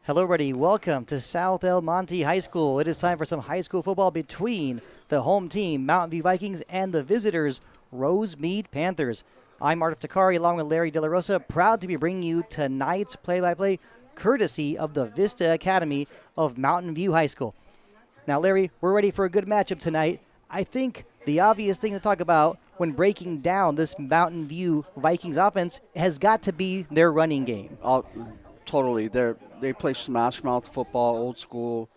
Hello, everybody. Welcome to South El Monte High School. It is time for some high school football between the home team, Mountain View Vikings, and the visitors, Rosemead Panthers. I'm Art Takari, along with Larry De La Rosa, proud to be bringing you tonight's play-by-play, courtesy of the Vista Academy of Mountain View High School. Now, Larry, we're ready for a good matchup tonight. I think the obvious thing to talk about when breaking down this Mountain View Vikings offense has got to be their running game. Totally. They play smash mouth football, old school.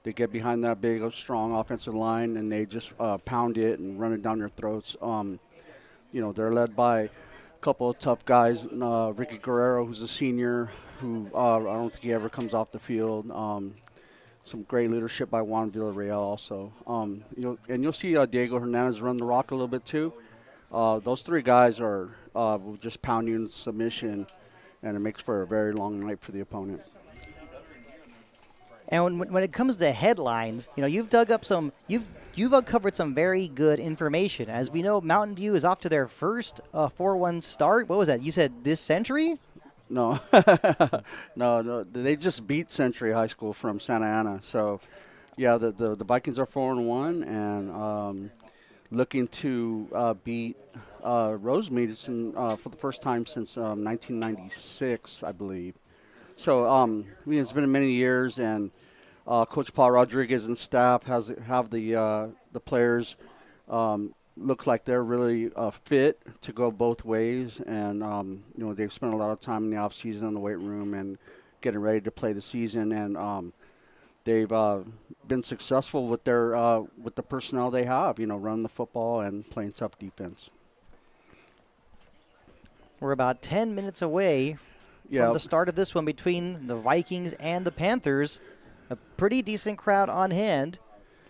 They get behind that big, strong offensive line, and they just pound it and run it down their throats. They're led by a couple of tough guys. Ricky Guerrero, who's a senior, who I don't think he ever comes off the field. Some great leadership by Juan Villarreal also. You'll see Diego Hernandez run the rock a little bit too. Those three guys are will just pound you in submission, and it makes for a very long night for the opponent. And when it comes to headlines, you've dug up you've uncovered some very good information. As we know, Mountain View is off to their first 4-1 start. What was that? You said this century? No, no, they just beat Century High School from Santa Ana. So, yeah, the Vikings are 4-1 and looking to beat Rosemead for the first time since 1996, I believe. So, it's been many years, and Coach Paul Rodriguez and staff have the players look like they're really fit to go both ways, and they've spent a lot of time in the off season in the weight room and getting ready to play the season, and they've been successful with the personnel they have. Run the football and playing tough defense. We're about 10 minutes away from the start of this one between the Vikings and the Panthers. A pretty decent crowd on hand,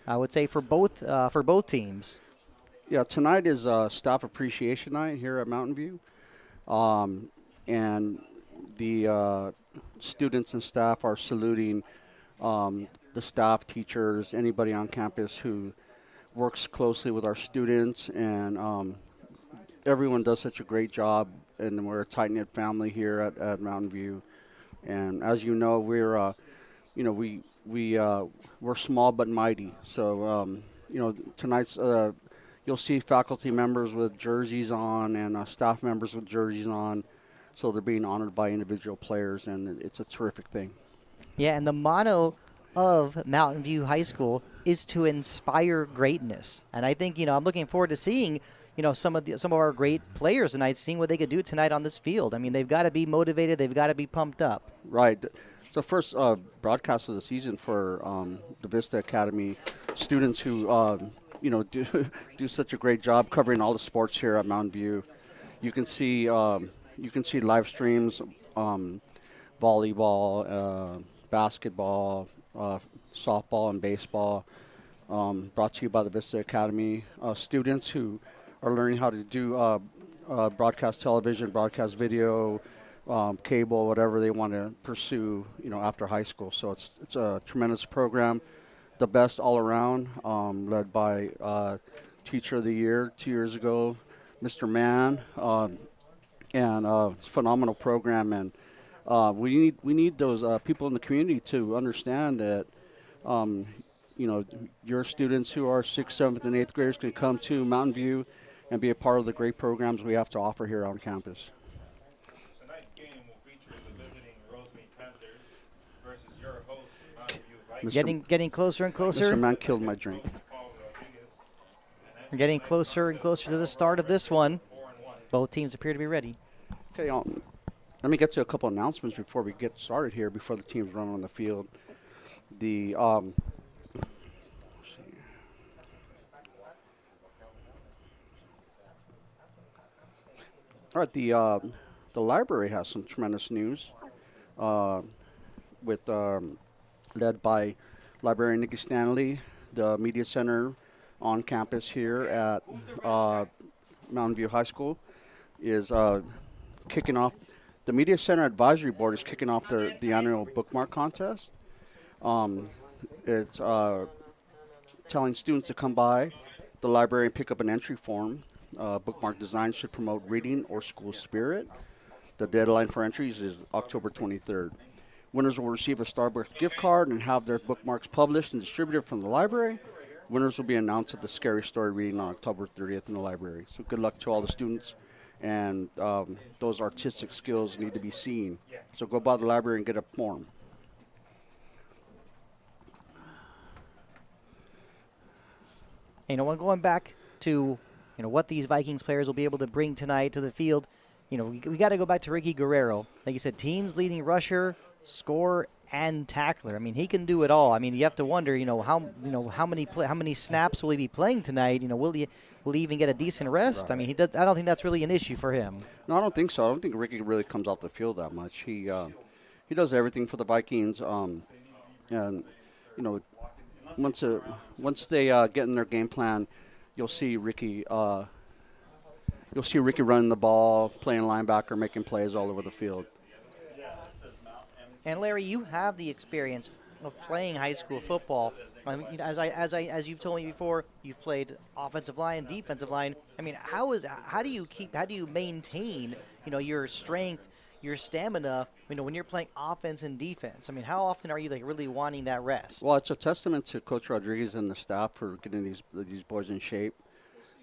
I would say, for both teams. Yeah, tonight is Staff Appreciation Night here at Mountain View, and the students and staff are saluting the staff, teachers, anybody on campus who works closely with our students, and everyone does such a great job, and we're a tight-knit family here at Mountain View. And as you know, we're we're small but mighty. So tonight's you'll see faculty members with jerseys on and staff members with jerseys on. So they're being honored by individual players, and it's a terrific thing. Yeah, and the motto of Mountain View High School is to inspire greatness. And I think, I'm looking forward to seeing, some of our great players tonight, seeing what they could do tonight on this field. I mean, they've got to be motivated. They've got to be pumped up. Right. It's the first broadcast of the season for the Vista Academy students who do such a great job covering all the sports here at Mountain View. You can see live streams, volleyball, basketball, softball, and baseball. Brought to you by the Vista Academy. Students who are learning how to do broadcast television, broadcast video, cable, whatever they want to pursue, after high school. So it's a tremendous program. The best all around, led by Teacher of the Year 2 years ago, Mr. Mann, and phenomenal program. And we need those people in the community to understand that, your students who are 6th, 7th, and 8th graders can come to Mountain View and be a part of the great programs we have to offer here on campus. Tonight's game will feature the visiting Rosemead Panthers versus your host, Mountain View Vikings. Getting closer and closer. Mr. Mann killed my drink. We're getting closer and closer to the start of this one. Both teams appear to be ready. Okay, let me get to a couple announcements before we get started here, before the teams run on the field. All right, the library has some tremendous news, with led by librarian Nikki Stanley. The media center on campus here at Mountain View High School is kicking off. The media center advisory board is kicking off the annual bookmark contest. It's telling students to come by the library and pick up an entry form. Bookmark design should promote reading or school spirit. The deadline for entries is October 23rd. Winners will receive a Starbucks gift card and have their bookmarks published and distributed from the library. Winners will be announced at the Scary Story reading on October 30th in the library. So good luck to all the students. And those artistic skills need to be seen. So go by the library and get a form. When going back to what these Vikings players will be able to bring tonight to the field, we got to go back to Ricky Guerrero. Like you said, team's leading rusher, scorer, and tackler. I mean, he can do it all. I mean, you have to wonder, how many snaps will he be playing tonight? Will he even get a decent rest? Right. I mean, I don't think that's really an issue for him. No, I don't think so. I don't think Ricky really comes off the field that much. He does everything for the Vikings. And once they get in their game plan, you'll see Ricky. You'll see Ricky running the ball, playing linebacker, making plays all over the field. And Larry, you have the experience of playing high school football. I mean, as you've told me before, you've played offensive line, defensive line. I mean, how do you maintain, your strength, your stamina, when you're playing offense and defense? I mean, how often are you really wanting that rest? Well, it's a testament to Coach Rodriguez and the staff for getting these boys in shape.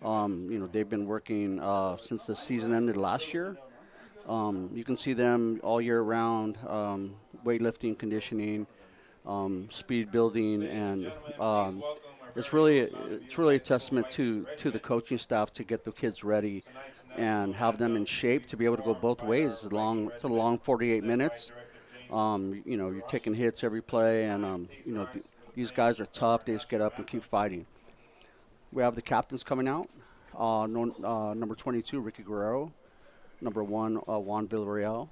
They've been working since the season ended last year. You can see them all year round, weightlifting, conditioning, speed building, and it's really a testament to the coaching staff to get the kids ready and have them in shape to be able to go both ways. It's a long 48 minutes. You're taking hits every play, and these guys are tough. They just get up and keep fighting. We have the captains coming out. Number 22, Ricky Guerrero. Number 1, Juan Villarreal.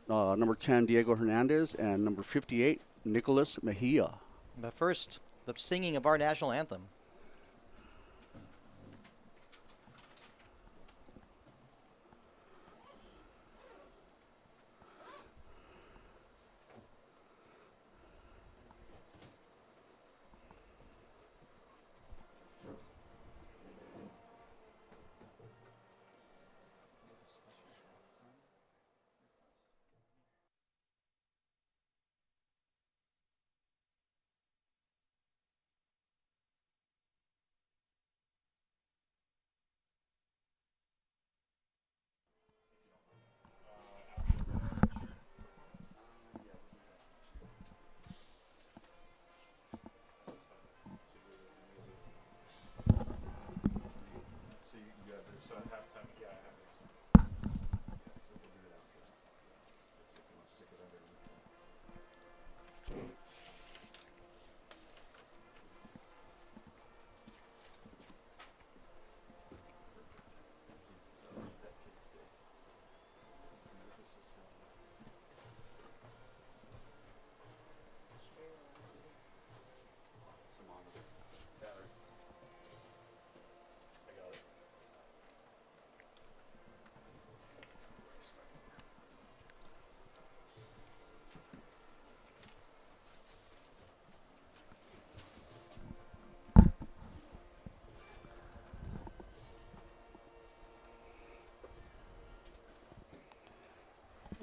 Number 10, Diego Hernandez. And number 58, Nicholas Mejia. But first, the singing of our national anthem.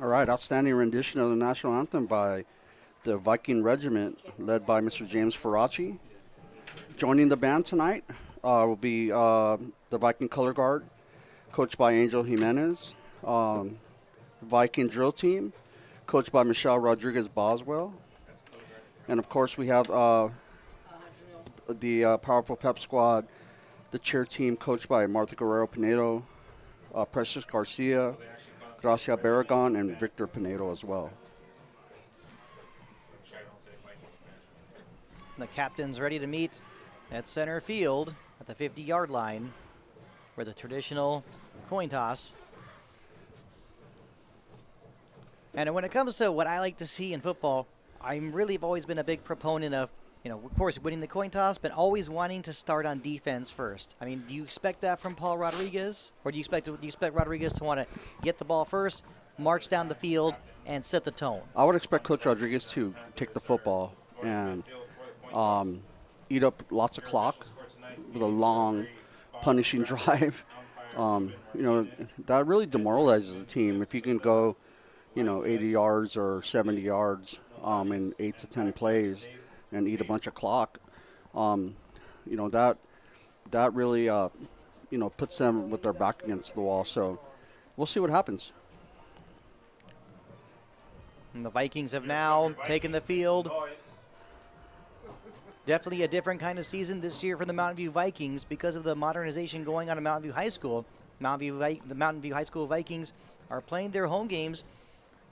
All right, outstanding rendition of the national anthem by the Viking Regiment, led by Mr. James Faraci. Joining the band tonight will be the Viking Color Guard, coached by Angel Jimenez. Viking Drill Team, coached by Michelle Rodriguez Boswell. And, of course, we have the Powerful Pep Squad, the cheer team, coached by Martha Guerrero Pinedo, Precious Garcia, Gracia Barragon, and Victor Pinedo as well. The captain's ready to meet at center field at the 50-yard line for the traditional coin toss. And when it comes to what I like to see in football, I'm really always been a big proponent of, of course, winning the coin toss, but always wanting to start on defense first. I mean, do you expect that from Paul Rodriguez? Or do you expect Rodriguez to want to get the ball first, march down the field, and set the tone? I would expect Coach Rodriguez to take the football and eat up lots of clock with a long, punishing drive That really demoralizes the team. If you can go, 80 yards or 70 yards in 8 to 10 plays and eat a bunch of clock, that really, puts them with their back against the wall. So we'll see what happens. And the Vikings have now taken the field. Definitely a different kind of season this year for the Mountain View Vikings because of the modernization going on at Mountain View High School. The Mountain View High School Vikings are playing their home games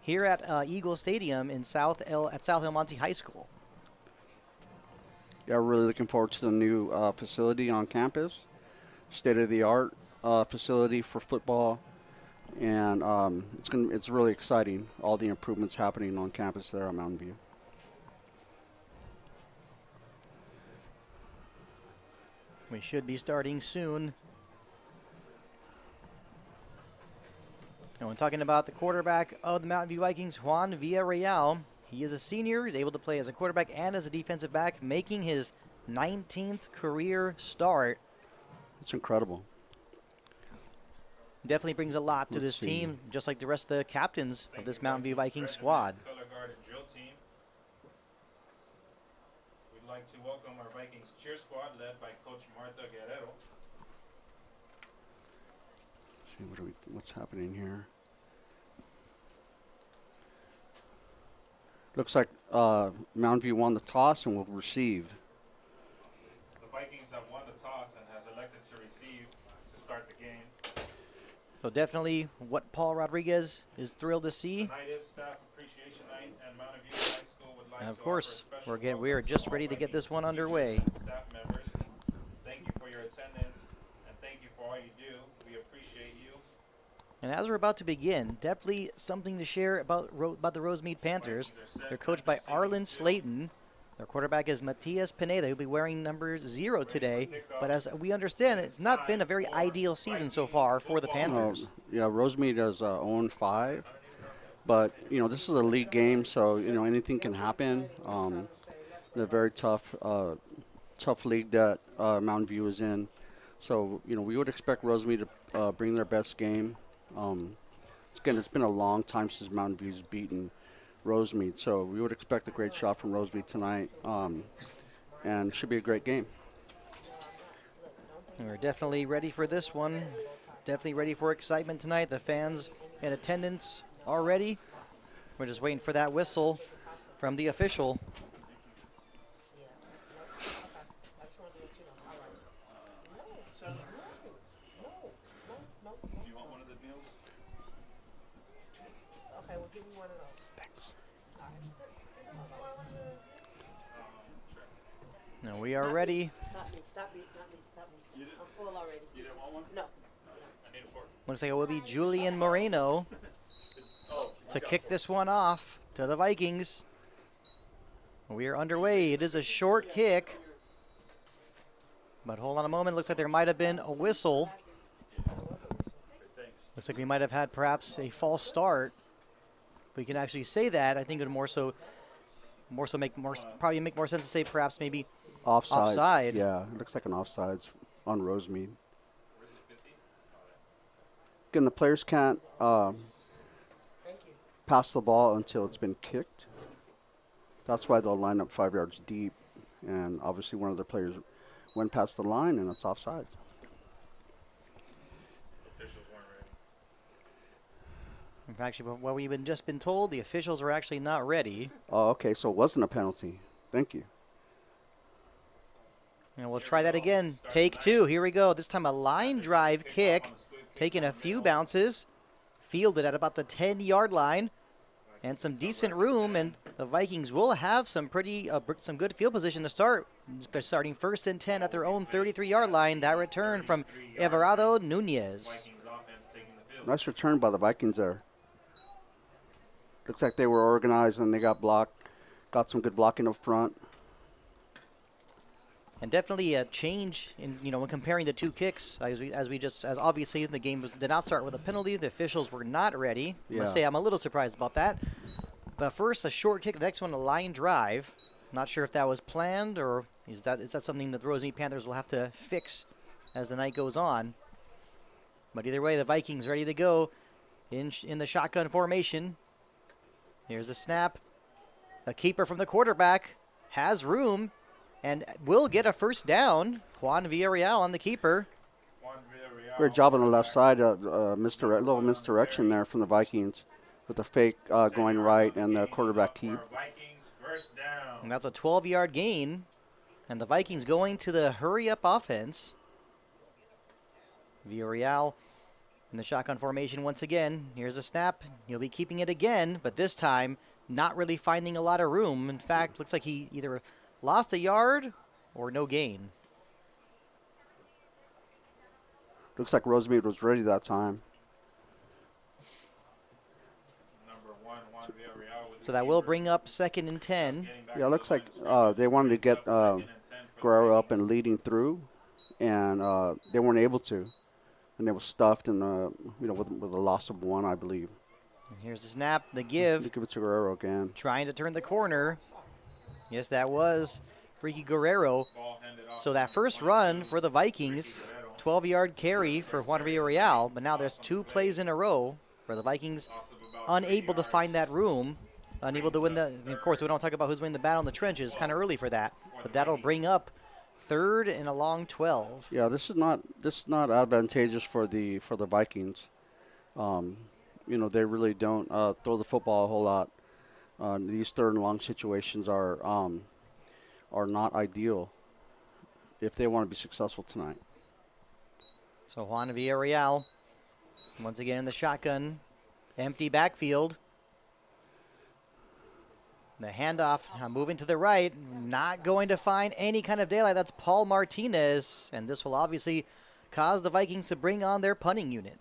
here at Eagle Stadium in South El Monte High School. Yeah, we're really looking forward to the new facility on campus, state-of-the-art facility for football, and it's really exciting. All the improvements happening on campus there at Mountain View. We should be starting soon. And when talking about the quarterback of the Mountain View Vikings, Juan Villarreal, he is a senior. He's able to play as a quarterback and as a defensive back, making his 19th career start. It's incredible. Definitely brings a lot to this team, just like the rest of the captains of this Mountain View Vikings squad. Color guard and drill team. We'd like to welcome our Vikings cheer squad led by Coach Marta Guerrero. See what's happening here. Looks like Mountain View won the toss and will receive. The Vikings have won the toss and has elected to receive to start the game. So definitely what Paul Rodriguez is thrilled to see. Tonight is Staff Appreciation Night, and Mountain View High School would like And of to course, offer a special we are welcome just to ready all to get this Vikings one teachers, underway. Staff members, thank you for your attendance, and thank you for all you do. We appreciate you. And as we're about to begin, definitely something to share about the Rosemead Panthers. They're coached by Arlen Slayton. Their quarterback is Matias Pineda, who'll be wearing number 0 today. But as we understand, it's not been a very ideal season so far for the Panthers. Yeah, Rosemead is 0-5. But, this is a league game, so, anything can happen. They're a very tough league that Mountain View is in. So, we would expect Rosemead to bring their best game. Again, it's been a long time since Mountain View's beaten Rosemead, so we would expect a great shot from Rosemead tonight, and it should be a great game. And we're definitely ready for this one. Definitely ready for excitement tonight. The fans in attendance are ready. We're just waiting for that whistle from the official. Okay, we'll give you one of those. Thanks. Now we are ready. Not me. I'm full already. You didn't want one? No. I need a fork. Looks like it will be Julian Moreno to kick this one off to the Vikings. We are underway. It is a short kick. But hold on a moment. Looks like there might have been a whistle. Looks like we might have had perhaps a false start. We can actually say that. I think it would probably make more sense to say perhaps maybe offside. Yeah, it looks like an offsides on Rosemead. Again, the players can't Thank you. pass the ball until it's been kicked. That's why they'll line up 5 yards deep, and obviously one of the players went past the line, and it's offsides. Officials weren't ready. In fact, what we've just been told, the officials are actually not ready. Oh, okay, so it wasn't a penalty. Thank you. And we'll try that again. Take 2. Here we go. This time a line drive kick, taking a few bounces, fielded at about the 10-yard line, and some decent room. And the Vikings will have some good field position to start. Starting 1st and 10 at their own 33-yard line. That return from Everardo Nunez. Vikings offense taking the field. Nice return by the Vikings there. Looks like they were organized and they got blocked. Got some good blocking up front. And definitely a change in, when comparing the two kicks, as obviously the game did not start with a penalty. The officials were not ready. I must say I'm a little surprised about that. But first, a short kick. The next one, a line drive. Not sure if that was planned or is that something that the Rosemead Panthers will have to fix as the night goes on. But either way, the Vikings ready to go in the shotgun formation. Here's a snap. A keeper from the quarterback has room and will get a first down. Juan Villarreal on the keeper. Great job on the left side. Little misdirection there from the Vikings with the fake going right and the quarterback keep. And that's a 12-yard gain. And the Vikings going to the hurry-up offense. Villarreal in the shotgun formation once again. Here's a snap. He'll be keeping it again, but this time not really finding a lot of room. In fact, looks like he either lost a yard or no gain. Looks like Rosemead was ready that time. So that will bring up 2nd and 10. Yeah, it looks like they wanted to get Guerrero up and leading through, and they weren't able to. And they were stuffed in the, with a loss of 1, I believe. And here's the snap, the give. They give it to Guerrero again. Trying to turn the corner. Yes, that was Ricky Guerrero. So that first run for the Vikings, 12-yard carry for Juan Villarreal, but now there's 2 plays in a row where the Vikings unable to find that room, unable to win the, of course, we don't talk about who's winning the battle in the trenches, kind of early for that, but that'll bring up 3rd and a long 12. Yeah, this is not advantageous for the Vikings. They really don't throw the football a whole lot. These 3rd and long situations are not ideal if they want to be successful tonight. So Juan Villarreal once again in the shotgun, empty backfield. The handoff moving to the right, not going to find any kind of daylight. That's Paul Martinez, and this will obviously cause the Vikings to bring on their punting unit.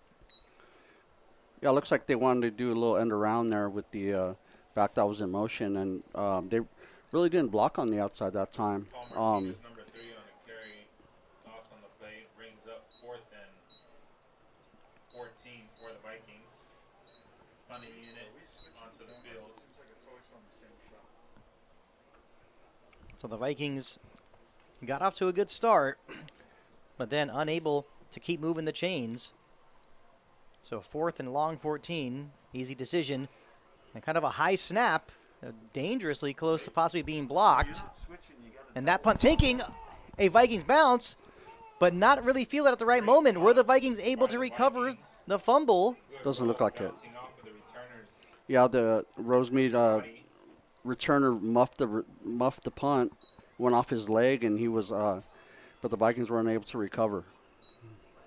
Yeah, it looks like they wanted to do a little end around there with the back that was in motion, and they really didn't block on the outside that time. Paul Martinez, number 3 on the carry, loss on the play, brings up 4th and 14 for the Vikings. Punting unit onto the field. So the Vikings got off to a good start, but then unable to keep moving the chains. So 4th and long 14, easy decision, and kind of a high snap, dangerously close to possibly being blocked. And that punt taking a Vikings bounce, but not really feel it at the right moment. Were the Vikings able to recover the fumble? Doesn't look like it. Yeah, the Rosemead returner muffed the punt, went off his leg, and he was, but the Vikings were unable to recover.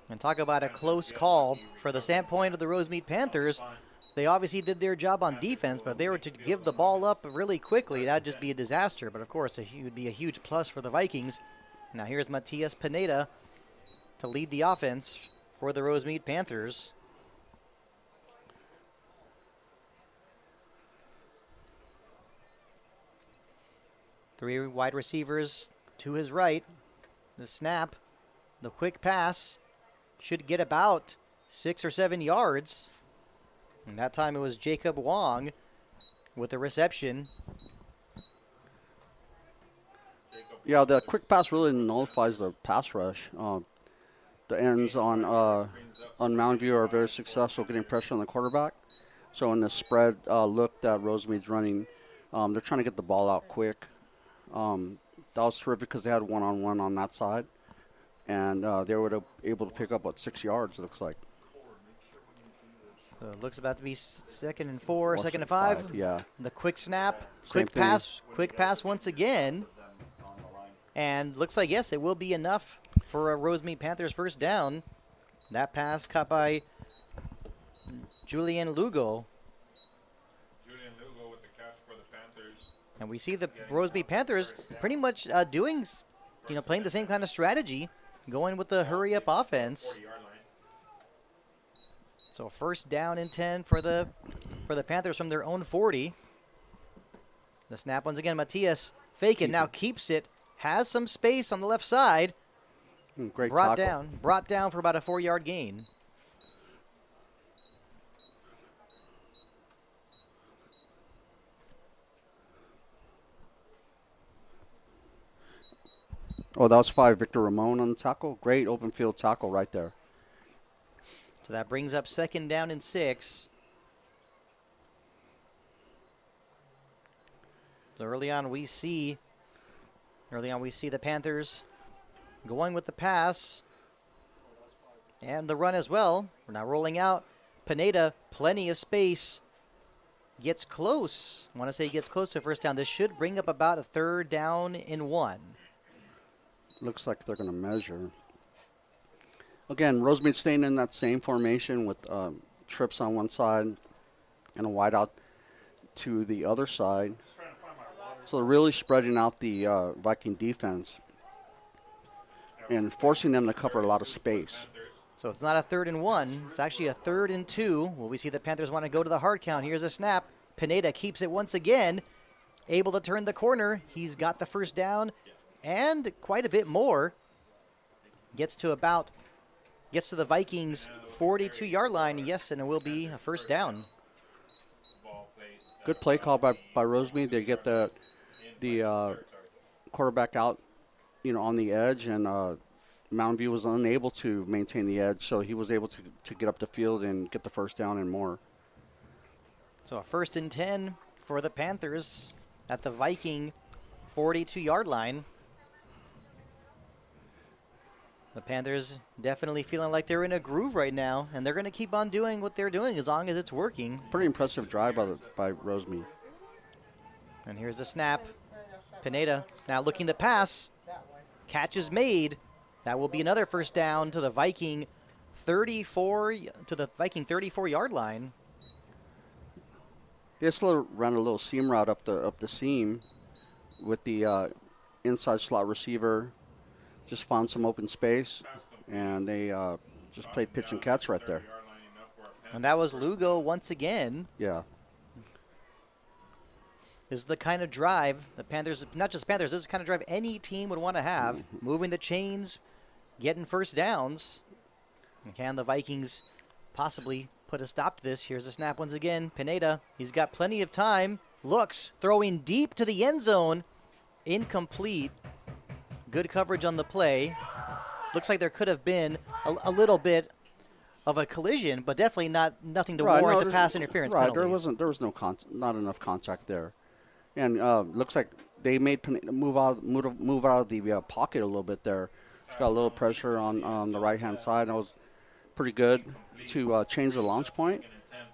And talk about a close call for the standpoint of the Rosemead Panthers. They obviously did their job on defense, but if they were to give the ball up really quickly, that'd just be a disaster. But of course, it would be a huge plus for the Vikings. Now here's Matias Pineda to lead the offense for the Rosemead Panthers. Three wide receivers to his right. The snap, the quick pass should get about 6 or 7 yards. And that time it was Jacob Wong with the reception. Yeah, the quick pass really nullifies the pass rush. The ends on Mountain View are very successful getting pressure on the quarterback. So in the spread look that Rosemead's running, they're trying to get the ball out quick. That was terrific because they had one-on-one on that side. And they were able to pick up, 6 yards, it looks like. So it looks about to be 2nd and 4, 2nd and 5. Yeah. The quick snap, Same quick pass once again. And looks like, yes, it will be enough for a Rosemead Panthers first down. That pass caught by Julian Lugo. Julian Lugo with the catch for the Panthers. And we see the Rosemead Panthers pretty much doing, playing the same kind of strategy, going with the hurry-up offense. 40-yard line. So first down and 10 for the Panthers from their own 40. The snap once again, Matias faking, now keeps it, has some space on the left side. Great brought tackle. brought down for about a 4-yard gain. Oh, that was 5. Victor Ramon on the tackle. Great open field tackle right there. So that brings up 2nd down and 6. So early on we see the Panthers going with the pass and the run as well. We're now rolling out. Pineda, plenty of space. Gets close. I want to say he gets close to 1st down. This should bring up about a 3rd down and 1. Looks like they're going to measure. Again, Rosemead staying in that same formation with trips on one side and a wide out to the other side. So they're really spreading out the Viking defense and forcing them to cover a lot of space. So it's not a 3rd and 1. It's actually a 3rd and 2. Well, we see the Panthers want to go to the hard count. Here's a snap. Pineda keeps it once again. Able to turn the corner. He's got the 1st down and quite a bit more. Gets to the Vikings 42-yard line. Yes, and it will be a 1st down. Good play call by Rosemead. They get the quarterback out, on the edge, and Mountain View was unable to maintain the edge, so he was able to get up the field and get the 1st down and more. So a 1st and 10 for the Panthers at the Viking 42-yard line. The Panthers definitely feeling like they're in a groove right now, and they're going to keep on doing what they're doing as long as it's working. Pretty impressive drive by Rosemead. And here's the snap. Pineda now looking to pass. Catch is made. That will be another 1st down to the Viking 34-yard line. They just ran a little seam route up the seam with the inside slot receiver. Just found some open space, and they just played pitch and catch right there. And that was Lugo once again. Yeah. This is the kind of drive the Panthers, not just Panthers, this is the kind of drive any team would want to have. Moving the chains, getting 1st downs. And can the Vikings possibly put a stop to this? Here's a snap once again. Pineda, he's got plenty of time. Looks, throwing deep to the end zone. Incomplete. Good coverage on the play. Looks like there could have been a little bit of a collision, but definitely nothing to warrant the pass interference penalty. There was not enough contact there, and looks like they made Pineda move out of the pocket a little bit there. Got a little pressure on the right hand side. That was pretty good to change the launch point,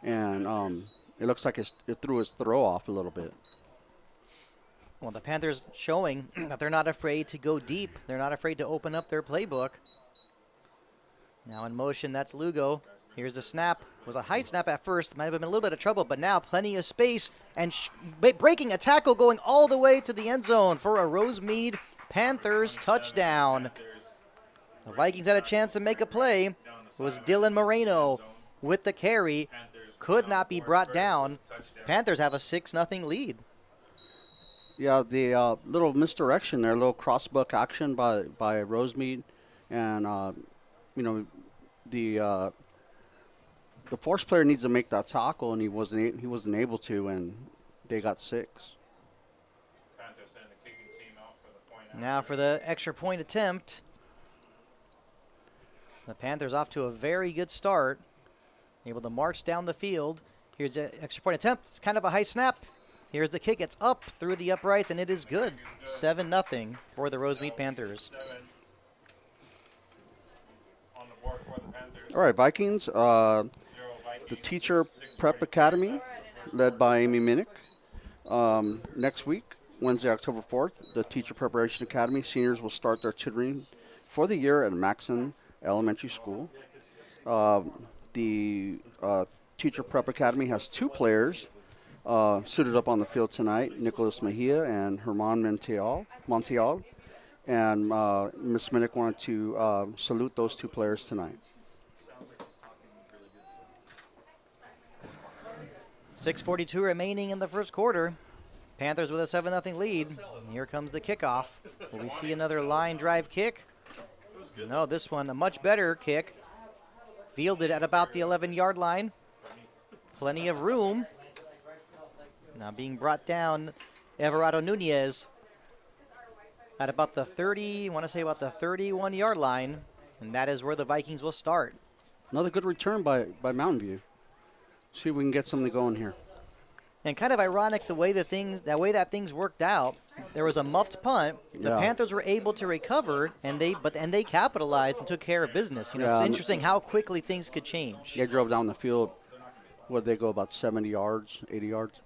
and it looks like it threw his throw off a little bit. Well, the Panthers showing that they're not afraid to go deep. They're not afraid to open up their playbook. Now in motion, that's Lugo. Here's the snap. It was a high snap at first. Might have been a little bit of trouble, but now plenty of space and breaking a tackle going all the way to the end zone for a Rosemead Panthers touchdown. The Vikings had a chance to make a play. It was Dylan Moreno with the carry. Could not be brought down. Panthers have a 6-0 lead. Yeah, the little misdirection there, a little crossbuck action by Rosemead, and the force player needs to make that tackle, and he wasn't able to, and they got 6. Now for the extra point attempt. The Panthers off to a very good start, able to march down the field. Here's the extra point attempt. It's kind of a high snap. Here's the kick. It's up through the uprights, and it is good. 7-0 for the Rosemead Panthers. All right, Vikings. The Teacher Prep Academy, led by Amy Minnick. Next week, Wednesday, October 4th, the Teacher Preparation Academy seniors will start their tutoring for the year at Maxon Elementary School. The Teacher Prep Academy has 2 players suited up on the field tonight, Nicholas Mejia and Herman Montiel. And Ms. Minnick wanted to salute those 2 players tonight. 6:42 remaining in the first quarter. Panthers with a 7-0 lead. Here comes the kickoff. Will we see another line drive kick? No, this one a much better kick. Fielded at about the 11-yard line. Plenty of room. Now being brought down, Everardo Nunez at about the 31-yard line, and that is where the Vikings will start. Another good return by Mountain View. See if we can get something going here. And kind of ironic the way that things worked out. There was a muffed punt. The Yeah. Panthers were able to recover, and they capitalized and took care of business. You know, Yeah, it's and- interesting how quickly things could change. They drove down the field. What did they go, about 70 yards, 80 yards?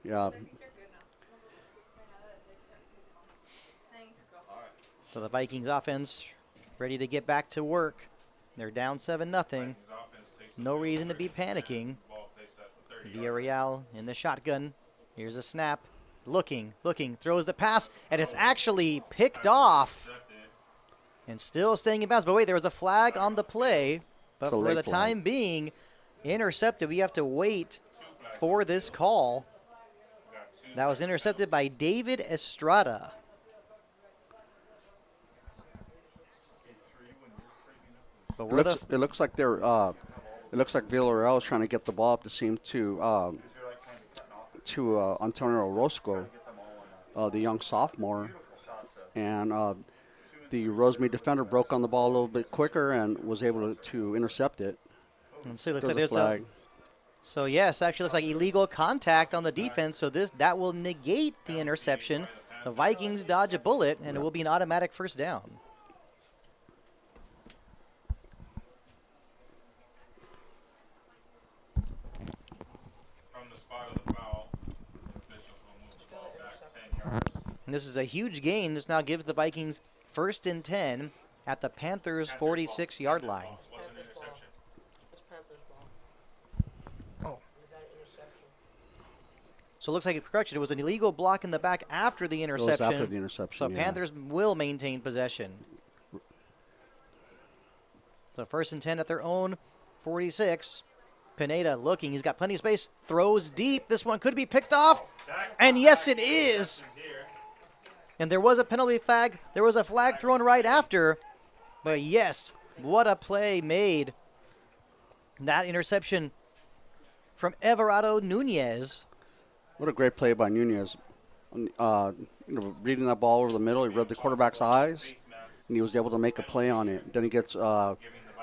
Yeah. So the Vikings offense ready to get back to work. They're down 7-0. No reason to be panicking. Villarreal in the shotgun. Here's a snap. Looking, throws the pass, and it's actually picked off. And still staying in bounds. But wait, there was a flag on the play. But It's a for late the flag. time being, intercepted. We have to wait for this call. That was intercepted by David Estrada. But we're the It looks like they're. It looks like Villarreal is trying to get the ball up the seam to Antonio Orozco, the young sophomore, and the Rosemead defender broke on the ball a little bit quicker and was able to intercept it. and so it looks There's like a there's flag. so yes, actually looks like illegal contact on the defense. So that will negate the interception. The Vikings dodge a bullet, and it will be an automatic first down. From the spot of the foul, officials will move the ball back 10 yards. And this is a huge gain. This now gives the Vikings 1st and 10 at the Panthers' 46-yard line. Was an interception. It's Panthers ball. Oh. We got an interception. So it looks like, correction, it was an illegal block in the back after the It was interception. after the interception. So yeah. Panthers will maintain possession. So 1st and 10 at their own 46. Pineda looking. He's got plenty of space. Throws deep. This one could be picked off. And yes, it is. And there was a penalty flag. There was a flag thrown right after. But yes, what a play made. That interception from Everardo Nunez. What a great play by Nunez. Reading that ball over the middle, he read the quarterback's eyes, and he was able to make a play on it. Then he gets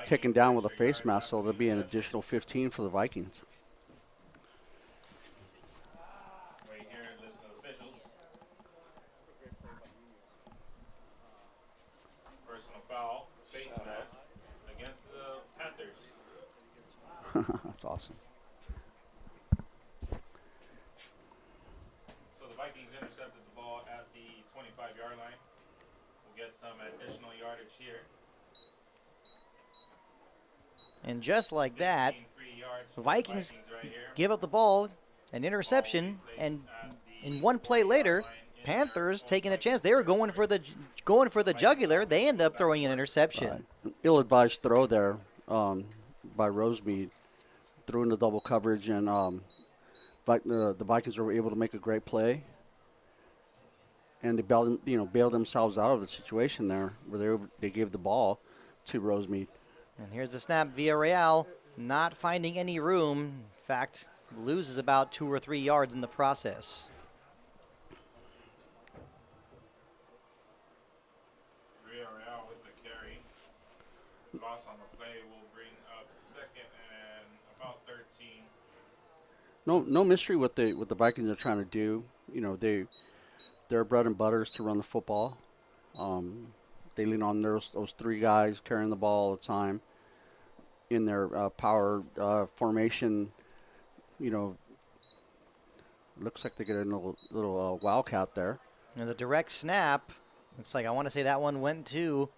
taken down with a face mask, so there'll be an additional 15 for the Vikings. Right here, list of officials. Personal foul, face mask against the Panthers. That's awesome. So the Vikings intercepted the ball at the 25-yard line. We'll get some additional yardage here. And just like that, 15 free yards for the Vikings right here. give up the ball, an interception, and in one play later, Panthers taking a chance. They were going for the jugular. They end up throwing an interception. Ill-advised throw there by Rosemead. Threw into double coverage, and the Vikings were able to make a great play. And they bailed themselves out of the situation there, where they gave the ball to Rosemead. And here's the snap. Villarreal not finding any room. In fact, loses about 2 or 3 yards in the process. Villarreal with the carry. Loss on the play will bring up 2nd and about 13. No mystery what the Vikings are trying to do. Their bread and butter is to run the football. They lean on those 3 guys carrying the ball all the time. In their power formation, looks like they get a little wildcat there. And the direct snap, looks like I want to say that one went to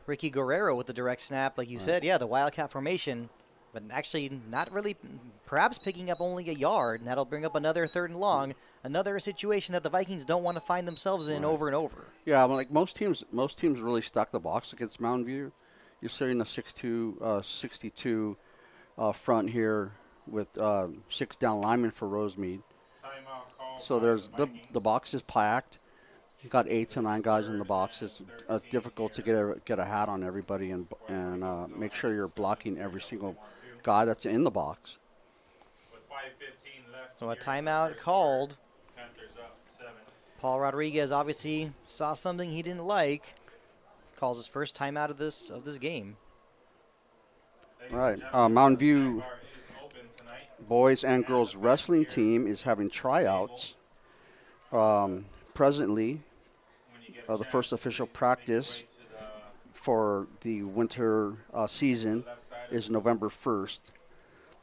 Ricky Guerrero with the direct snap. Like you said, yeah, the Wildcat formation, but actually not really, perhaps picking up only a yard, and that'll bring up another 3rd and long, another situation that the Vikings don't want to find themselves in over and over. Yeah, like most teams really stack the box against Mountain View. You're seeing a 6'2", 62 front here with 6 down linemen for Rosemead. Timeout call. So by there's the Vikings. the box is packed. You got 8 to 9 guys in the box. It's difficult to get a hat on everybody and make sure you're blocking every single guy that's in the box. With 5:15 left. So a here in the timeout first called. quarter. Panthers up 7. Paul Rodriguez obviously saw something he didn't like. Calls his first timeout of this game. All right. Mountain View boys and girls wrestling team is having tryouts. Presently, the first official practice for the winter season is November 1st.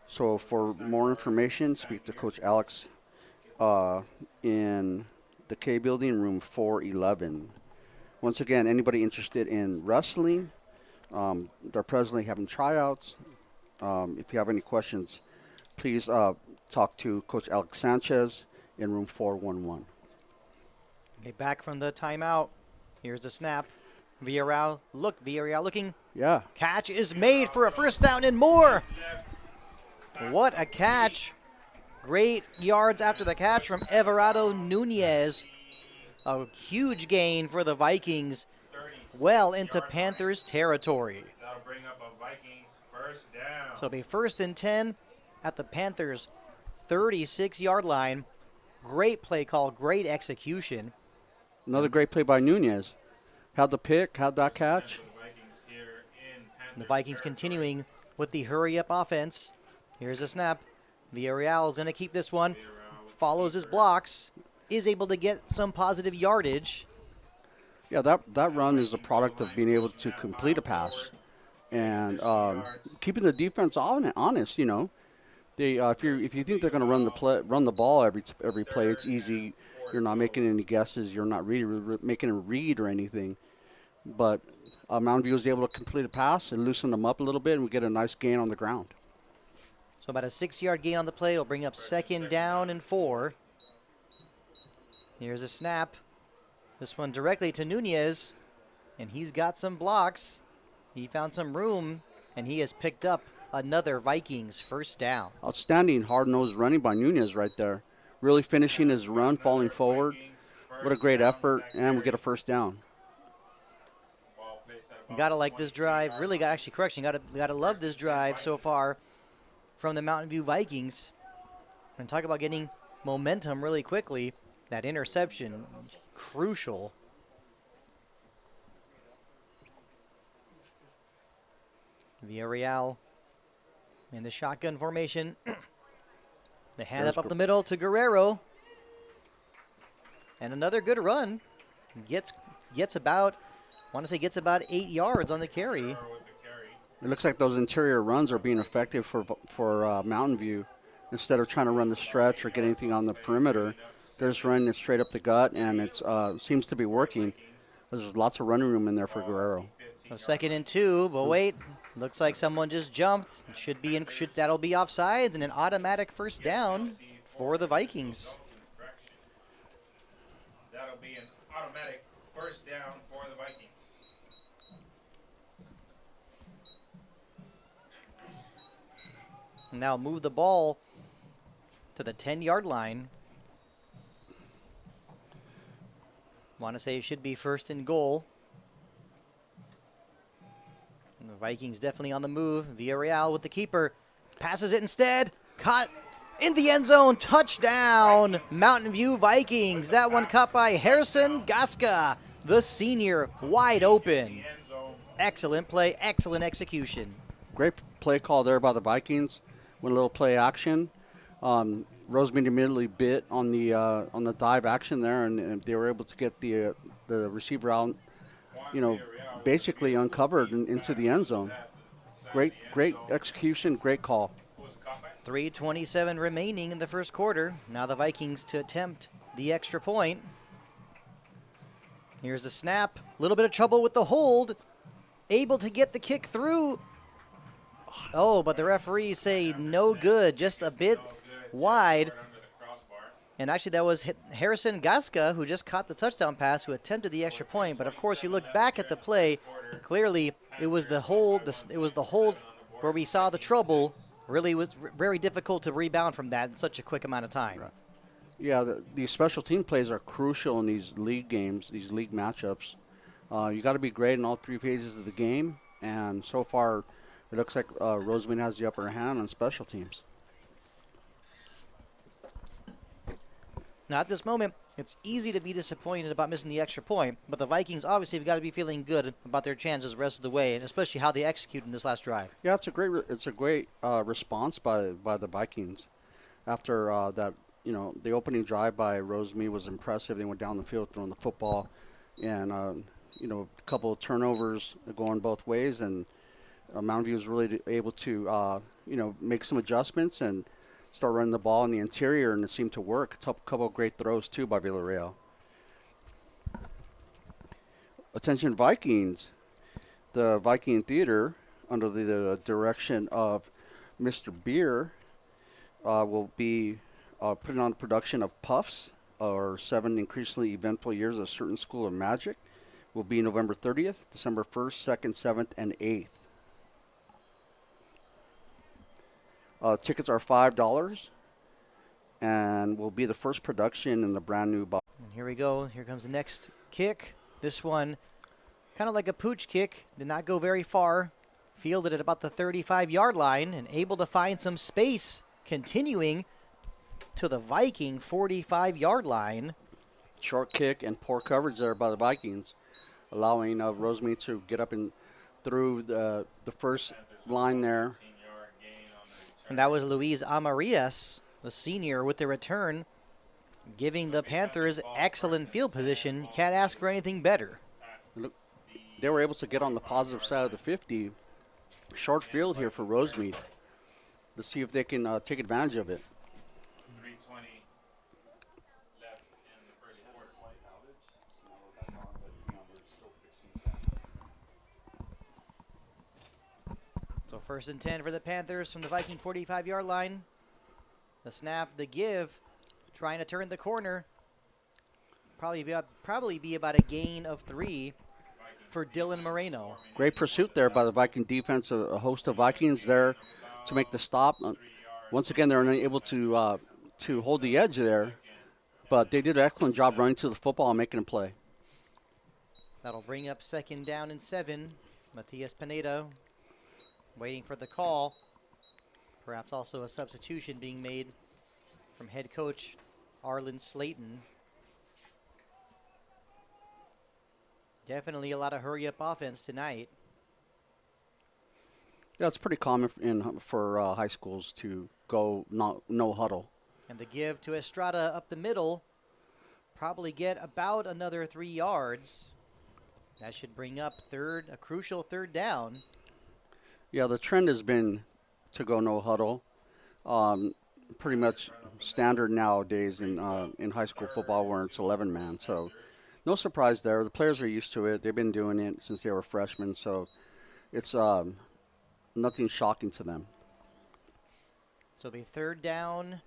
So for more information, speak to Coach Alex in the K Building, room 411. Once again, anybody interested in wrestling, they're presently having tryouts. If you have any questions, please talk to Coach Alex Sanchez in room 411. Okay, back from the timeout. Here's the snap. Villarreal looking. Yeah. Catch is made for a first down and more. What a catch. Great yards after the catch from Everardo Nunez. A huge gain for the Vikings, well into Panthers territory. That'll bring up a Vikings first down. So it'll be 1st and 10 at the Panthers' 36-yard line. Great play call, great execution. Another great play by Nunez. Had the pick, had that catch. The Vikings continuing with the hurry-up offense. Here's a snap. Villarreal is going to keep this one. Follows his blocks. Is able to get some positive yardage. Yeah, that run is a product of being able to complete a pass and keeping the defense honest. You know, they if you think they're going to run the ball every play, it's easy. You're not making any guesses. You're not really making a read or anything. But Mountain View was able to complete a pass and loosen them up a little bit, and we get a nice gain on the ground. So about a 6-yard gain on the play will bring up 2nd down and 4. Here's a snap. This one directly to Nunez, and he's got some blocks. He found some room, and he has picked up another Vikings first down. Outstanding hard-nosed running by Nunez right there. Really finishing his run, falling forward. What a great effort, and we get a first down. You gotta like this drive. Really got gotta love this drive so far from the Mountain View Vikings. And talk about getting momentum really quickly. That interception, crucial. Villarreal in the shotgun formation. They hand up the middle to Guerrero. And another good run. Gets about 8 yards on the carry. It looks like those interior runs are being effective for Mountain View. Instead of trying to run the stretch or get anything on the perimeter, they're just running it straight up the gut, and it seems to be working. There's lots of running room in there for Guerrero. So 2nd and 2, but wait, looks like someone just jumped. That'll be offsides and an automatic first down for the Vikings. That'll be an automatic first down for the Vikings. Now move the ball to the 10-yard line. Want to say it should be 1st and goal. And the Vikings definitely on the move. Villarreal with the keeper. Passes it instead. Caught in the end zone. Touchdown. Mountain View Vikings. That one caught by Harrison Gasca, the senior, wide open. Excellent play. Excellent execution. Great play call there by the Vikings. Went a little play action. Rosemead immediately bit on the dive action there, and they were able to get the receiver out, basically uncovered into the end zone. Great execution, great call. 3:27 remaining in the first quarter. Now the Vikings to attempt the extra point. Here's the snap. A little bit of trouble with the hold. Able to get the kick through. Oh, but the referees say no good, just a bit wide. And actually that was Harrison Gasca who just caught the touchdown pass, who attempted the extra point. But of course you look back at the play, clearly it was the hold where we saw the trouble. Really was very difficult to rebound from that in such a quick amount of time. Right. Yeah, these special team plays are crucial in these league games, these league matchups. You got to be great in all 3 phases of the game, and so far it looks like Rosemead has the upper hand on special teams. Now at this moment, It's easy to be disappointed about missing the extra point, but the Vikings obviously have got to be feeling good about their chances the rest of the way, and especially how they execute in this last drive. Yeah, it's a great response by the Vikings after that. You know, the opening drive by Rosemead was impressive. They went down the field throwing the football, and you know, a couple of turnovers going both ways, and Mountain View was really able to you know, make some adjustments and start running the ball in the interior, and it seemed to work. A couple of great throws too by Villarreal. Attention Vikings. The Viking Theater, under the direction of Mr. Beer, will be putting on production of Puffs, or 7 increasingly eventful years of a certain school of magic. Will be November 30th, December 1st, 2nd, 7th, and 8th. Tickets are $5 and will be the first production in the brand new box. And here we go. Here comes the next kick. This one, kind of like a pooch kick, did not go very far. Fielded at about the 35-yard line and able to find some space, continuing to the Viking 45-yard line. Short kick and poor coverage there by the Vikings, allowing Rosemead to get up and through the first line there. And that was Luis Amarias, the senior, with the return, giving the Panthers excellent field position. Can't ask for anything better. They were able to get on the positive side of the 50. Short field here for Rosemead. Let's see if they can take advantage of it. 3:20 left in the first quarter. So 1st and 10 for the Panthers from the Viking 45-yard line. The snap, the give, trying to turn the corner. Probably be about a gain of 3 for Dylan Moreno. Great pursuit there by the Viking defense. A host of Vikings there to make the stop. Once again, they're unable to hold the edge there, but they did an excellent job running to the football and making a play. That'll bring up 2nd down and 7. Matias Pineda waiting for the call. Perhaps also a substitution being made from head coach Arlen Slayton. Definitely a lot of hurry-up offense tonight. Yeah, it's pretty common for high schools to go no huddle. And the give to Estrada up the middle. Probably get about another 3 yards. That should bring up a crucial 3rd down. Yeah, the trend has been to go no huddle. Pretty much standard nowadays in high school football where it's 11-man. So no surprise there. The players are used to it. They've been doing it since they were freshmen. So it's nothing shocking to them. So it'll be 3rd down.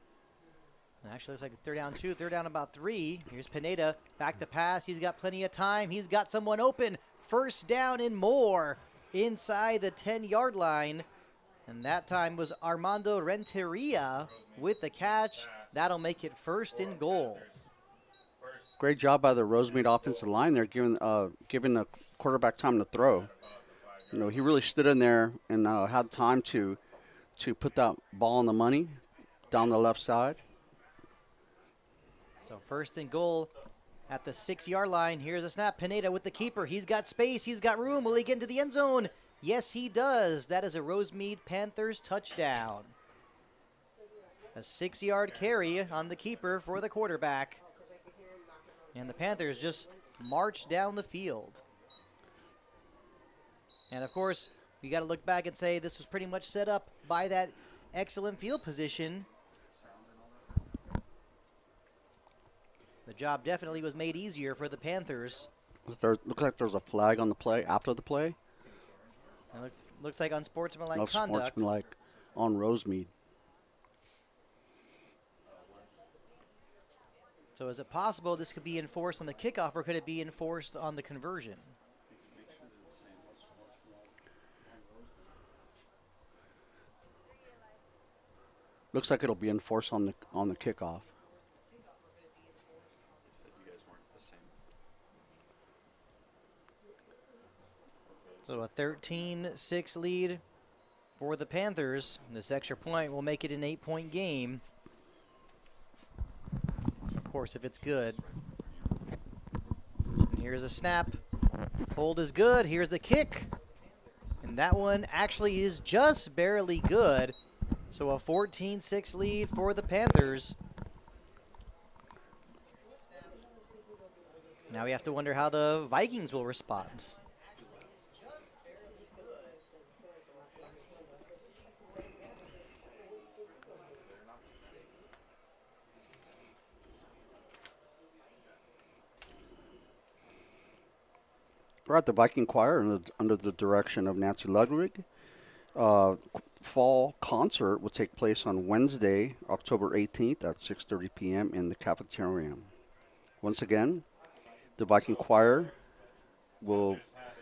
Actually, looks like a 3rd down 2, 3rd down about 3. Here's Pineda, back to pass. He's got plenty of time. He's got someone open. 1st down and more inside the 10-yard line. And that time was Armando Renteria with the catch. That'll make it 1st and goal. Great job by the Rosemead offensive line there, giving the quarterback time to throw. You know, he really stood in there and had time to put that ball on the money down the left side. So 1st and goal at the 6-yard line. Here's a snap. Pineda with the keeper. He's got space. He's got room. Will he get into the end zone? Yes, he does. That is a Rosemead Panthers touchdown. A 6-yard carry on the keeper for the quarterback. And the Panthers just march down the field. And, of course, you got to look back and say this was pretty much set up by that excellent field position. The job definitely was made easier for the Panthers. Looks like there's a flag on the play after the play. It looks like unsportsmanlike No conduct. sportsmanlike on Rosemead. So is it possible this could be enforced on the kickoff, or could it be enforced on the conversion? Looks like it'll be enforced on the kickoff. So a 13-6 lead for the Panthers. This extra point will make it an 8-point game. Of course, if it's good. here's a snap. Hold is good. Here's the kick. And that one actually is just barely good. So a 14-6 lead for the Panthers. Now we have to wonder how the Vikings will respond. We're at the Viking Choir under the direction of Nancy Ludwig. Fall concert will take place on Wednesday, October 18th at 6:30 p.m. in the cafeteria. Once again, the Viking Choir will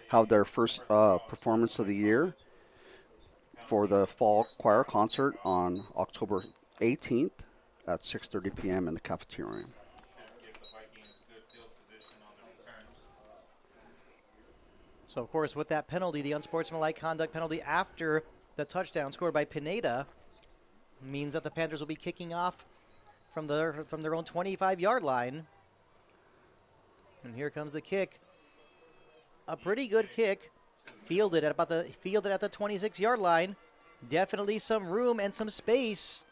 have their first performance of the year for the fall choir concert on October 18th at 6:30 p.m. in the cafeteria. So, of course, with that penalty, the unsportsmanlike conduct penalty after the touchdown scored by Pineda, means that the Panthers will be kicking off from their own 25-yard line. And here comes the kick. A pretty good kick, fielded at the 26-yard line. Definitely some room and some space.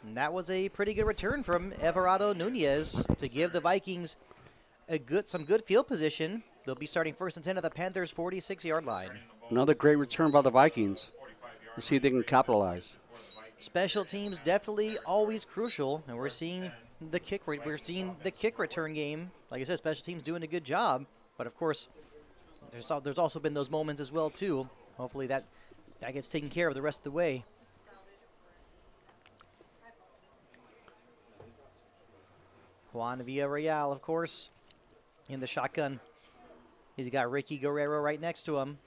And that was a pretty good return from Everardo Nunez to give the Vikings some good field position. They'll be starting 1st and 10 at the Panthers' 46-yard line. Another great return by the Vikings. Let's see if they can capitalize. Special teams definitely always crucial, and we're seeing the kick return game. Like I said, special teams doing a good job. But of course, there's also been those moments as well too. Hopefully that gets taken care of the rest of the way. Juan Villarreal, of course, in the shotgun. He's got Ricky Guerrero right next to him.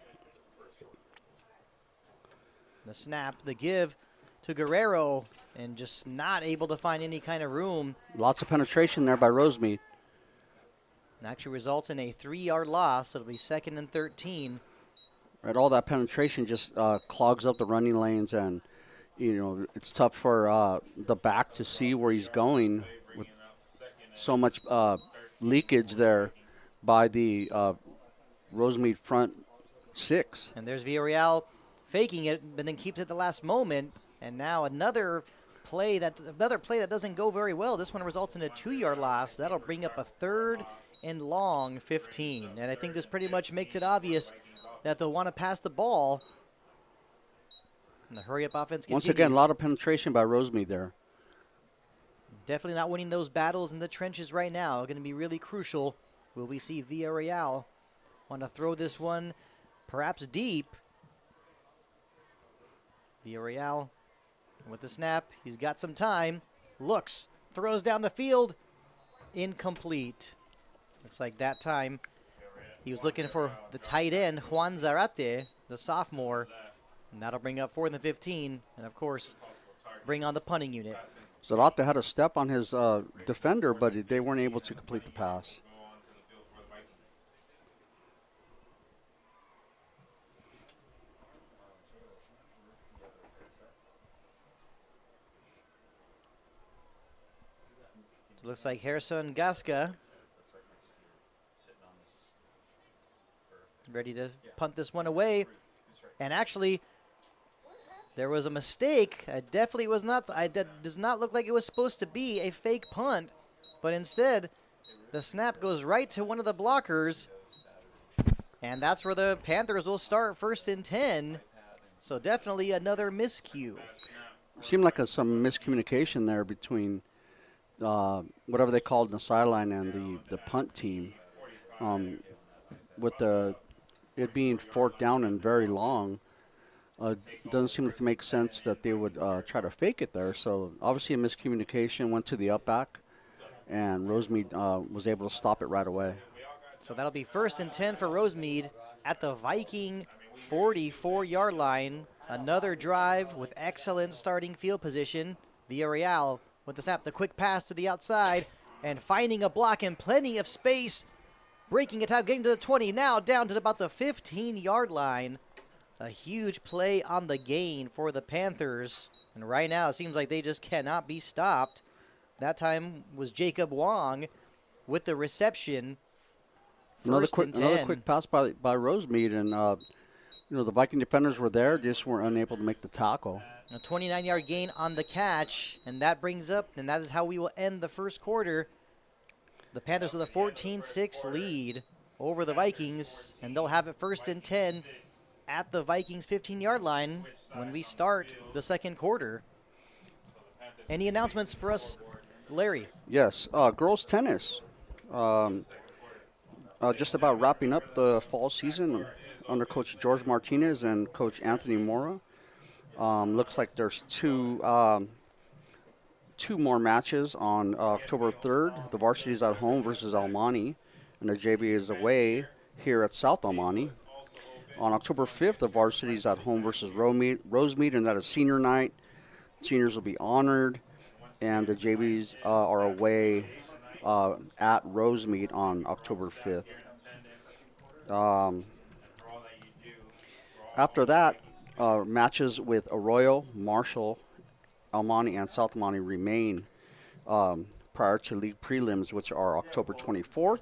The snap, the give to Guerrero, and just not able to find any kind of room. Lots of penetration there by Rosemead. And actually results in a 3-yard loss. It'll be 2nd and 13. Right, all that penetration just clogs up the running lanes, and it's tough for the back to see where he's going with so much leakage there by the Rosemead front 6. And there's Villarreal faking it, but then keeps it at the last moment. And now another play that doesn't go very well. This one results in a 2-yard loss. That'll bring up a 3rd and long 15. And I think this pretty much makes it obvious that they'll want to pass the ball. And the hurry-up offense continues. Once again, a lot of penetration by Rosemead there. Definitely not winning those battles in the trenches right now. Going to be really crucial. Will we see Villarreal want to throw this one perhaps deep? Villarreal with the snap. He's got some time. Looks. Throws down the field. Incomplete. Looks like that time he was looking for the tight end, Juan Zarate, the sophomore. And that'll bring up 4th and 15. And, of course, bring on the punting unit. Zarate had a step on his defender, but they weren't able to complete the pass. Looks like Harrison Gasca ready to punt this one away. And actually, there was a mistake. It definitely was not. That does not look like it was supposed to be a fake punt. But instead, the snap goes right to one of the blockers. And that's where the Panthers will start 1st and 10. So definitely another miscue. Seemed like some miscommunication there between whatever they called the sideline and the punt team. With it being 4th down and very long, it doesn't seem to make sense that they would try to fake it there. So obviously a miscommunication, went to the up back, and Rosemead was able to stop it right away. So that'll be 1st and 10 for Rosemead at the Viking 44-yard line. Another drive with excellent starting field position. Villarreal with the snap, the quick pass to the outside, and finding a block and plenty of space. Breaking it out, getting to the 20, now down to about the 15-yard line. A huge play on the gain for the Panthers. And right now, it seems like they just cannot be stopped. That time was Jacob Wong with the reception. First and 10. Another quick pass by Rosemead, and the Viking defenders were there, just weren't unable to make the tackle. A 29-yard gain on the catch, and that brings up, and that is how we will end the first quarter. The Panthers with a 14-6 lead over the Vikings, and they'll have it first and 10 at the Vikings 15-yard line when we start the second quarter. Any announcements for us, Larry? Yes, girls tennis. Just about wrapping up the fall season under Coach George Martinez and Coach Anthony Mora. Looks like there's two more matches on October 3rd. The varsity is at home versus Almani, and the JV is away here at South Almani. On October 5th, the varsity is at home versus Rosemead, and that is senior night. Seniors will be honored, and the JVs are away at Rosemead on October 5th. After that, matches with Arroyo, Marshall, Almani, and South Almani remain prior to league prelims, which are October 24th,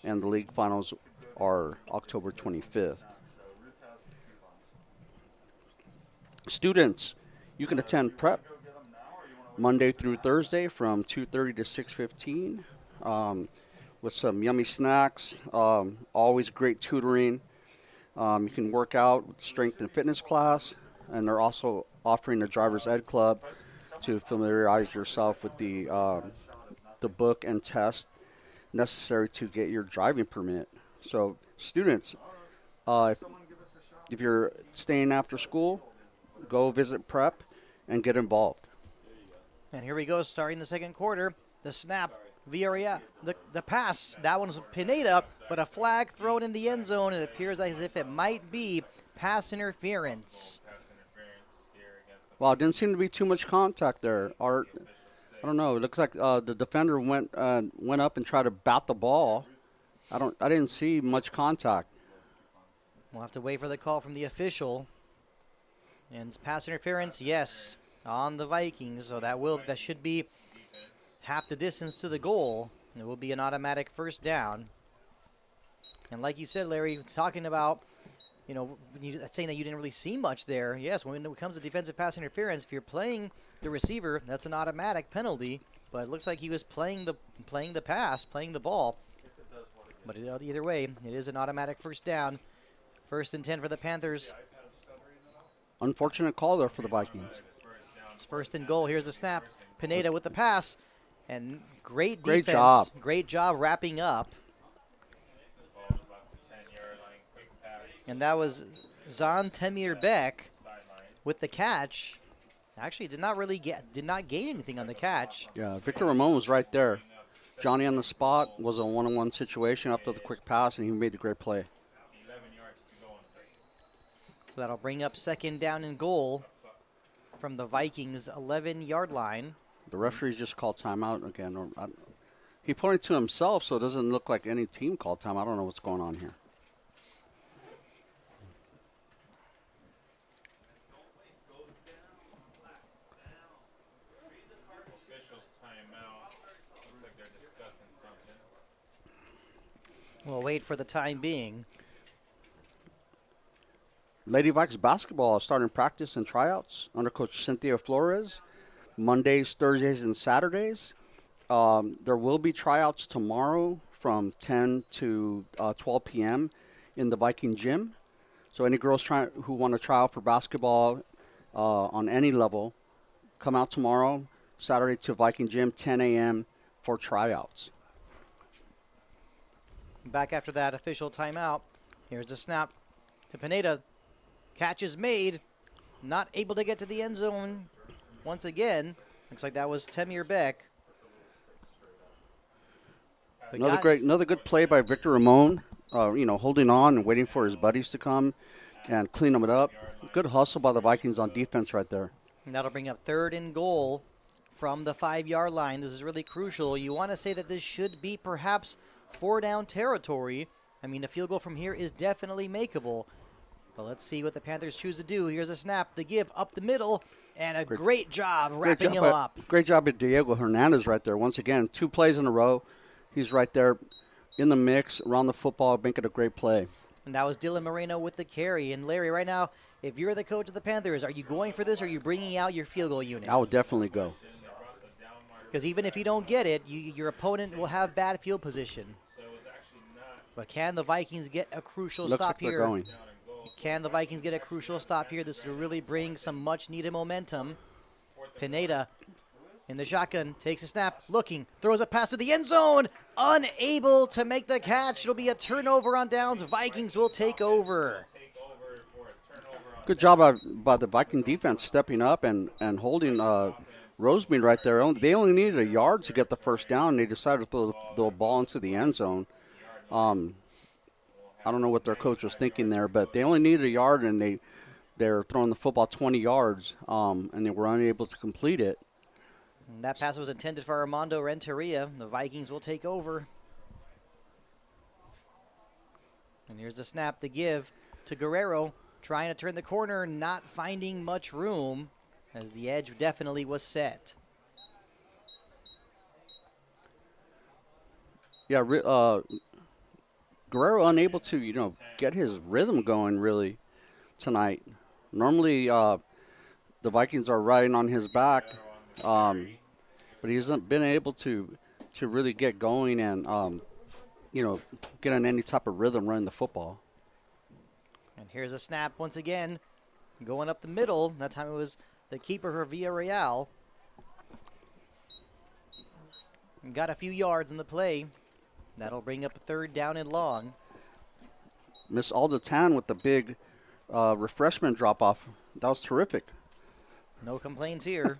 and the league finals are October 25th. Students, you can attend prep Monday through Thursday from 2:30 to 6:15 with some yummy snacks, always great tutoring. You can work out with strength and fitness class, and they're also offering a driver's ed club to familiarize yourself with the book and test necessary to get your driving permit. So students, if you're staying after school, go visit prep and get involved. And here we go, starting the second quarter. The snap, VRA, the pass, that one's Pineda, but a flag thrown in the end zone. It appears as if it might be pass interference. Well, it didn't seem to be too much contact there, Art. I don't know. It looks like the defender went up and tried to bat the ball. I didn't see much contact. We'll have to wait for the call from the official. And pass interference, yes, on the Vikings. So that should be half the distance to the goal. It will be an automatic first down. And like you said, Larry, talking about, saying that you didn't really see much there. Yes, when it comes to defensive pass interference, if you're playing the receiver, that's an automatic penalty. But it looks like he was playing the ball. But either way, it is an automatic first down. First and 10 for the Panthers. Unfortunate call there for the Vikings. It's first and goal. Here's the snap. Pineda with the pass. And great defense. Great job. Great job wrapping up. And that was Zahn Temir Beck with the catch. Actually, did not gain anything on the catch. Yeah, Victor Ramon was right there. Johnny on the spot was a one-on-one situation after the quick pass, and he made the great play. So that'll bring up second down and goal from the Vikings' 11-yard line. The referee just called timeout again. He pointed to himself, so it doesn't look like any team called timeout. I don't know what's going on here. We'll wait for the time being. Lady Vikings basketball is starting practice and tryouts under Coach Cynthia Flores, Mondays, Thursdays, and Saturdays. There will be tryouts tomorrow from 10 to 12 p.m. in the Viking gym. So any girls who want to try out for basketball on any level, come out tomorrow, Saturday to Viking gym, 10 a.m. for tryouts. Back after that official timeout. Here's the snap to Pineda. Catch is made. Not able to get to the end zone once again. Looks like that was Temir Beck. Another good play by Victor Ramon. Holding on and waiting for his buddies to come and clean them up. Good hustle by the Vikings on defense right there. And that'll bring up third and goal from the 5-yard line. This is really crucial. You want to say that this should be perhaps 4-down territory. I mean, a field goal from here is definitely makeable. But let's see what the Panthers choose to do. Here's a snap, the give up the middle, and a great job wrapping him up. Great job at Diego Hernandez right there. Once again, 2 plays in a row. He's right there in the mix, around the football, making a great play. And that was Dylan Moreno with the carry. And Larry, right now, if you're the coach of the Panthers, are you going for this or are you bringing out your field goal unit? I would definitely go. Because even if you don't get it, your opponent will have bad field position. But can the Vikings get a crucial Looks stop like they're here? going. Can the Vikings get a crucial stop here? This will really bring some much-needed momentum. Pineda in the shotgun, takes a snap, looking, throws a pass to the end zone, unable to make the catch. It'll be a turnover on downs. Vikings will take over. Good job by the Viking defense stepping up and holding Rosemead right there. They only needed a yard to get the first down. They decided to throw the ball into the end zone. I don't know what their coach was thinking there, but they only needed a yard, and they're throwing the football 20 yards, and they were unable to complete it. And that pass was intended for Armando Renteria. The Vikings will take over. And here's the snap to give to Guerrero, trying to turn the corner, not finding much room, as the edge definitely was set. Yeah, Guerrero unable to, get his rhythm going really tonight. Normally, the Vikings are riding on his back, but he hasn't been able to really get going and, get on any type of rhythm running the football. And here's a snap once again, going up the middle. That time it was the keeper for Villarreal. And got a few yards in the play. That'll bring up a third down and long. Miss Aldatan with the big refreshment drop-off. That was terrific. No complaints here.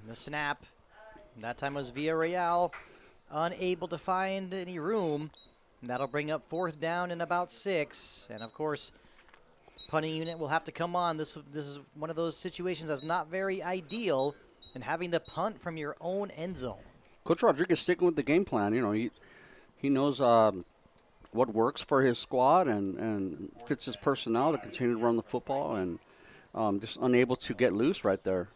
The snap. That time was Villarreal, unable to find any room. And that'll bring up fourth down and about 6. And, of course, punting unit will have to come on. This is one of those situations that's not very ideal, and having the punt from your own end zone. Coach Rodriguez sticking with the game plan. He knows what works for his squad and fits his personnel to continue to run the football, and just unable to get loose right there.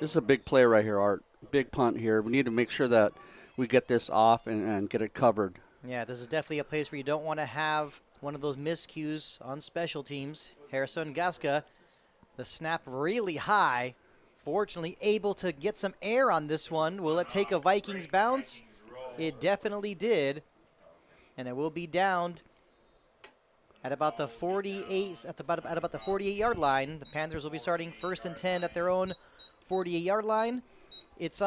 This is a big play right here, Art. Big punt here. We need to make sure that we get this off and get it covered. Yeah, this is definitely a place where you don't want to have one of those miscues on special teams. Harrison Gasca, the snap really high. Fortunately, able to get some air on this one. Will it take a Vikings bounce? It definitely did. And it will be downed at about the 48 at about the 48-yard line. The Panthers will be starting 1st and 10 at their own 48-yard line. It's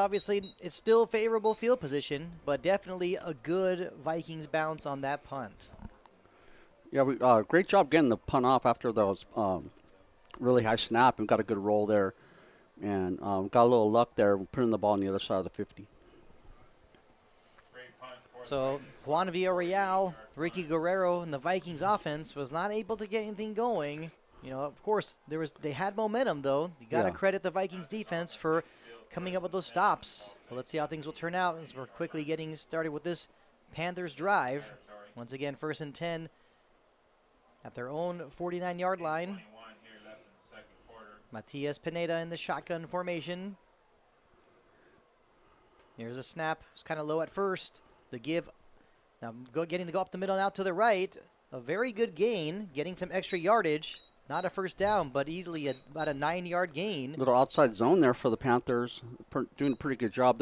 still favorable field position, but definitely a good Vikings bounce on that punt. Yeah, great job getting the punt off after those really high snap, and got a good roll there, and got a little luck there putting the ball on the other side of the 50. So Juan Villarreal, Ricky Guerrero, and the Vikings offense was not able to get anything going. Of course, they had momentum though. You got to credit the Vikings defense for coming up with those stops. Well, let's see how things will turn out as we're quickly getting started with this Panthers drive. Once again, 1st and 10 at their own 49-yard line. Matias Pineda in the shotgun formation. Here's a snap. It's kind of low at first. The give. Now getting to go up the middle now to the right. A very good gain, getting some extra yardage. Not a first down, but easily about a 9-yard gain. Little outside zone there for the Panthers, doing a pretty good job.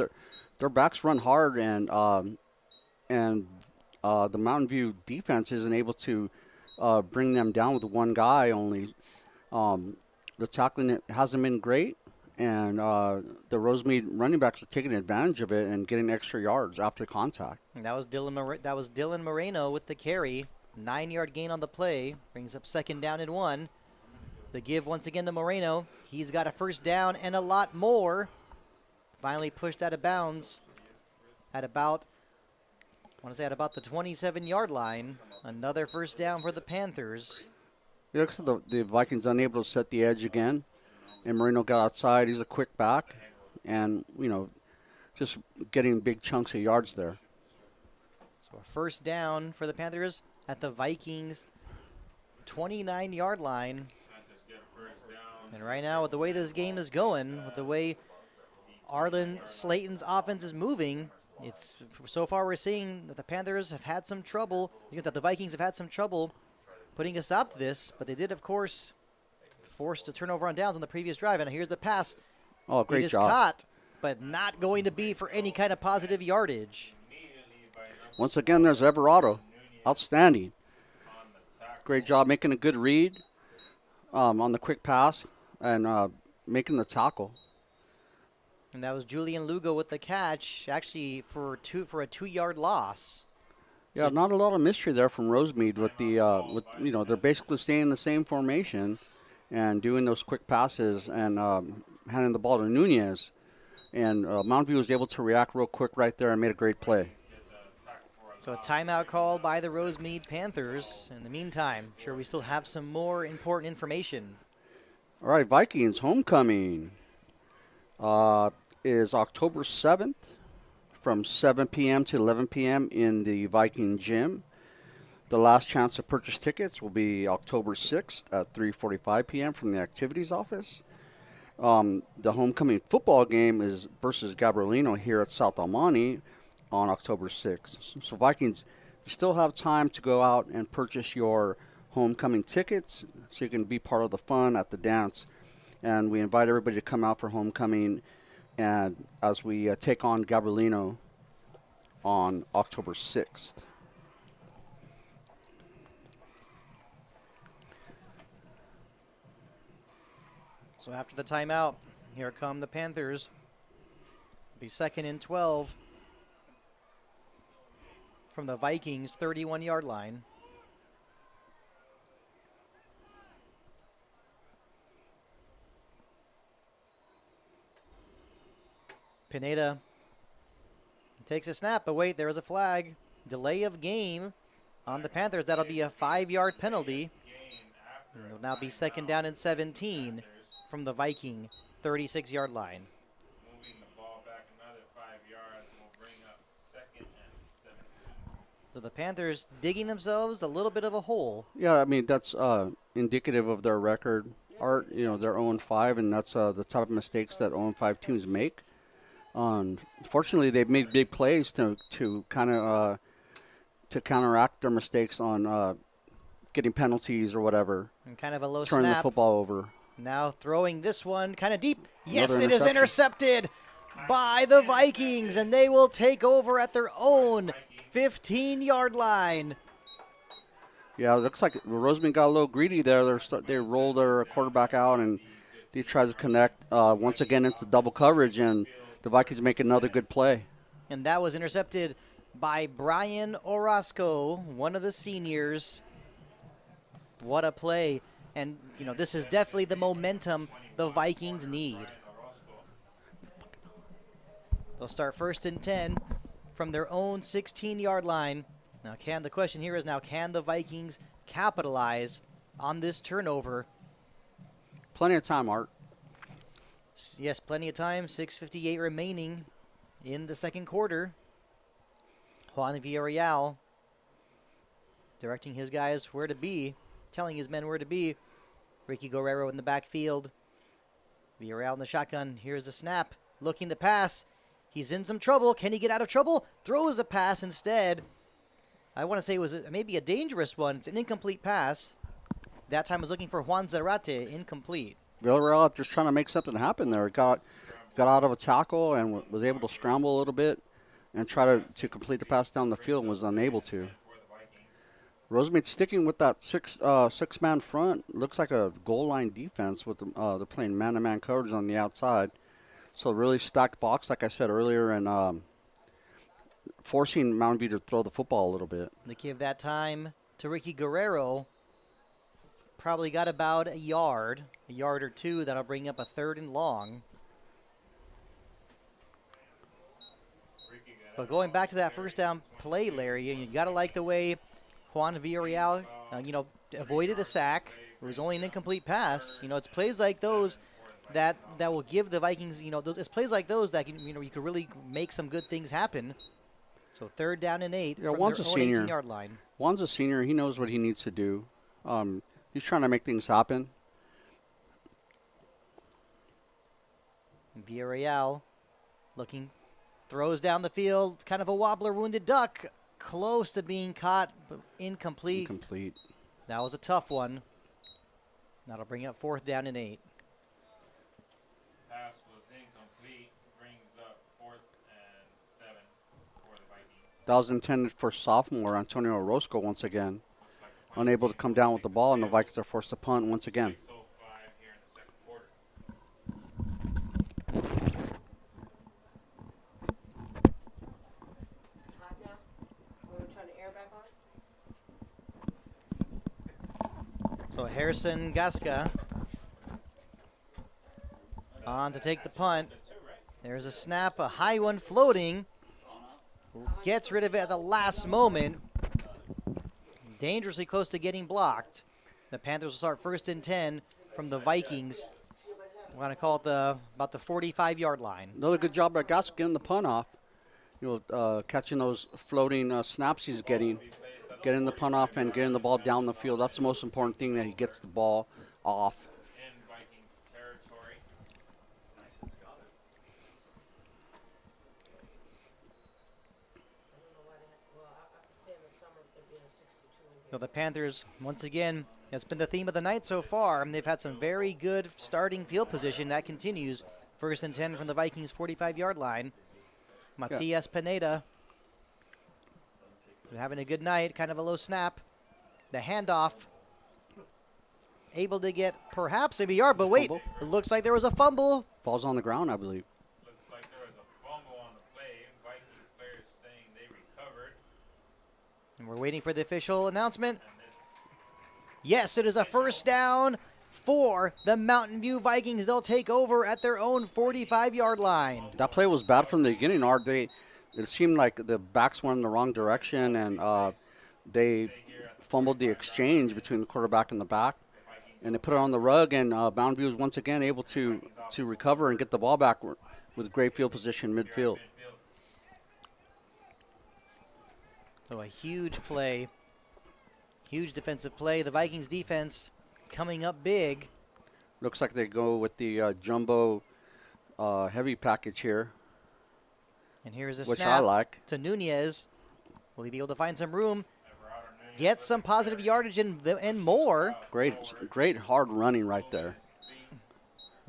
Their backs run hard, and the Mountain View defense isn't able to bring them down with one guy only. The tackling hasn't been great, and the Rosemead running backs are taking advantage of it and getting extra yards after contact. And that was Dylan Moreno with the carry. 9-yard gain on the play, brings up 2nd down and 1. The give once again to Moreno. He's got a first down and a lot more. Finally pushed out of bounds at about the 27-yard line. Another first down for the Panthers. It looks like the Vikings unable to set the edge again, and Moreno got outside. He's a quick back, and just getting big chunks of yards there. So a first down for the Panthers at the Vikings 29-yard line. And right now, with the way this game is going, with the way Arlen Slayton's offense is moving, it's so far we're seeing that the Panthers have had some trouble, that the Vikings have had some trouble putting a stop to this, but they did, of course, forced a turnover on downs on the previous drive. And here's the pass. Oh, It great is job. caught, but not going to be for any kind of positive yardage. Once again, there's Everado. Outstanding. Great job making a good read on the quick pass and making the tackle. And that was Julian Lugo with the catch, actually for a 2-yard loss. Yeah, not a lot of mystery there from Rosemead with they're basically staying in the same formation and doing those quick passes and handing the ball to Nunez. And Mountain View was able to react real quick right there and made a great play. So a timeout called by the Rosemead Panthers. In the meantime, sure we still have some more important information. All right, Vikings homecoming is October 7th from 7 p.m. to 11 p.m. in the Viking gym. The last chance to purchase tickets will be October 6th at 3:45 p.m. from the activities office. The homecoming football game is versus Gabrielino here at South Almani on October 6th. So Vikings, you still have time to go out and purchase your homecoming tickets so you can be part of the fun at the dance. And we invite everybody to come out for homecoming and as we take on Gabrielino on October 6th. So after the timeout, here come the Panthers. Be 2nd and 12 from the Vikings 31-yard line. Pineda takes a snap, but wait, there is a flag. Delay of game on the Panthers. That'll be a 5-yard penalty. And it'll now be 2nd down and 17 from the Viking 36-yard line. Moving the ball back another 5 yards will bring up 2nd and 17. So the Panthers digging themselves a little bit of a hole. Yeah, I mean, that's indicative of their record. They're 0-5, and that's the type of mistakes that 0-5 teams make. Fortunately, they've made big plays to kind of to counteract their mistakes on getting penalties or whatever. And kind of a low turning snap. the football over. Now throwing this one kind of deep. Yes, Another it is intercepted by the Vikings, and they will take over at their own 15-yard line. Yeah, it looks like Roseman got a little greedy there. They rolled their quarterback out, and they tried to connect once again into double coverage, and the Vikings make another good play. And that was intercepted by Brian Orozco, one of the seniors. What a play. And, this is definitely the momentum the Vikings need. They'll start 1st and 10 from their own 16-yard line. Now, the question here is can the Vikings capitalize on this turnover? Plenty of time, Art. Yes, plenty of time. 6:58 remaining in the second quarter. Juan Villarreal directing his guys where to be, telling his men where to be. Ricky Guerrero in the backfield. Villarreal in the shotgun. Here's the snap. Looking to pass. He's in some trouble. Can he get out of trouble? Throws the pass instead. I want to say it was maybe a dangerous one. It's an incomplete pass. That time was looking for Juan Zarate. Incomplete. Villarreal just trying to make something happen there. Got out of a tackle and was able to scramble a little bit and try to complete the pass down the field and was unable to. Rosemead sticking with that six-man front. Looks like a goal line defense with they're playing man-to-man coverage on the outside. So really stacked box, like I said earlier, and forcing Mountain View to throw the football a little bit. They give that time to Ricky Guerrero. Probably got about a yard or two. That'll bring up a 3rd and long. But going back to that first down play, Larry, you got to like the way Juan Villarreal, avoided a sack. It was only an incomplete pass. It's plays like those that will give the Vikings, it's plays like those that can, you could really make some good things happen. So 3rd down and 8 from Juan's their a own senior. 18-yard line. Juan's a senior. He knows what he needs to do. He's trying to make things happen. Villarreal looking, throws down the field, kind of a wobbler, wounded duck, close to being caught, but incomplete. Incomplete. That was a tough one. That'll bring up 4th down and 8. Pass was incomplete. Brings up 4th and 7 for the Vikings. That was intended for sophomore Antonio Orozco once again. Looks like the punt Unable to team come will down take with the ball, and the field. Vikings are forced to punt once again. 6:05 here in the second quarter. Hot now? When we turn the air back on? So Harrison Gasca on to take the punt. There's a snap, a high one floating. Gets rid of it at the last moment. Dangerously close to getting blocked. The Panthers will start 1st and 10 from the Vikings. We're going to call it about the 45-yard line. Another good job by Gas getting the punt off. Catching those floating snaps he's getting the punt off and getting the ball down the field. That's the most important thing, that he gets the ball off. In Vikings territory. I don't know why they had, well, I say in the summer it'd be a 62 in So here. the Panthers, once again, it's been the theme of the night so far. They've had some very good starting field position. That continues. 1st and 10 from the Vikings' 45-yard line. Matias Pineda having a good night. Kind of a low snap. The handoff. Able to get perhaps maybe a yard, but wait. Fumble. It looks like there was a fumble. Ball's on the ground, I believe. Looks like there was a fumble on the play. Vikings players saying they recovered. And we're waiting for the official announcement. And this Yes, it is a 1st down for the Mountain View Vikings. They'll take over at their own 45-yard line. That play was bad from the beginning. It seemed like the backs went in the wrong direction, and they fumbled the exchange between the quarterback and the back, and they put it on the rug. And Mountain View was once again able to recover and get the ball back with great field position midfield. So a huge play, huge defensive play. The Vikings defense coming up big. Looks like they go with the jumbo heavy package here, And here's a which snap I like. to Nunez. Will he be able to find some room, Everard Nunez get some positive yardage and more? Great hard running right there.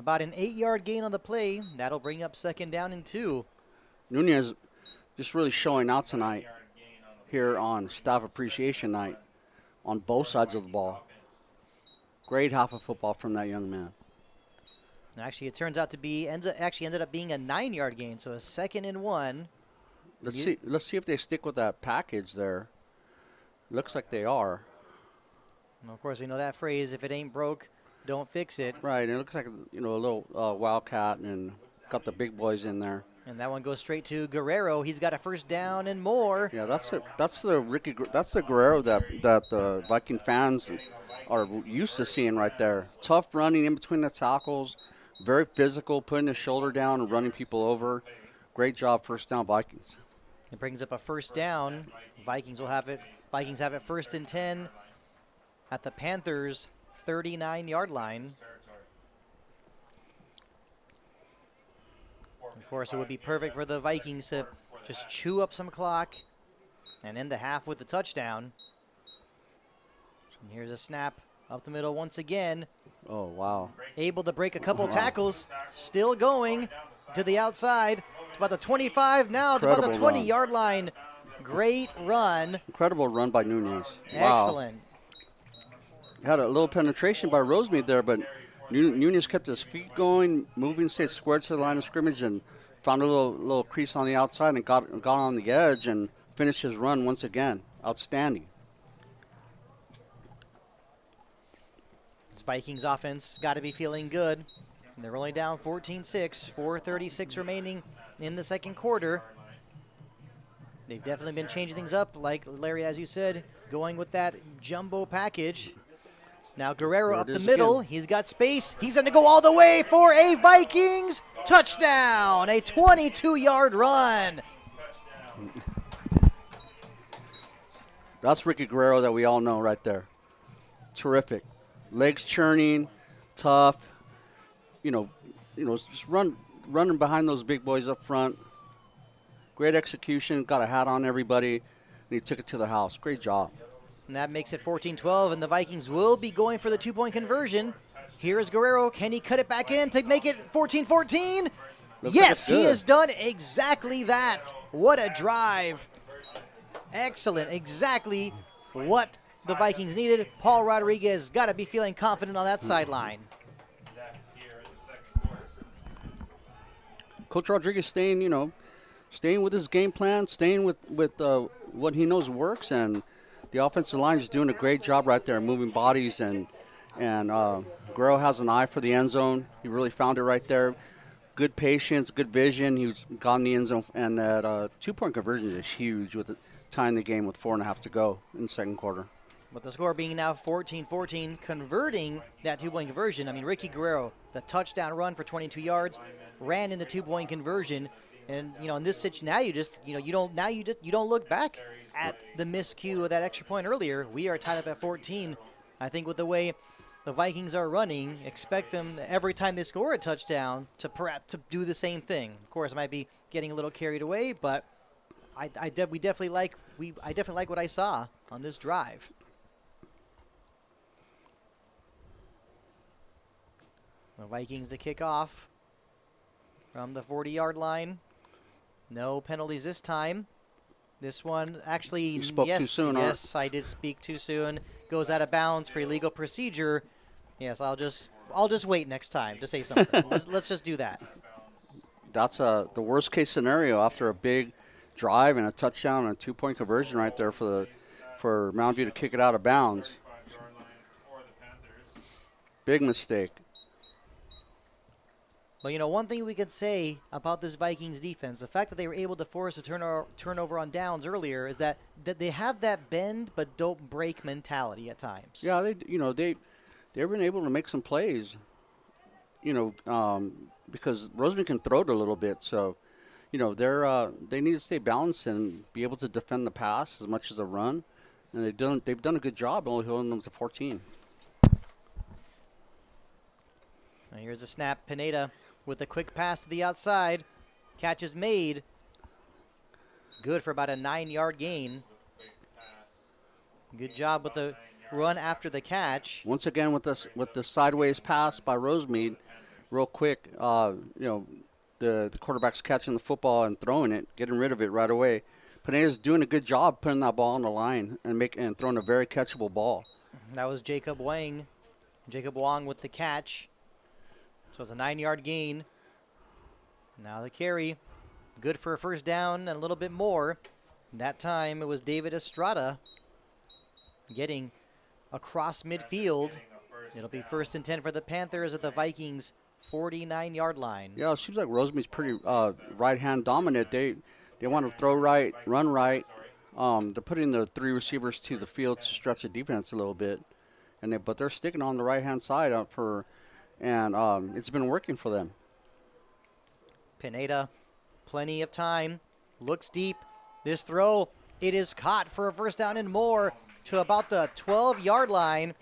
About an 8-yard gain on the play. That'll bring up 2nd down and 2. Nunez just really showing out tonight here on Staff Appreciation Night on both sides of the ball. Great half of football from that young man. Actually, it turns out to be ended up being a 9-yard gain, so a 2nd and 1. Let's see if they stick with that package there. Looks like they are. And of course, we know that phrase: "If it ain't broke, don't fix it." Right, and it looks like a little wildcat, and got the big boys in there. And that one goes straight to Guerrero. He's got a 1st down and more. Yeah, that's the Guerrero that the Viking fans are used to seeing right there. Tough running in between the tackles, very physical, putting his shoulder down and running people over. Great job, 1st down Vikings. It brings up a 1st down. Vikings will have it. Vikings have it 1st and 10 at the Panthers' 39-yard line. Of course, it would be perfect for the Vikings to just chew up some clock and end the half with the touchdown. And here's a snap up the middle once again. Oh, wow. Able to break a couple tackles. Still going to the outside. It's about the 25 now. It's about the Incredible 20-yard line. Great run. Incredible run by Nunez. Wow. Excellent. Had a little penetration by Rosemead there, but Nunez kept his feet going, moving, stayed squared to the line of scrimmage, and found a little crease on the outside and got on the edge and finished his run once again. Outstanding. This Vikings offense got to be feeling good. And they're only down 14-6, 4:36 remaining in the second quarter. They've definitely been changing things up, like Larry, as you said, going with that jumbo package. Now Guerrero There up it the is middle. again. He's got space. He's going to go all the way for a Vikings touchdown, a 22-yard run. That's Ricky Guerrero that we all know right there. Terrific. Legs churning, tough. Just run running behind those big boys up front. Great execution, got a hat on everybody, and he took it to the house. Great job. And that makes it 14-12, and the Vikings will be going for the two-point conversion. Here's Guerrero. Can he cut it back in to make it 14-14? Yes, he has done exactly that. What a drive. Excellent. Exactly what the Vikings needed. Paul Rodriguez got to be feeling confident on that sideline. Coach Rodriguez staying with his game plan, staying with what he knows works, and the offensive line is doing a great job right there, moving bodies, and Guerrero has an eye for the end zone. He really found it right there. Good patience, good vision. He was got in the end zone, and that two-point conversion is huge with tying the game with 4.5 to go in the second quarter. With the score being now 14-14, converting that two-point conversion. I mean, Ricky Guerrero, the touchdown run for 22 yards, ran into two-point conversion. And in this situation, now you don't look back at the miscue of that extra point earlier. We are tied up at 14. I think with the way the Vikings are running, expect them every time they score a touchdown to perhaps to do the same thing. Of course, I might be getting a little carried away, but I definitely like what I saw on this drive. The Vikings to kick off from the 40-yard line. No penalties this time. This one actually, you spoke too soon. Yes, I did speak too soon. Goes out of bounds for illegal procedure. Yes, I'll just wait next time to say something. let's just do that. That's the worst case scenario after a big drive and a touchdown and a two-point conversion right there for Mountain View to kick it out of bounds. Big mistake. But, one thing we could say about this Vikings defense, the fact that they were able to force a turnover on downs earlier, is that they have that bend but don't break mentality at times. Yeah, they've been able to make some plays, because Roseman can throw it a little bit. So, they need to stay balanced and be able to defend the pass as much as the run. And they've done a good job only holding them to 14. Now here's a snap. Pineda with a quick pass to the outside. Catch is made. Good for about a 9-yard gain. Good job with the run after the catch. Once again with the sideways pass by Rosemead, real quick. The quarterback's catching the football and throwing it, getting rid of it right away. Pineda's doing a good job putting that ball on the line and throwing a very catchable ball. That was Jacob Wang. Jacob Wang with the catch. So it's a 9-yard gain. Now the carry. Good for a first down and a little bit more. That time it was David Estrada getting across midfield. It'll be 1st and 10 for the Panthers at the Vikings' 49-yard line. Yeah, it seems like Rosemead's pretty right-hand dominant. They want to throw right, run right. They're putting the 3 receivers to the field to stretch the defense a little bit, but they're sticking on the right-hand side and it's been working for them. Pineda, plenty of time, looks deep. This throw, it is caught for a first down and more to about the 12-yard line.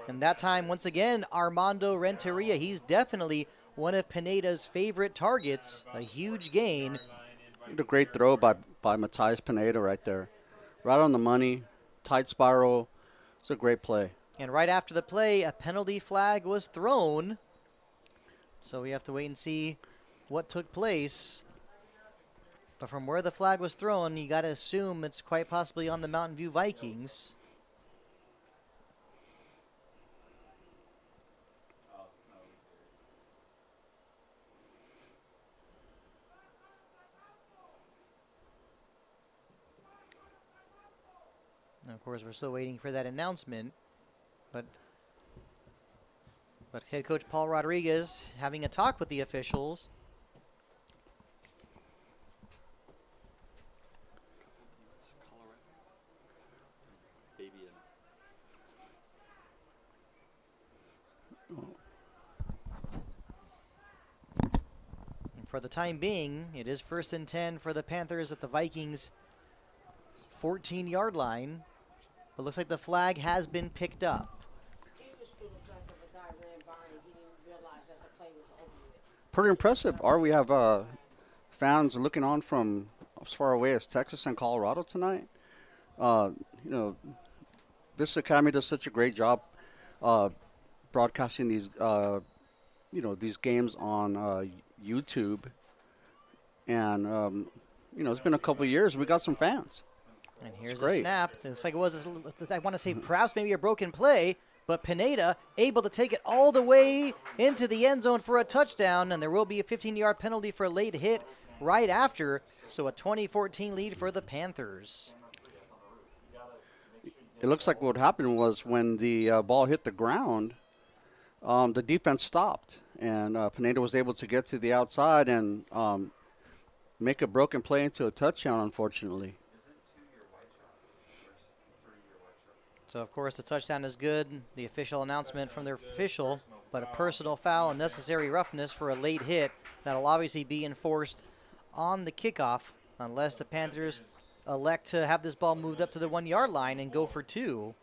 And that time, once again, Armando Renteria. He's definitely one of Pineda's favorite targets. A huge gain. A great throw by Matthias Pineda right there. Right on the money, tight spiral. It's a great play. And right after the play, a penalty flag was thrown. So we have to wait and see what took place. But from where the flag was thrown, you got to assume it's quite possibly on the Mountain View Vikings. And of course, we're still waiting for that announcement. But head coach Paul Rodriguez having a talk with the officials. And for the time being, it is 1st and 10 for the Panthers at the Vikings' 14-yard line. It looks like the flag has been picked up. He was through the fact that the guy ran by and he didn't realize that the play was over with. pretty impressive. We have fans looking on from as far away as Texas and Colorado tonight. You know, this academy does such a great job broadcasting these, you know, these games on YouTube. And, you know, it's been a couple of years. We got some fans. And here's great. a snap. It looks like it was, I want to say perhaps maybe a broken play, but Pineda able to take it all the way into the end zone for a touchdown, and there will be a 15-yard penalty for a late hit right after. So a 20-14 lead for the Panthers. It looks like what happened was when the ball hit the ground, the defense stopped, and Pineda was able to get to the outside and make a broken play into a touchdown, unfortunately. So, of course, the touchdown is good. The official announcement from their official, but a personal foul and necessary roughness for a late hit that'll obviously be enforced on the kickoff unless the Panthers elect to have this ball moved up to the 1-yard line and go for 2.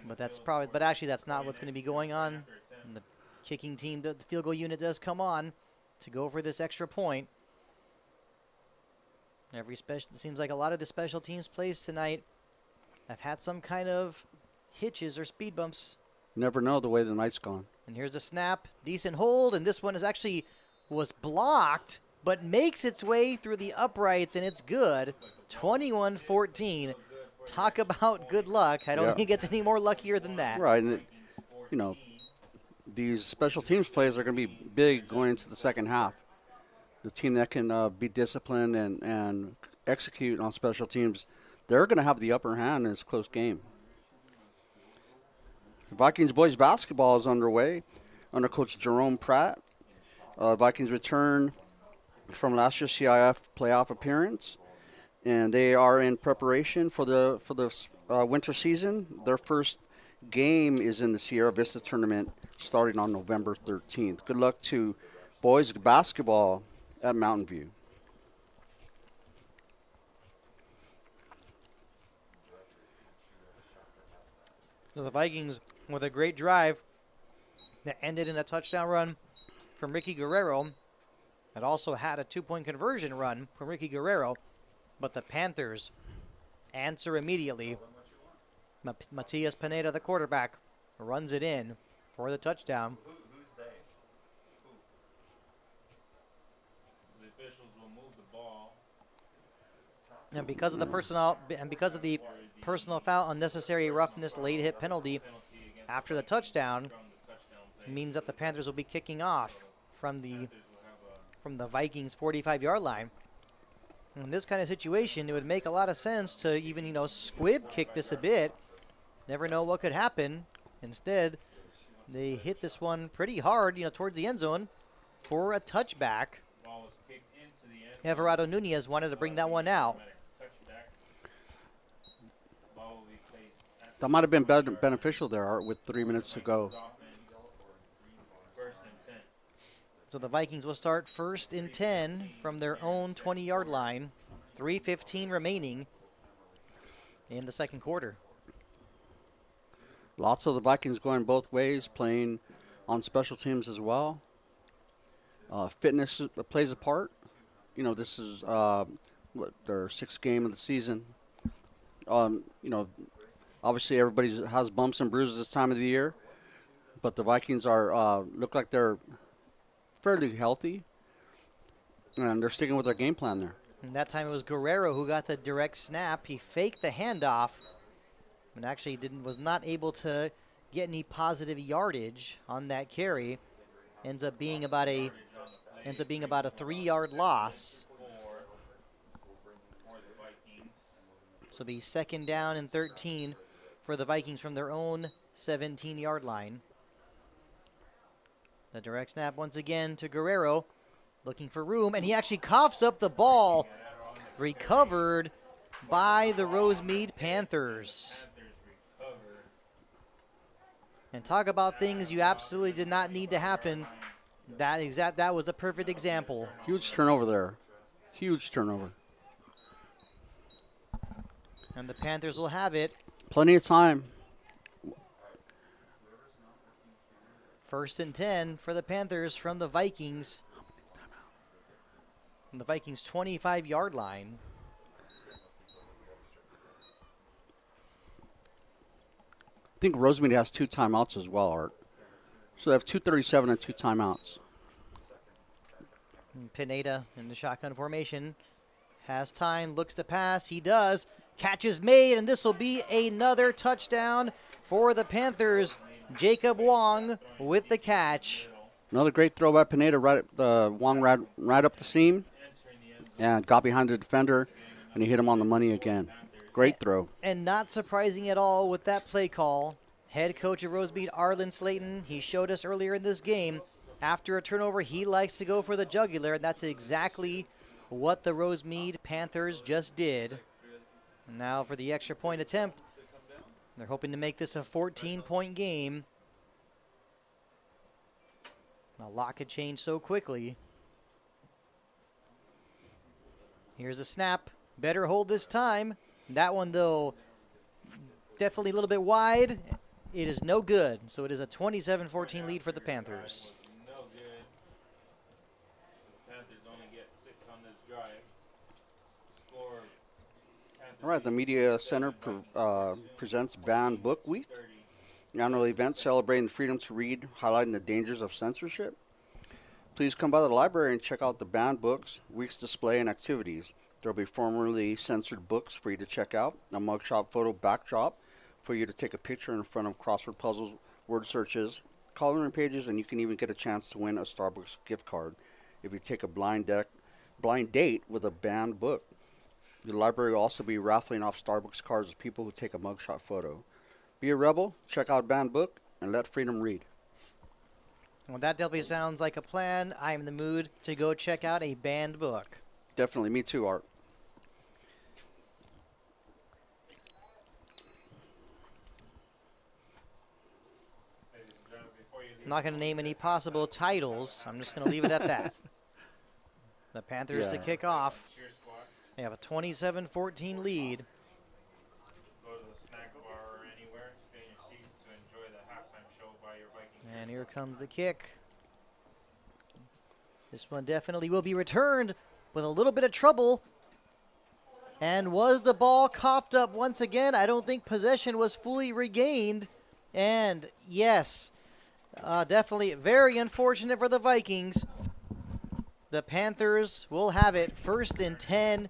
But that's probably, but actually that's not what's going to be going on. And the kicking team, the field goal unit does come on to go for this extra point. It seems like a lot of the special teams plays tonight have had some kind of hitches or speed bumps. Never know the way the night's gone. And here's a snap, decent hold, and this one is actually was blocked, but makes its way through the uprights, and it's good. 21-14. Talk about good luck. I don't think it gets any more luckier than that. Right, and you know, these special teams plays are going to be big going into the second half. The team that can be disciplined and execute on special teams, they're going to have the upper hand in this close game. Vikings boys basketball is underway under Coach Jerome Pratt. Vikings return from last year's CIF playoff appearance, and they are in preparation for the winter season. Their first game is in the Sierra Vista tournament starting on November 13th. Good luck to boys basketball at Mountain View. So the Vikings with a great drive that ended in a touchdown run from Ricky Guerrero. It also had a 2-point conversion run from Ricky Guerrero, but the Panthers answer immediately. Matias Pineda, the quarterback, runs it in for the touchdown. Who's they? Who? The officials will move the ball. And because of the personal foul, unnecessary roughness, late hit penalty after the touchdown means that the Panthers will be kicking off from the Vikings 45-yard line. In this kind of situation, it would make a lot of sense to even, you know, squib kick this a bit. Never know what could happen. Instead, they hit this one pretty hard, you know, towards the end zone for a touchback. Everardo Nunez wanted to bring that one out. That might have been beneficial there, Art, with 3 minutes to go. So the Vikings will start 1st and 10 from their own 20-yard line. 3:15 remaining in the second quarter. Lots of the Vikings going both ways, playing on special teams as well. Fitness plays a part. You know, this is their 6th game of the season. You know, obviously everybody has bumps and bruises this time of the year, but the Vikings are look like they're fairly healthy, and they're sticking with their game plan there. And that time it was Guerrero who got the direct snap. He faked the handoff and actually was not able to get any positive yardage on that carry. Ends up being about a 3-yard loss. So it'll be 2nd down and 13 for the Vikings from their own 17-yard line. The direct snap once again to Guerrero, looking for room, and he actually coughs up the ball, recovered by the Rosemead Panthers. And talk about things you absolutely did not need to happen. That was a perfect example. Huge turnover there. Huge turnover. And the Panthers will have it. Plenty of time. First and 10 for the Panthers from the Vikings. From the Vikings' 25-yard line. I think Rosemead has 2 timeouts as well, Art. So they have 2:37 and 2 timeouts. And Pineda in the shotgun formation. Has time, looks to pass. He does. Catch is made, and this will be another touchdown for the Panthers. Jacob Wong with the catch. Another great throw by Pineda, Wong right up the seam, and got behind the defender, and he hit him on the money again. Great throw. And not surprising at all with that play call. Head coach of Rosemead, Arlen Slayton, he showed us earlier in this game, after a turnover, he likes to go for the jugular, and that's exactly what the Rosemead Panthers just did. Now for the extra point attempt. They're hoping to make this a 14-point game. A lot could change so quickly. Here's a snap. Better hold this time. That one, though, definitely a little bit wide. It is no good. So it is a 27-14 lead for the Panthers. No good. The Panthers only get 6 on this drive. Score. All right, the Media Center presents Banned Book Week, an annual event celebrating freedom to read, highlighting the dangers of censorship. Please come by the library and check out the banned books, week's display, and activities. There will be formerly censored books for you to check out, a mugshot photo backdrop for you to take a picture in front of crossword puzzles, word searches, coloring pages, and you can even get a chance to win a Starbucks gift card if you take a blind date with a banned book. The library will also be raffling off Starbucks cards with people who take a mugshot photo. Be a rebel, check out Banned Book, and let freedom read. Well, that definitely sounds like a plan. I'm in the mood to go check out a banned book. Definitely, me too, Art. I'm not going to name any possible titles. I'm just going to leave it at that. The Panthers to kick off. They have a 27-14 lead. Go to the snack bar or anywhere. Stay in your seats to enjoy the halftime show by your Vikings. And here comes the kick. This one definitely will be returned with a little bit of trouble. And was the ball coughed up once again? I don't think possession was fully regained. And yes, definitely very unfortunate for the Vikings. The Panthers will have it first and 10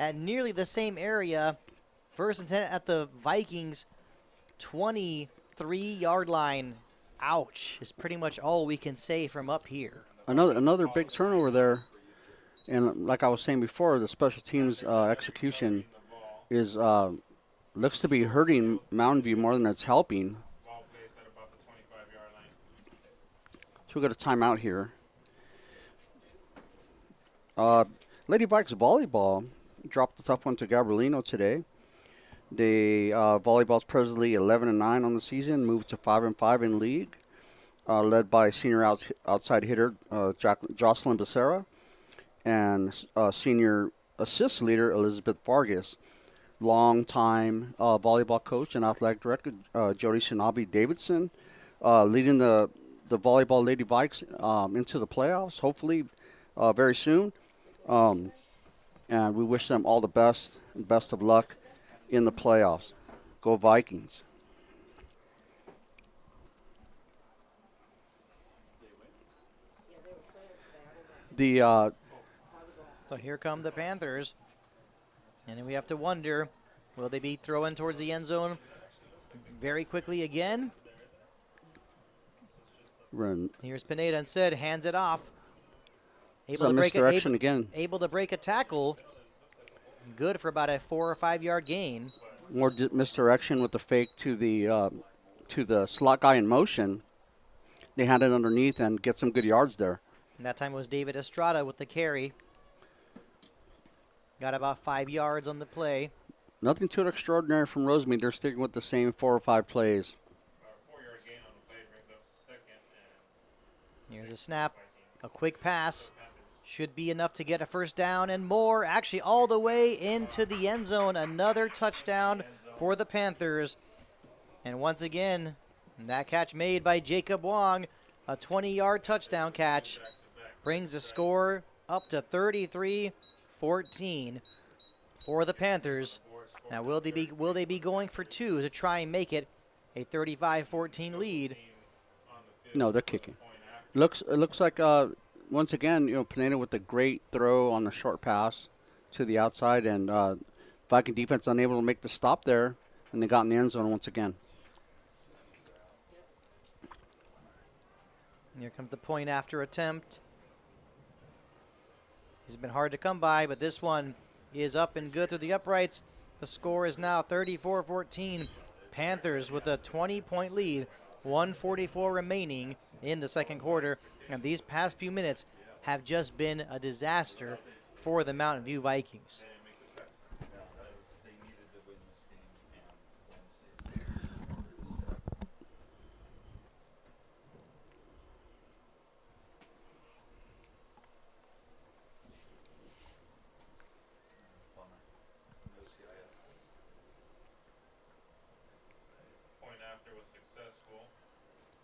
at nearly the same area. First and 10 at the Vikings' 23-yard line. Ouch, is pretty much all we can say from up here. Another big turnover there. And like I was saying before, the special teams execution is looks to be hurting Mountain View more than it's helping. Ball placed at about the 25-yard line. So we got a timeout here. Lady Vikes volleyball dropped a tough one to Gabrielino today. The volleyball's presently 11-9 on the season, moved to 5-5 in league, led by senior outside hitter Jocelyn Becerra and senior assist leader Elizabeth Vargas. Long-time volleyball coach and athletic director Jody Shinabi Davidson leading the volleyball Lady Vikes into the playoffs, hopefully very soon. And we wish them all the best and best of luck in the playoffs. Go Vikings. So here come the Panthers. And then we have to wonder, will they be throwing towards the end zone very quickly again? Here's Pineda instead, hands it off. Able to break a tackle. Good for about a 4 or 5 yard gain. More misdirection with the fake to the slot guy in motion. They had it underneath and get some good yards there. And that time it was David Estrada with the carry. Got about 5 yards on the play. Nothing too extraordinary from Rosemead. They're sticking with the same 4 or 5 plays. 4-yard gain on the play brings up second. Here's a snap. A quick pass. Should be enough to get a first down and more. Actually, all the way into the end zone. Another touchdown for the Panthers. And once again, that catch made by Jacob Wong. A 20-yard touchdown catch brings the score up to 33-14 for the Panthers. Now, will they be going for two to try and make it a 35-14 lead? No, they're kicking. It looks like once again, Pineda with a great throw on the short pass to the outside, and Viking defense unable to make the stop there, and they got in the end zone once again. Here comes the point after attempt. He's been hard to come by, but this one is up and good through the uprights. The score is now 34-14. Panthers with a 20-point lead, 1:44 remaining in the second quarter. And these past few minutes have just been a disaster for the Mountain View Vikings. Point after was successful.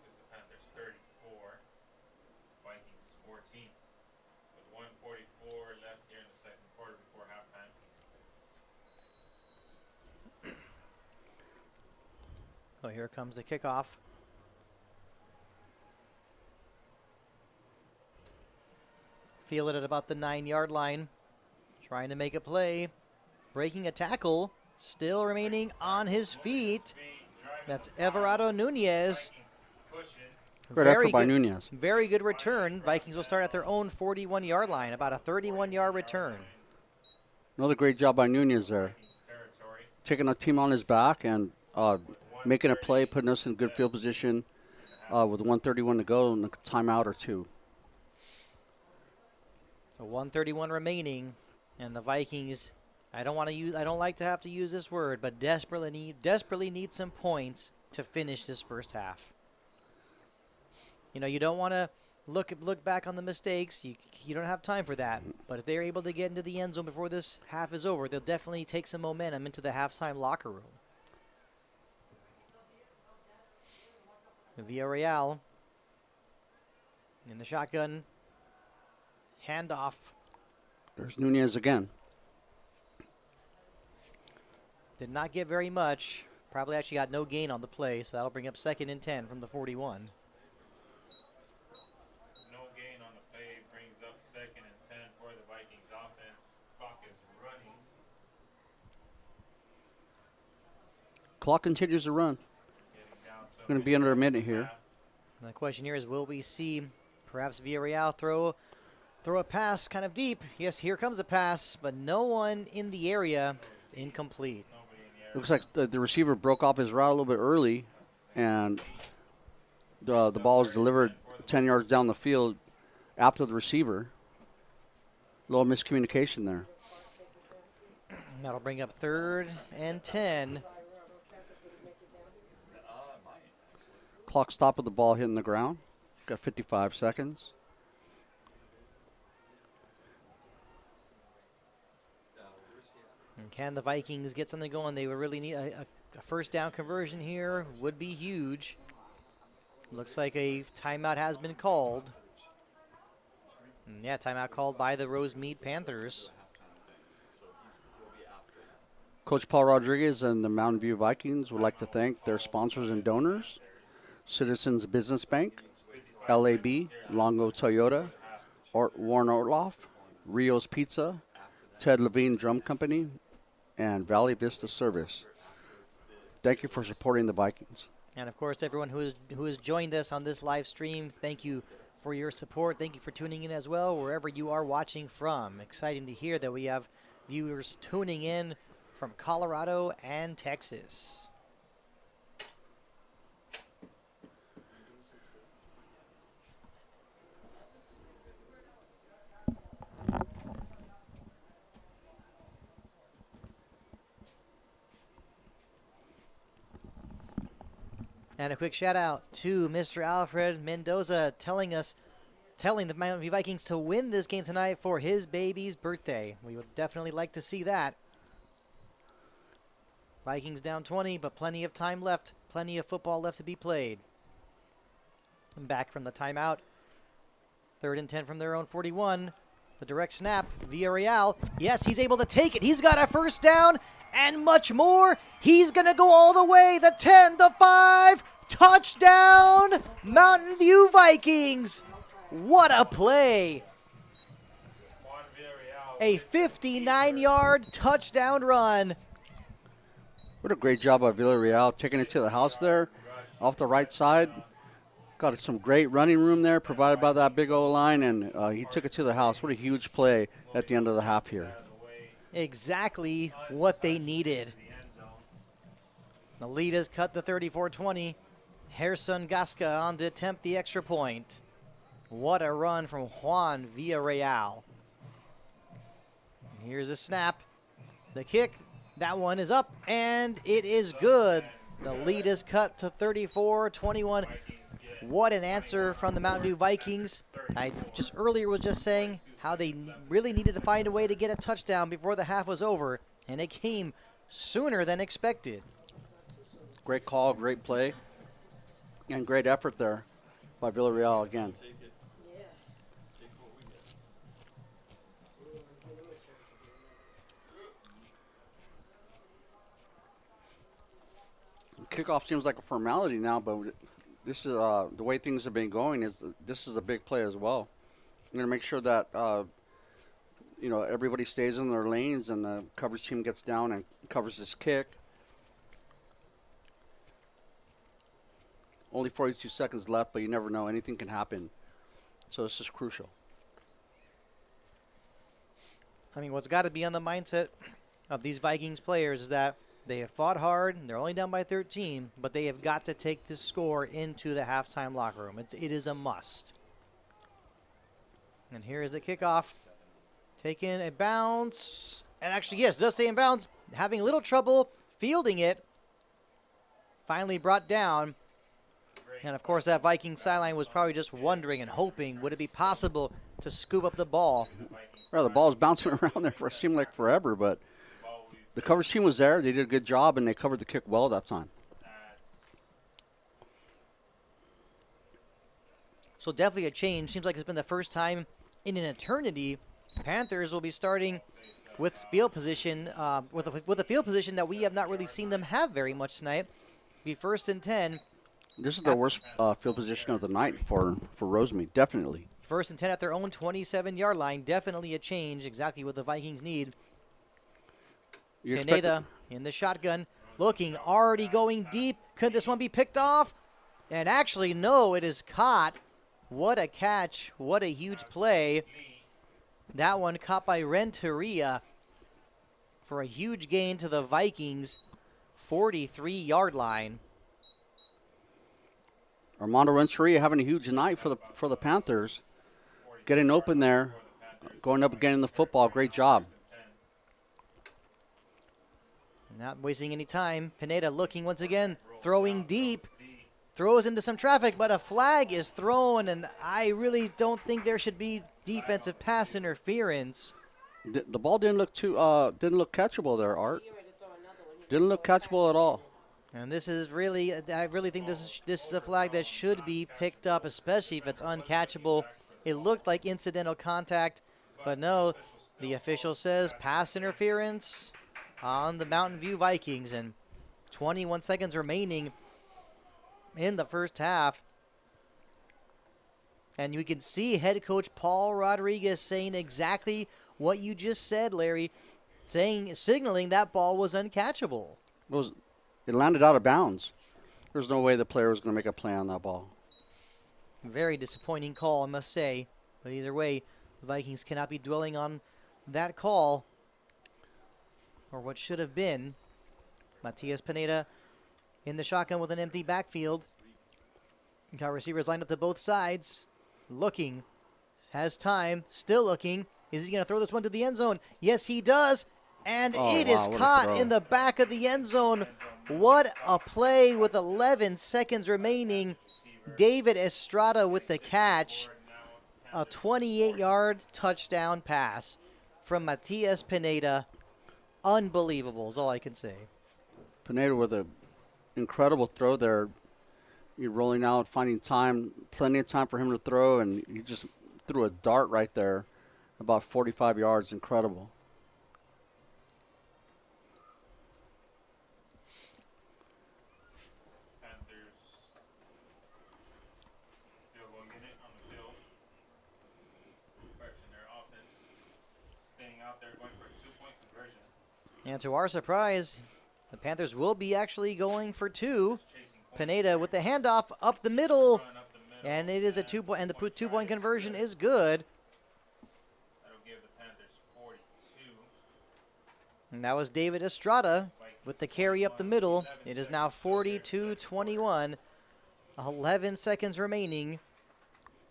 Gives the Panthers 34, Vikings 14. With 1:44 left here in the second quarter before halftime. So here comes the kickoff. Feel it at about the 9-yard line. Trying to make a play. Breaking a tackle. Still remaining on his feet. That's Everardo Nunez. Great effort by Nunez. Very good return. Vikings will start at their own 41-yard line. About a 31-yard return. Another great job by Nunez there. Taking a team on his back and making a play, putting us in good field position with 1:31 to go and a timeout or two. So 1:31 remaining, and the Vikings, I don't like to have to use this word, but desperately need some points to finish this first half. You don't want to look back on the mistakes. You don't have time for that. But if they're able to get into the end zone before this half is over, they'll definitely take some momentum into the halftime locker room. Villarreal in the shotgun. Handoff. There's Nunez again. Did not get very much. Probably actually got no gain on the play, so that'll bring up 2nd and 10 from the 41. No gain on the play brings up 2nd and 10 for the Vikings offense. Clock is running. Clock continues to run. Going to be under a minute here. And the question here is, will we see perhaps Villarreal throw a pass kind of deep? Yes, here comes a pass, but no one in the area. It's incomplete. Looks like the receiver broke off his route a little bit early, and the ball was delivered 10 yards down the field after the receiver. A little miscommunication there. That'll bring up 3rd and 10. Clock stop with the ball hitting the ground. Got 55 seconds. And can the Vikings get something going? They would really need a first down conversion here. Would be huge. Looks like a timeout has been called. And yeah, timeout called by the Rosemead Panthers. Coach Paul Rodriguez and the Mountain View Vikings would like to thank their sponsors and donors: Citizens Business Bank, LAB, Longo Toyota, Warren Ortloff, Rio's Pizza, Ted Levine Drum Company, and Valley Vista Service. Thank you for supporting the Vikings. And of course, everyone who has joined us on this live stream, thank you for your support. Thank you for tuning in as well, wherever you are watching from. Exciting to hear that we have viewers tuning in from Colorado and Texas. And a quick shout out to Mr. Alfred Mendoza telling the Mountain View Vikings to win this game tonight for his baby's birthday. We would definitely like to see that. Vikings down 20, but plenty of time left. Plenty of football left to be played. Back from the timeout. 3rd and 10 from their own 41. The direct snap, Villarreal. Yes, he's able to take it. He's got a first down and much more. He's going to go all the way. The 10, the 5. Touchdown, Mountain View Vikings. What a play. A 59-yard touchdown run. What a great job by Villarreal taking it to the house there off the right side. Got some great running room there provided by that big O-line, and he took it to the house. What a huge play at the end of the half here. Exactly what they needed. The lead is cut to 34-20. Gerson Gasca on to attempt the extra point. What a run from Juan Villarreal. Here's a snap. The kick, that one is up, and it is good. The lead is cut to 34-21. What an answer from the Mountain View Vikings. I just earlier was just saying how they really needed to find a way to get a touchdown before the half was over, and it came sooner than expected. Great call, great play, and great effort there by Villarreal again. Kickoff seems like a formality now, but this is the way things have been going. This is a big play as well. I'm going to make sure that everybody stays in their lanes and the coverage team gets down and covers this kick. Only 42 seconds left, but you never know. Anything can happen. So this is crucial. I mean, what's got to be on the mindset of these Vikings players is that they have fought hard. They're only down by 13, but they have got to take this score into the halftime locker room. It is a must. And here is the kickoff. Taking a bounce. And actually, yes, does stay in bounds. Having a little trouble fielding it. Finally brought down. And, of course, that Viking sideline was probably just wondering and hoping, would it be possible to scoop up the ball? Well, the ball was bouncing around there for it seemed like forever, but the coverage team was there. They did a good job, and they covered the kick well that time. So definitely a change. Seems like it's been the first time in an eternity. Panthers will be starting with field position, with a field position that we have not really seen them have very much tonight. Be 1st and 10. This is the worst field position of the night for Rosemead, definitely. 1st and 10 at their own 27-yard line. Definitely a change. Exactly what the Vikings need. Pineda in the shotgun, looking, already going deep. Could this one be picked off? And actually, no, it is caught. What a catch. What a huge play. That one caught by Renteria for a huge gain to the Vikings' 43-yard line. Armando Renteria having a huge night for the Panthers. Getting open there, going up again in the football. Great job. Not wasting any time. Pineda looking once again, throwing deep. Throws into some traffic, but a flag is thrown, and I really don't think there should be defensive pass interference. The ball didn't look catchable there, Art. Didn't look catchable at all. And this is really, I really think this is a flag that should be picked up, especially if it's uncatchable. It looked like incidental contact, but no, the official says pass interference on the Mountain View Vikings, and 21 seconds remaining in the first half. And you can see head coach Paul Rodriguez saying exactly what you just said, Larry, signaling that ball was uncatchable. It landed out of bounds. There's no way the player was going to make a play on that ball. Very disappointing call, I must say. But either way, the Vikings cannot be dwelling on that call, or what should have been. Matias Pineda in the shotgun with an empty backfield. Got receivers lined up to both sides. Looking. Has time. Still looking. Is he going to throw this one to the end zone? Yes, he does. And it is caught in the back of the end zone. What a play with 11 seconds remaining. David Estrada with the catch. A 28-yard touchdown pass from Matias Pineda. Unbelievable is all I can say. Pineda with an incredible throw there. You're rolling out, finding time, plenty of time for him to throw, and he just threw a dart right there, about 45 yards. Incredible. Panthers field goal unit on the field. Correction, their offense staying out there, going for a 2-point conversion. And to our surprise, the Panthers will be actually going for two. Chasing points. Pineda with the handoff up the middle, Run up the middle, and it is a 2-point, and the point 2-point try conversion good. is good. That'll give the Panthers 42. And that was David Estrada Vikings with the carry up the 21, middle. 11 It is seconds now to go here in the second quarter. 42-21. 11 seconds remaining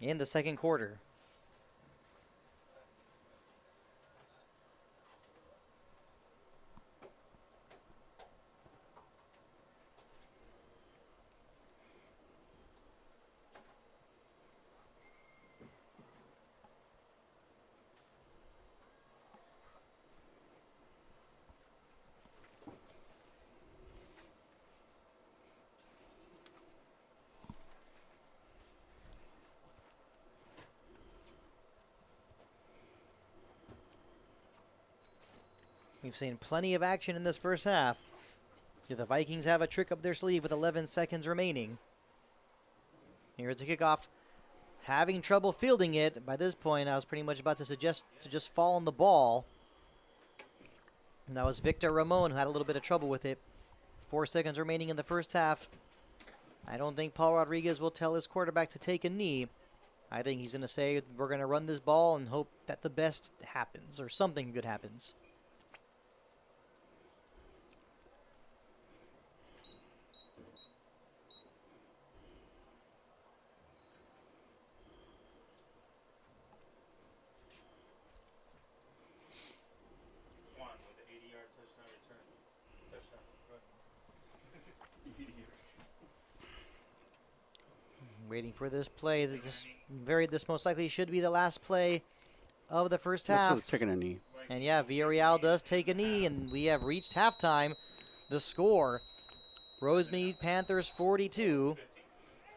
in the second quarter. We've seen plenty of action in this first half. Do the Vikings have a trick up their sleeve with 11 seconds remaining? Here's the kickoff. Having trouble fielding it. By this point, I was pretty much about to suggest to just fall on the ball. And that was Victor Ramon who had a little bit of trouble with it. 4 seconds remaining in the first half. I don't think Paul Rodriguez will tell his quarterback to take a knee. I think he's going to say, we're going to run this ball and hope that the best happens or something good happens. Juan with the 80-yard touchdown return. Touchdown. Waiting for this play. This most likely should be the last play of the first half. Looks like taking a knee. And yeah, Villarreal does take a knee, and we have reached halftime. The score, Rosemead Panthers 42,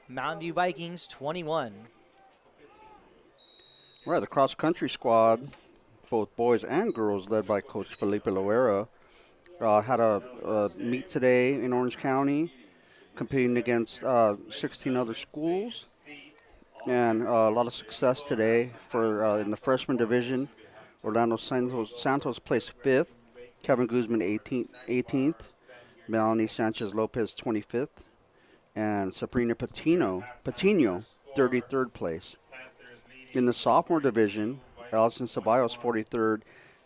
Mountain View Vikings 21. Right, the cross-country squad, both boys and girls, led by Coach Felipe Loera, had a meet today in Orange County, competing against 16 other schools, and a lot of success today for in the freshman division. Orlando Santos placed 5th, Kevin Guzman 18th, Melanie Sanchez Lopez 25th, and Sabrina Patino 33rd place. In the sophomore division, Allison Ceballos 43rd,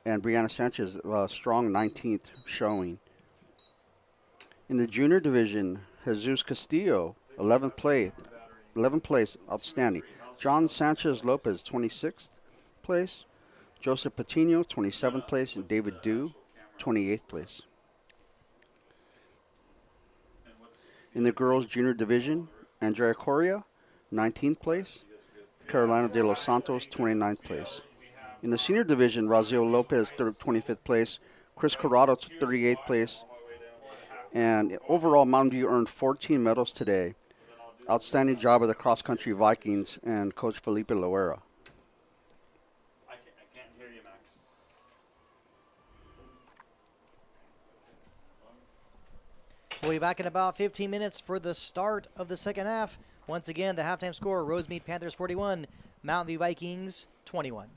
and Brianna Sanchez strong 19th showing. In the junior division, Jesus Castillo 11th place, outstanding. John Sanchez Lopez 26th place, Joseph Patino 27th place, and David Dew 28th place. In the girls junior division, Andrea Correa 19th place, Carolina de los Santos 29th place. In the senior division, Raziel Lopez 25th place, Chris Corrado 38th place, and overall Mountain View earned 14 medals today. Outstanding job of the cross-country Vikings and Coach Felipe Loera. I can't hear you, Max. We'll be back in about 15 minutes for the start of the second half. Once again, the halftime score, Rosemead Panthers 41, Mountain View Vikings 21.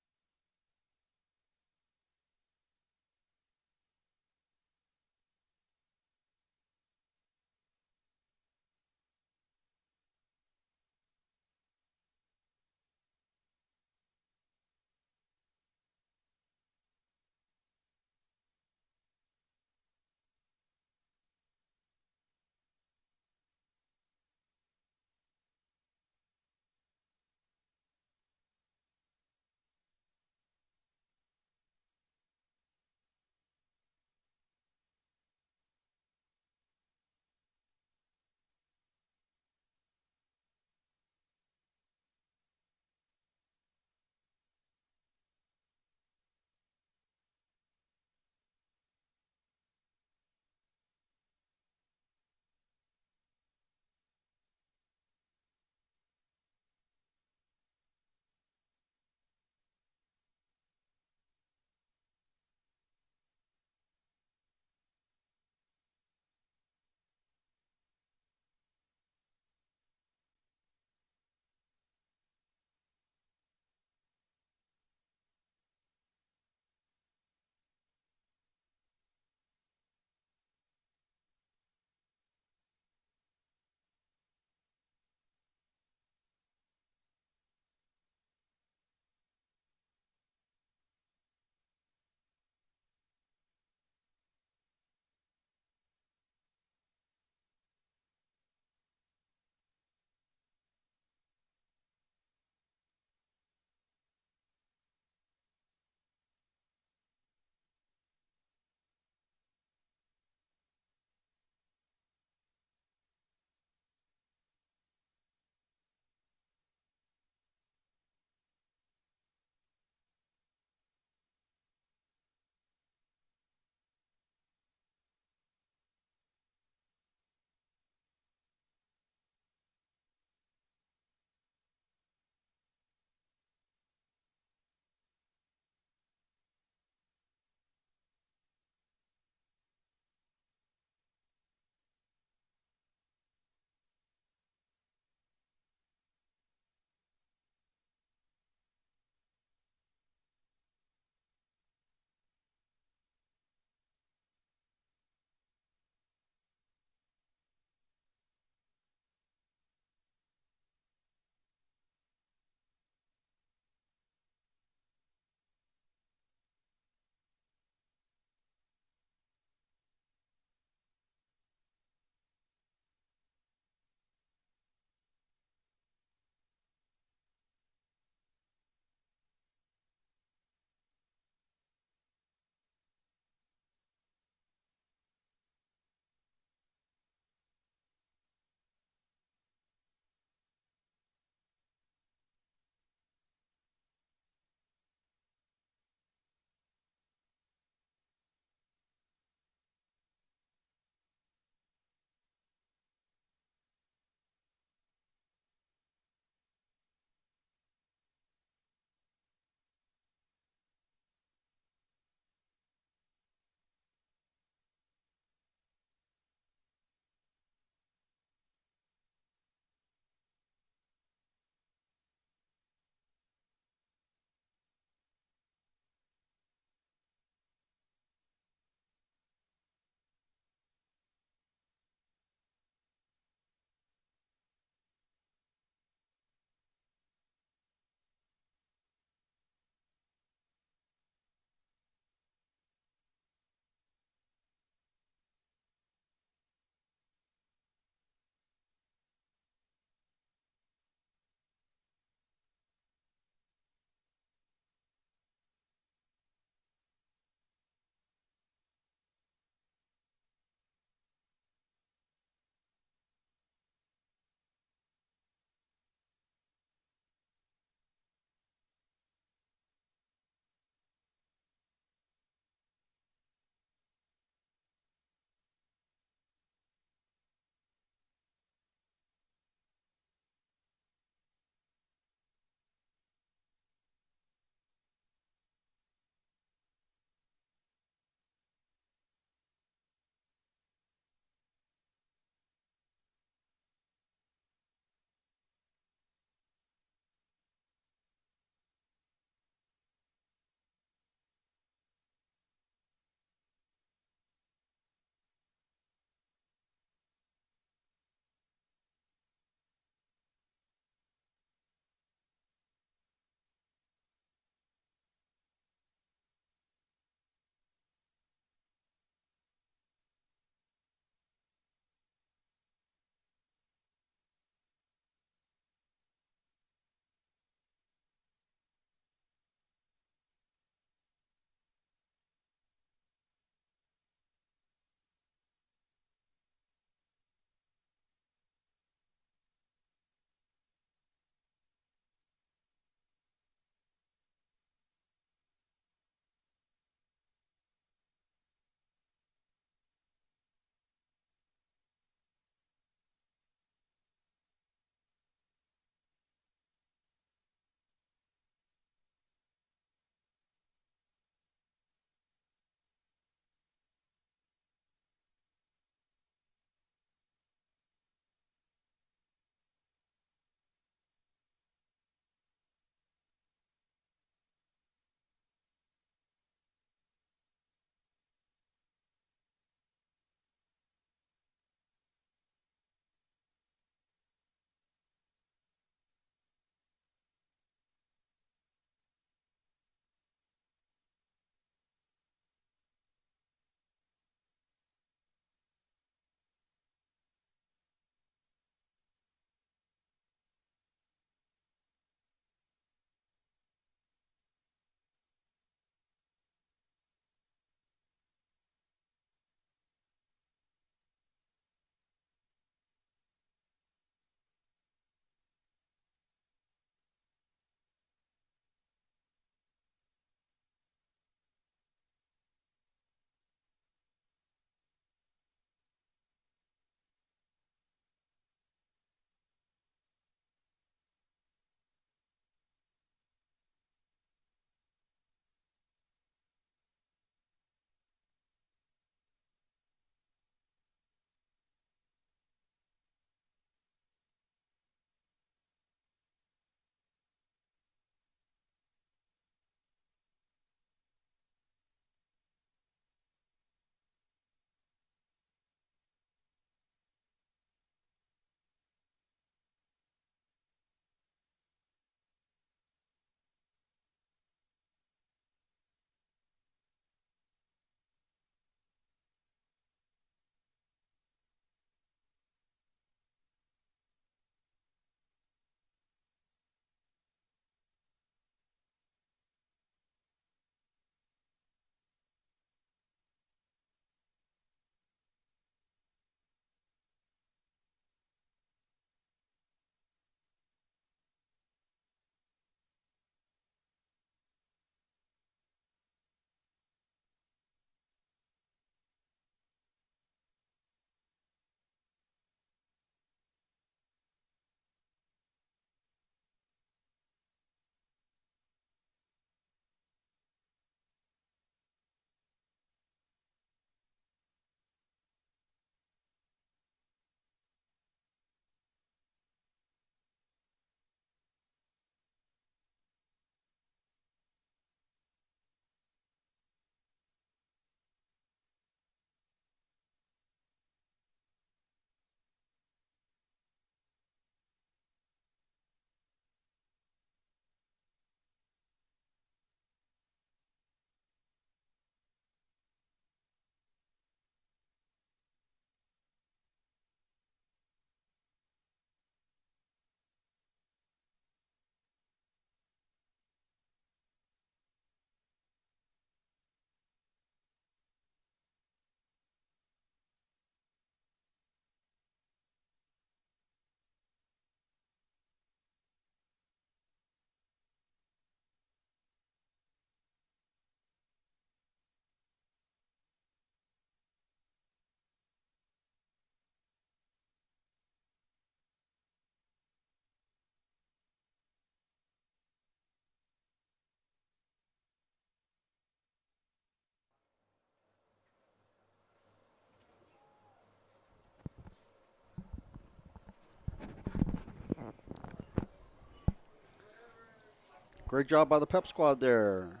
Great job by the Pep squad there.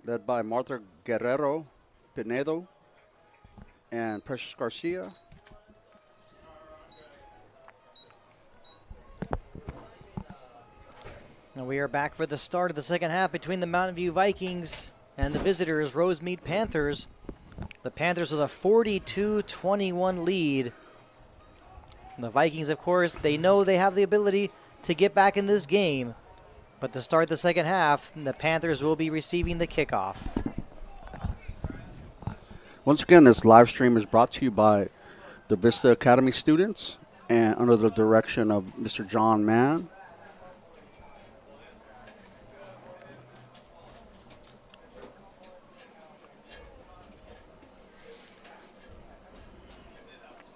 Led by Martha Guerrero Pinedo and Precious Garcia. And we are back for the start of the second half between the Mountain View Vikings and the visitors, Rosemead Panthers. The Panthers with a 42-21 lead. And the Vikings, of course, they know they have the ability to get back in this game. But to start the second half, the Panthers will be receiving the kickoff. Once again, this live stream is brought to you by the Vista Academy students and under the direction of Mr. John Mann.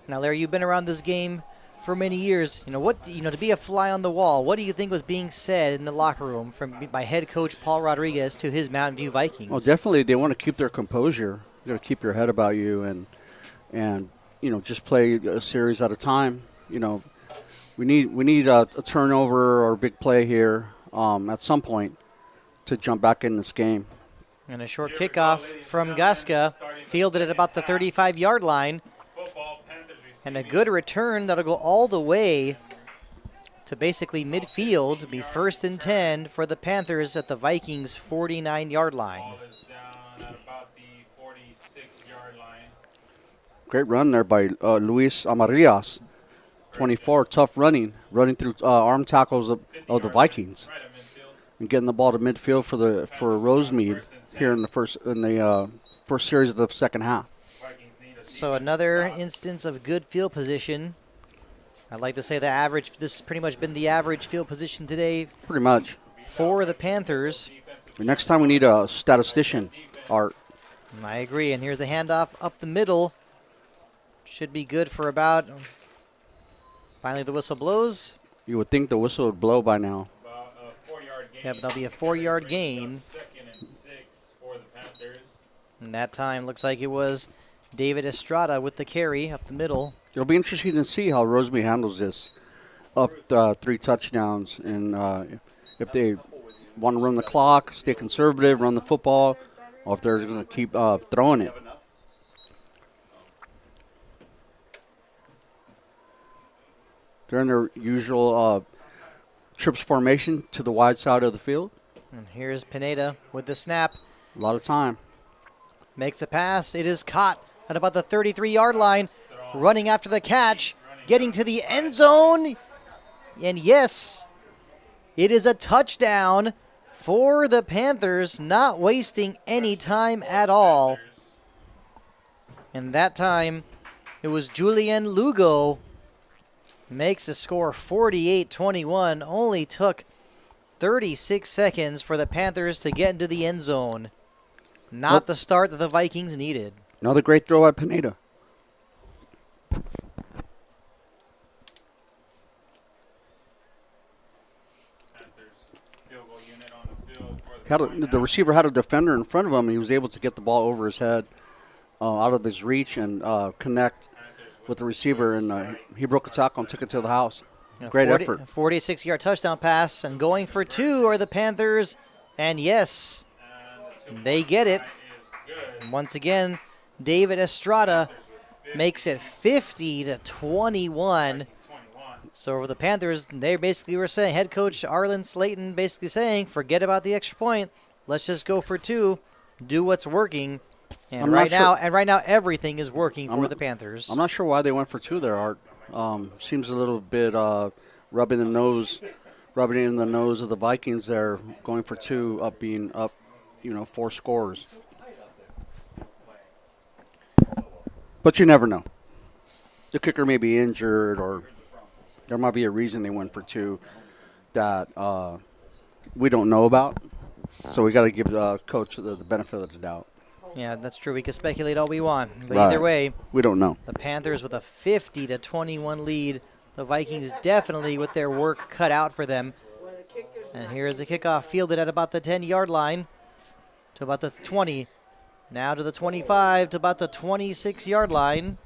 Now, Larry, you've been around this game for many years. To be a fly on the wall, what do you think was being said in the locker room by head coach Paul Rodriguez to his Mountain View Vikings? Well, definitely they want to keep their composure. You got to keep your head about you and just play a series at a time. We need a turnover or a big play here at some point to jump back in this game. And a short kickoff from Gasca, fielded at about the 35-yard line. And a good return that'll go all the way to basically midfield, be 1st and 10 for the Panthers at the Vikings' 49-yard line. Ball is down at about the 46-yard line. Great run there by Luis Amarillas, 24, tough running through arm tackles of the Vikings, Right at midfield. and getting the ball to midfield for Rosemead here in the first series of the second half. Vikings need a So another instance of good field position. I'd like to say this has pretty much been the average field position today Pretty much. for the Panthers. The next time we need a statistician, Art. I agree, and here's the handoff up the middle. Should be good for about, finally the whistle blows. You would think the whistle would blow by now. about a 4-yard gain. Yeah, but that'll be a 4-yard gain. 2nd and 6 for the Panthers. And that time looks like it was David Estrada with the carry up the middle. It'll be interesting to see how Rosemead handles this. Up 3 touchdowns, and if they want to run the clock, stay conservative, run the football, or if they're going to keep throwing it. They're in their usual trips formation to the wide side of the field. And here's Pineda with the snap. A lot of time. Makes the pass. It is caught at about the 33-yard line. Running after the catch. Getting to the end zone. And yes, it is a touchdown for the Panthers, not wasting any time at all. And that time, it was Julian Lugo. Makes the score 48-21. Only took 36 seconds for the Panthers to get into the end zone. Not the start that the Vikings needed. Another great throw by Pineda. Panthers field goal unit on the field for the The receiver had a defender in front of him, and he was able to get the ball over his head, out of his reach, and connect with the receiver, and he broke a tackle and took it to the house. Great effort. 46-yard touchdown pass, and going for 2 are the Panthers. And yes, they get it. Once again, David Estrada makes it 50-21. So for the Panthers, they basically were saying, head coach Arlen Slayton basically saying, forget about the extra point. Let's just go for 2, do what's working. And right now, everything is working for the Panthers. I'm not sure why they went for 2 there, Art. Seems a little bit rubbing in the nose of the Vikings there, going for 2, being up, 4 scores. But you never know. The kicker may be injured, or there might be a reason they went for 2 that we don't know about. So we got to give coach the benefit of the doubt. Yeah, that's true. We can speculate all we want. But Right. Either way, We don't know. the Panthers with a 50-21 lead. The Vikings definitely with their work cut out for them. And here's the kickoff fielded at about the 10-yard line to about the 20. Now to the 25 to about the 26-yard line.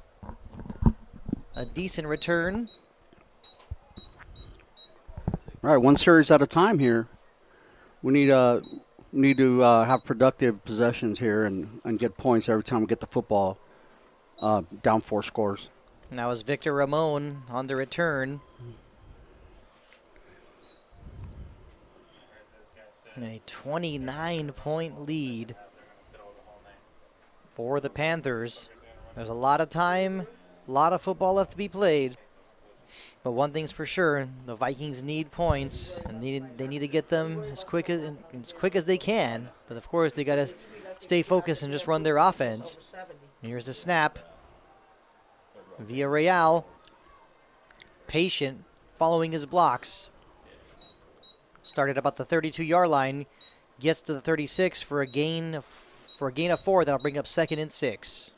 A decent return. All right, one series at a time here. We need to have productive possessions here and get points every time we get the football down 4 scores. Now is Victor Ramon on the return. And a 29-point lead for the Panthers. There's a lot of time, a lot of football left to be played. But one thing's for sure, the Vikings need points, and they need to get them as quick as they can. But of course, they got to stay focused and just run their offense. Here's the snap. Villarreal, patient, following his blocks. Started about the 32-yard line, gets to the 36 for a gain of 4. That'll bring up 2nd and 6.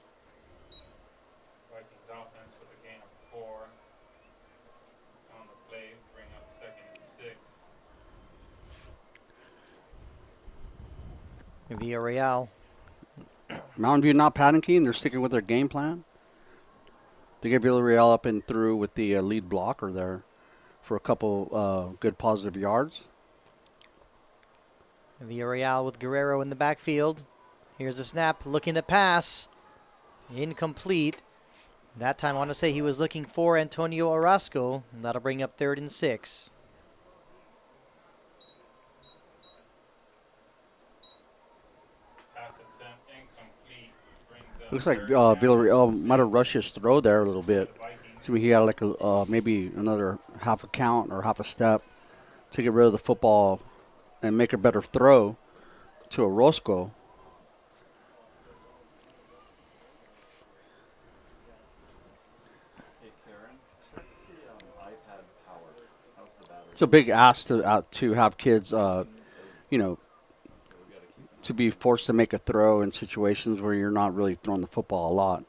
Vikings offense with a gain of 4 on the play, bring up 2nd and 6. Villarreal. Mountain View not panicking. They're sticking with their game plan. They get Villarreal up and through with the lead blocker there for a couple good positive yards. Villarreal with Guerrero in the backfield. Here's the snap, looking to pass. Incomplete. That time I want to say he was looking for Antonio Orozco. And that'll bring up 3rd and 6. Pass attempt incomplete. Brings up Looks like 3rd down. Villarreal might have rushed his throw there a little bit. The Vikings So he had like maybe another half a count or half a step to get rid of the football and make a better throw to Orozco. It's a big ask to have kids, to be forced to make a throw in situations where you're not really throwing the football a lot.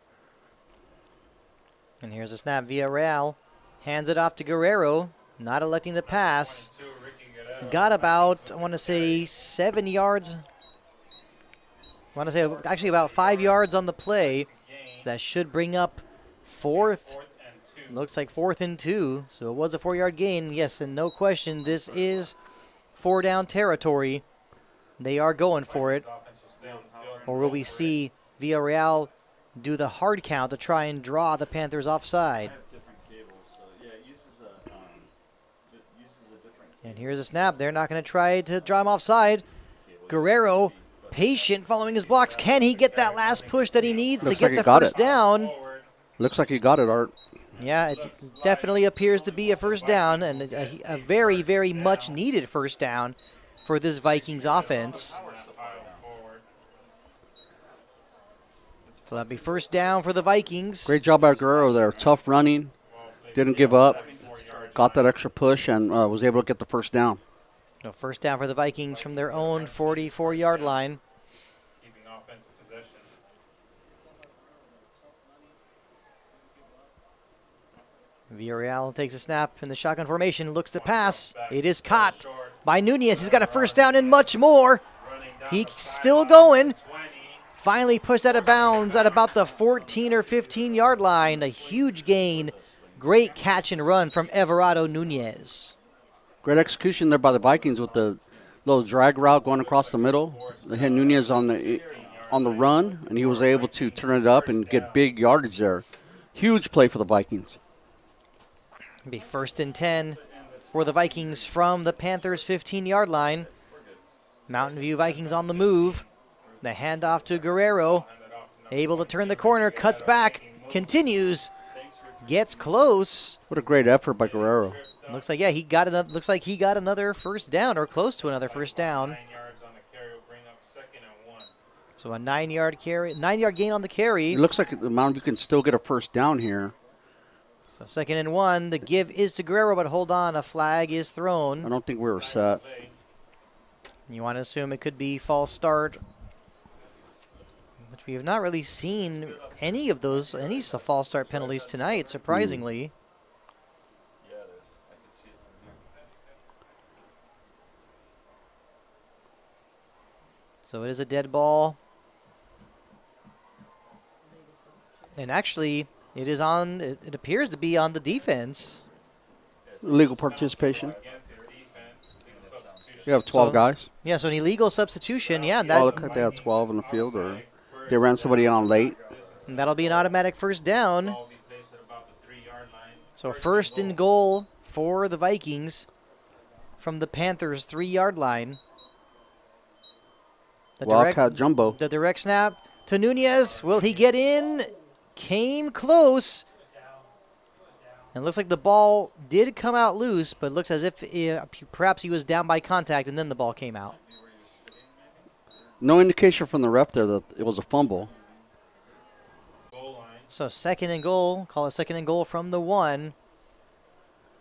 And here's a snap. Villarreal hands it off to Guerrero, not electing the pass. 22, Ricky Guerrero. Got about, I want to say, 7 yards. I want to say actually about 5 yards on the play. So that should bring up 4th. 4th and 2. Looks like 4th and 2. So it was a 4-yard gain. Yes, and no question, this is 4-down territory. They are going for it. Offense will stay on the field. Or will we see Villarreal do the hard count to try and draw the Panthers offside? And here's a snap. They're not going to try to draw him offside. Guerrero, patient, following his blocks. Can he get that last push that he needs Looks to get like he the got first it. down? Forward. Looks like he got it, Art. Yeah, it definitely appears to be a first down, and a very, very much needed first down for this Vikings offense. Forward. So that'll be first down for the Vikings. Great job by Guerrero there. Tough running. Didn't give up. Got that extra push and was able to get the first down. No, first down for the Vikings from their own 44-yard line. Keeping offensive possession. Villarreal takes a snap in the shotgun formation, looks to pass. It is caught by Nunez. He's got a first down and much more. Running down He's the still sideline. going. 20. Finally pushed out of bounds at about the 14 or 15-yard line. A huge gain. Great catch and run from Everardo Nunez. Great execution there by the Vikings with the little drag route going across the middle. They had Nunez on the run, and he was able to turn it up and get big yardage there. Huge play for the Vikings. Be first and 10 for the Vikings from the Panthers' 15-yard line. Mountain View Vikings on the move. The handoff to Guerrero. Able to turn the corner, cuts back, continues, gets close. What a great effort by Guerrero. Looks like he got another first down or close to another first down. 9 yards on the carry will bring up 2nd and 1. So a 9-yard gain on the carry. It looks like the Mountain View can still get a first down here. So 2nd and 1. The give is to Guerrero, but hold on, a flag is I thrown. don't think we were set. You want to assume it could be false start, which we have not really seen any false start penalties tonight, surprisingly. So it is a dead ball. And actually, it appears to be on the defense. Legal participation. Against their defense. You have 12 So- guys. Yeah, so an illegal substitution. Yeah, Oh, look like they had 12 in the field, or they ran somebody on late. that'll be an automatic first down. Ball will be placed at about the 3-yard line. So first and goal for the Vikings from the Panthers' 3-yard line. Wildcat Jumbo. The direct snap to Nunez. Will he get in? Came close. And it looks like the ball did come out loose, but it looks as if perhaps he was down by contact and then the ball came out. No indication from the ref there that it was a fumble. Goal line. So second and goal. Call it second and goal from the 1.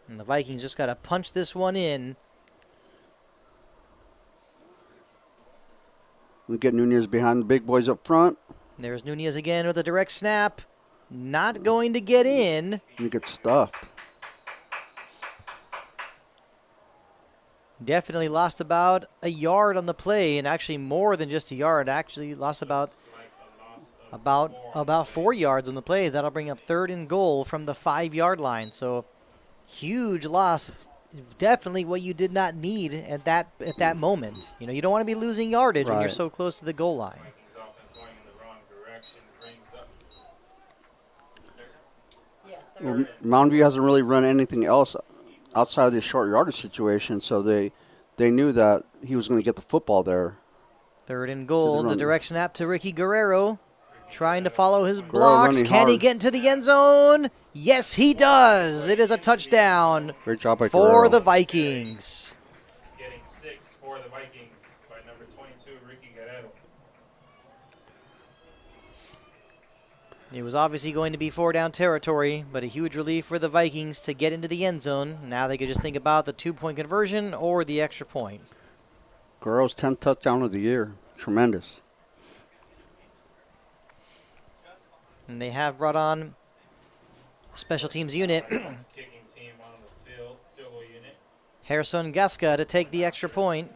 And the Vikings just got to punch this one in. We get Nunez behind the big boys up front. There's Nunez again with a direct snap. Not going to get in. We get stuffed. Definitely lost about a yard on the play, and actually more than just a yard. Actually lost about 4 yards on the play. That'll bring up third and goal from the 5-yard line. So huge loss. Definitely what you did not need at that moment. You know, you don't want to be losing yardage when you're Right. so close to the goal line. Vikings offense going in the wrong direction. Brings up Yeah, Well, third. Mountain View hasn't really run anything else outside of this short yardage situation, so they knew that he was going to get the football there. Third and goal. The run. direct snap to Ricky Guerrero. Trying to follow his Guerrero blocks. running Can he hard. get into the end zone? Yes, he does. It is a touchdown Great job by for Guerrero. the Vikings. getting 6 for the Vikings by number 22, Ricky Guerrero. It was obviously going to be 4-down territory, but a huge relief for the Vikings to get into the end zone. Now they could just think about the 2-point conversion or the extra point. Guerrero's 10th touchdown of the year. Tremendous. And they have brought on a special teams unit, Vikings kicking team on the field goal unit. Harrison Gasca, to take the extra point,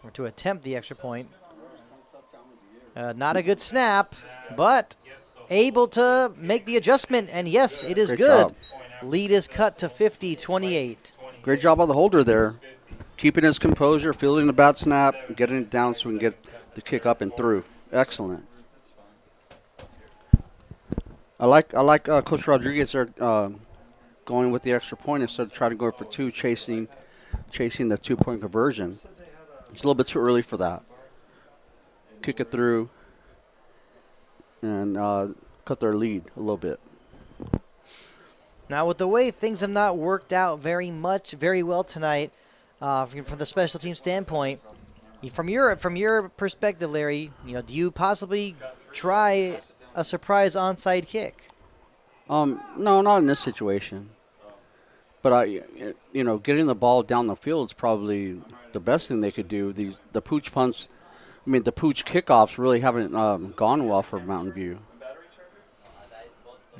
or to attempt the extra point. Not a good snap, but able to make the adjustment, and yes, it is Great good. job. Lead is cut to 50-28. Great job by the holder there. Keeping his composure, fielding the bat snap, getting it down so we can get the kick up and through. Excellent. I like Coach Rodriguez there going with the extra point instead of trying to go for 2, chasing the 2-point conversion. It's a little bit too early for that. Kick it through and cut their lead a little bit. Now, with the way things have not worked out very well tonight, from the special team standpoint, from your perspective, Larry, you know, do you possibly try a surprise onside kick? No, not in this situation. But getting the ball down the field is probably the best thing they could do. The pooch punts, the pooch kickoffs really haven't gone well for Mountain View.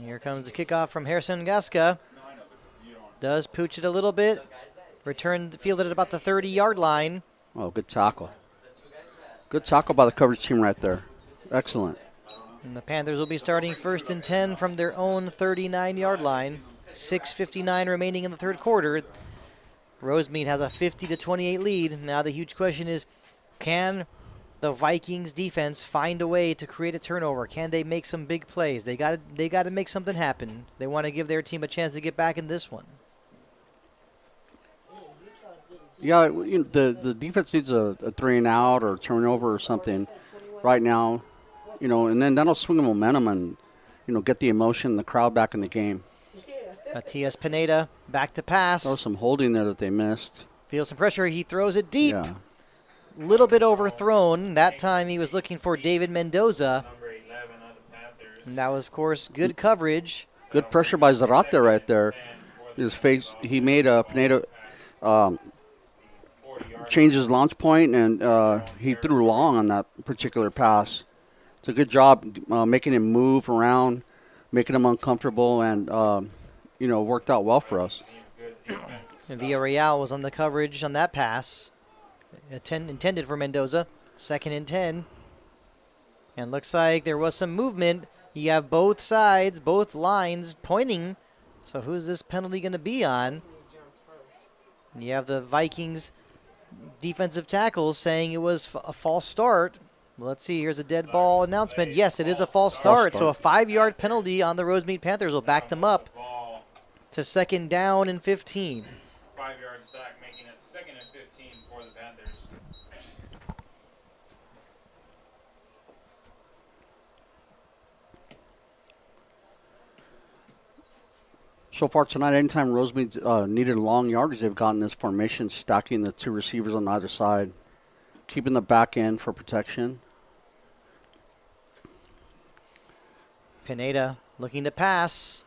Here comes the kickoff from Harrison Gasca. Does pooch it a little bit. Fielded at about the 30-yard line. Oh, good tackle. Good tackle by the coverage team right there. Excellent. And the Panthers will be starting 1st and 10 from their own 39-yard line. 6:59 remaining in the third quarter. Rosemead has a 50-28 lead. Now the huge question is, can the Vikings defense find a way to create a turnover? Can they make some big plays? They got to make something happen. They want to give their team a chance to get back in this one. Yeah, the defense needs a 3-and-out or turnover or something right now, and then that'll swing the momentum and, get the emotion, the crowd back in the game. Matias Pineda back to pass. There was some holding there that they missed. Feels some pressure. He throws it deep. Yeah. Little bit overthrown. That time he was looking for David Mendoza. Number 11 on the Panthers. And that was, of course, good coverage. Good pressure by Zarate right there. His face, he made Pineda change his launch point, and he threw long on that particular pass. It's a good job making him move around, making him uncomfortable, and, worked out well for us. And Villarreal was on the coverage on that pass. Intended for Mendoza. 2nd and 10. And looks like there was some movement. You have both sides, both lines pointing. So who's this penalty going to be on? You have the Vikings defensive tackles saying it was a false start. Well, let's see. Here's a dead ball announcement. Yes, it is a false start. So a 5-yard penalty on the Rosemead Panthers will back them up to 2nd down and 15. 5 yards back, making it 2nd and 15 for the Panthers. So far tonight, anytime Rosemead needed long yardage, they've gotten this formation, stacking the 2 receivers on either side, keeping the back end for protection. Pineda looking to pass.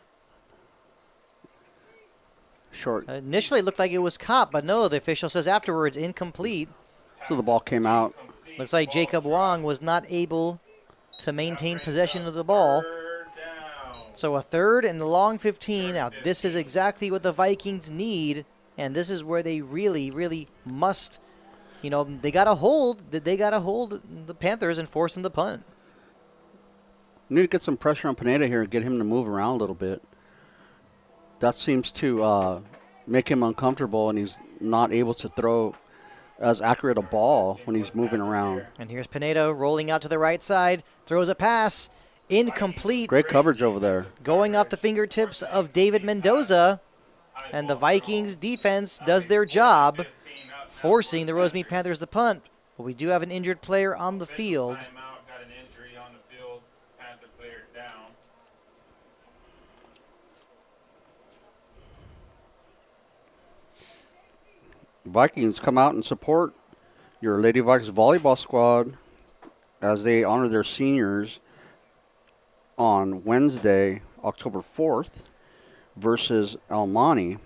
Short. Initially, it looked like it was caught, but no, the official says afterwards, incomplete. So the ball came out. Looks like Jacob Wong was not able to maintain possession of the ball. So a 3rd and a long 15. Now, this is exactly what the Vikings need, and this is where they really, really must, they got to hold the Panthers and force them to punt. We need to get some pressure on Pineda here and get him to move around a little bit. That seems to make him uncomfortable, and he's not able to throw as accurate a ball when he's moving around. And here's Pineda rolling out to the right side, throws a pass, incomplete. Great coverage over there. Going off the fingertips of David Mendoza, and the Vikings defense does their job, forcing the Rosemead Panthers to punt. But we do have an injured player on the field. Vikings come out and support your Lady Vikings volleyball squad as they honor their seniors on Wednesday, October 4th, versus El Monte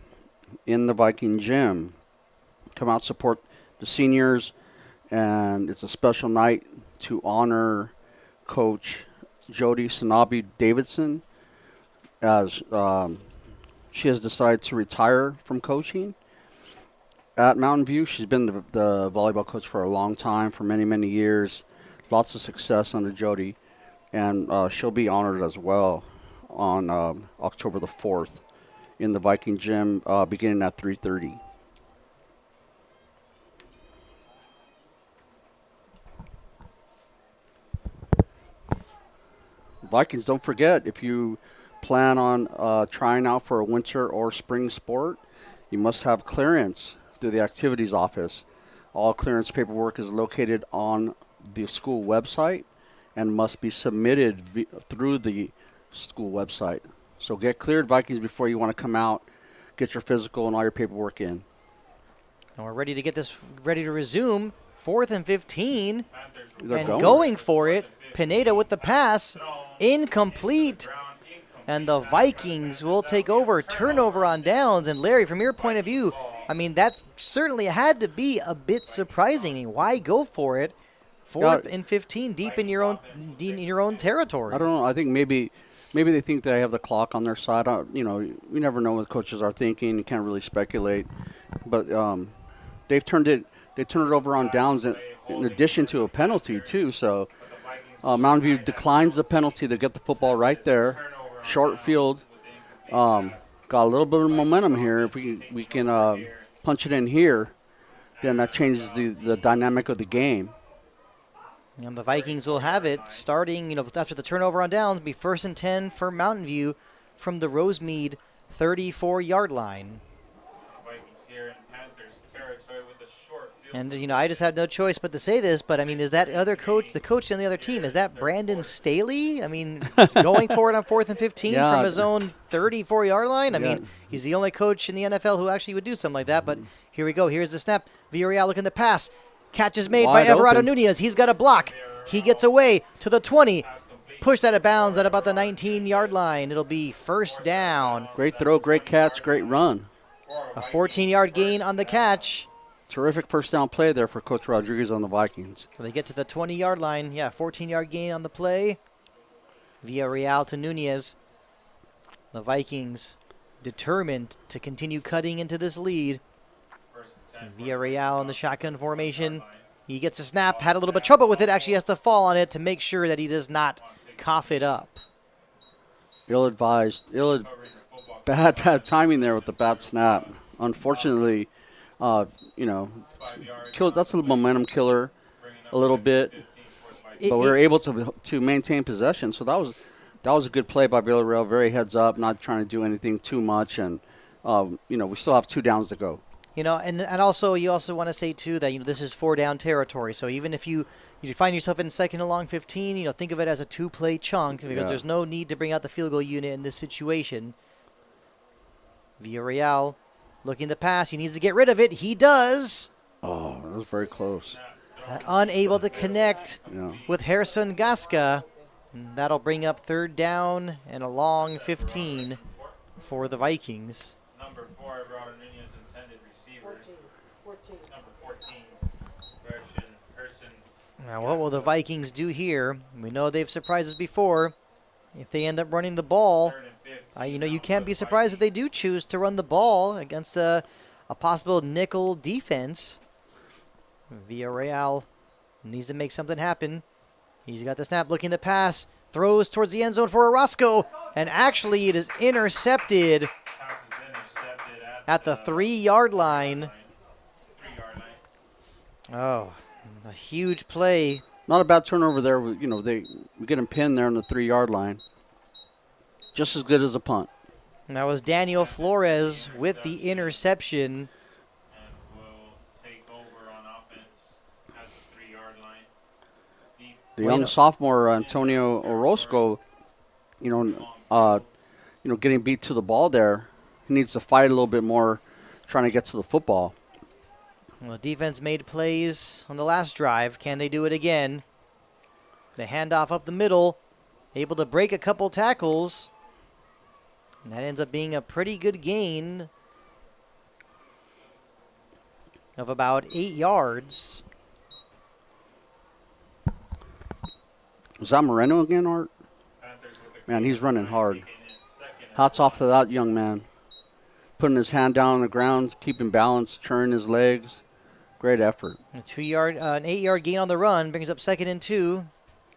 in the Viking gym. Come out, support the seniors, and it's a special night to honor Coach Jody Sanabi Davidson as she has decided to retire from coaching at Mountain View. She's been the volleyball coach for a long time, for many, many years. Lots of success under Jody. And she'll be honored as well on October the 4th in the Viking gym beginning at 3:30. Vikings, don't forget, if you plan on trying out for a winter or spring sport, you must have clearance through the activities office. All clearance paperwork is located on the school website and must be submitted through the school website. So get cleared, Vikings, before you want to come out, get your physical and all your paperwork in. And we're ready to get this ready to resume. 4th and 15. And going for it. Pineda with the pass. Incomplete. And the Vikings will take over. Turnover on downs. And Larry, from your point of view, I mean, that certainly had to be a bit surprising. Why go for it? 4th and 15, deep in your own territory. I don't know. I think maybe they think they have the clock on their side. We never know what coaches are thinking. You can't really speculate. But they turned it over on downs in addition to a penalty too. So Mountain View declines the penalty. They get the football right there, short field. Got a little bit of momentum here. If we can punch it in here, then that changes the dynamic of the game. And the Vikings will have it starting, after the turnover on downs, be 1st and 10 for Mountain View from the Rosemead 34-yard line. Vikings here in Panthers territory with a short field. And, I just had no choice but to say this, but, I mean, is that the coach on the other team, is that Brandon Staley? I mean, going for it on 4th and 15 from his own 34-yard line? I mean, he's the only coach in the NFL who actually would do something like that, but here we go. Here's the snap. Villarreal looking to pass. Catch is made by Everardo Nunez. He's got a block. He gets away to the 20. Pushed out of bounds at about the 19-yard line. It'll be 1st down. Great throw, great catch, great run. A 14-yard gain on the catch. Terrific first down play there for Coach Rodriguez on the Vikings. So they get to the 20-yard line. 14-yard gain on the play. Villarreal to Nunez. The Vikings determined to continue cutting into this lead. Villarreal in the shotgun formation. He gets a snap, had a little bit of trouble with it, actually has to fall on it to make sure that he does not cough it up. Ill-advised, bad timing there with the bad snap. Unfortunately, 5 yards. kills. That's a momentum killer, Bringing up a little 15 bit. for the Vikings. It- But we were able to maintain possession. So that was a good play by Villarreal. Very heads up, not trying to do anything too much, and we still have 2 downs to go. You know, and also you also want to say too that this is 4-down territory. So even if you find yourself in second and long 15, think of it as a 2-play chunk because Yeah. there's no need to bring out the field goal unit in this situation. Villarreal looking to pass. He needs to get rid of it. He does. Oh, that was very close. Unable to connect Yeah. with Gerson Gasca. That'll bring up 3rd down and a long 15 for the Vikings. Number 4, Eduardo Nunez, intended receiver. 14. Number 14, Gerson. Now, what will the Vikings do here? We know they've surprised us before. If they end up running the ball, 3rd and 15. you now can't for be the surprised if they Vikings. do choose to run the ball against a possible nickel defense. Villarreal needs to make something happen. He's got the snap, looking to pass, throws towards the end zone for Orozco, and actually it is intercepted Pass is intercepted at the 3-yard line. 3-yard line. Oh, a huge play. Not a bad turnover there. We get him pinned there on the 3-yard line. Just as good as a punt. And that was Daniel Flores with the interception. And will take over on offense at the 3-yard line. Deep The young sophomore Antonio Orozco, getting beat to the ball there. He needs to fight a little bit more, trying to get to the football. Well, defense made plays on the last drive. Can they do it again? The handoff up the middle, able to break a couple tackles. And that ends up being a pretty good gain of about 8 yards. Is that Moreno again, Art? Panthers with the Man, he's running hard. kicking in 2nd and Hats off to that young man. Putting his hand down on the ground, keeping balance, turning his legs. Great effort. An 8-yard gain on the run brings up 2nd and 2.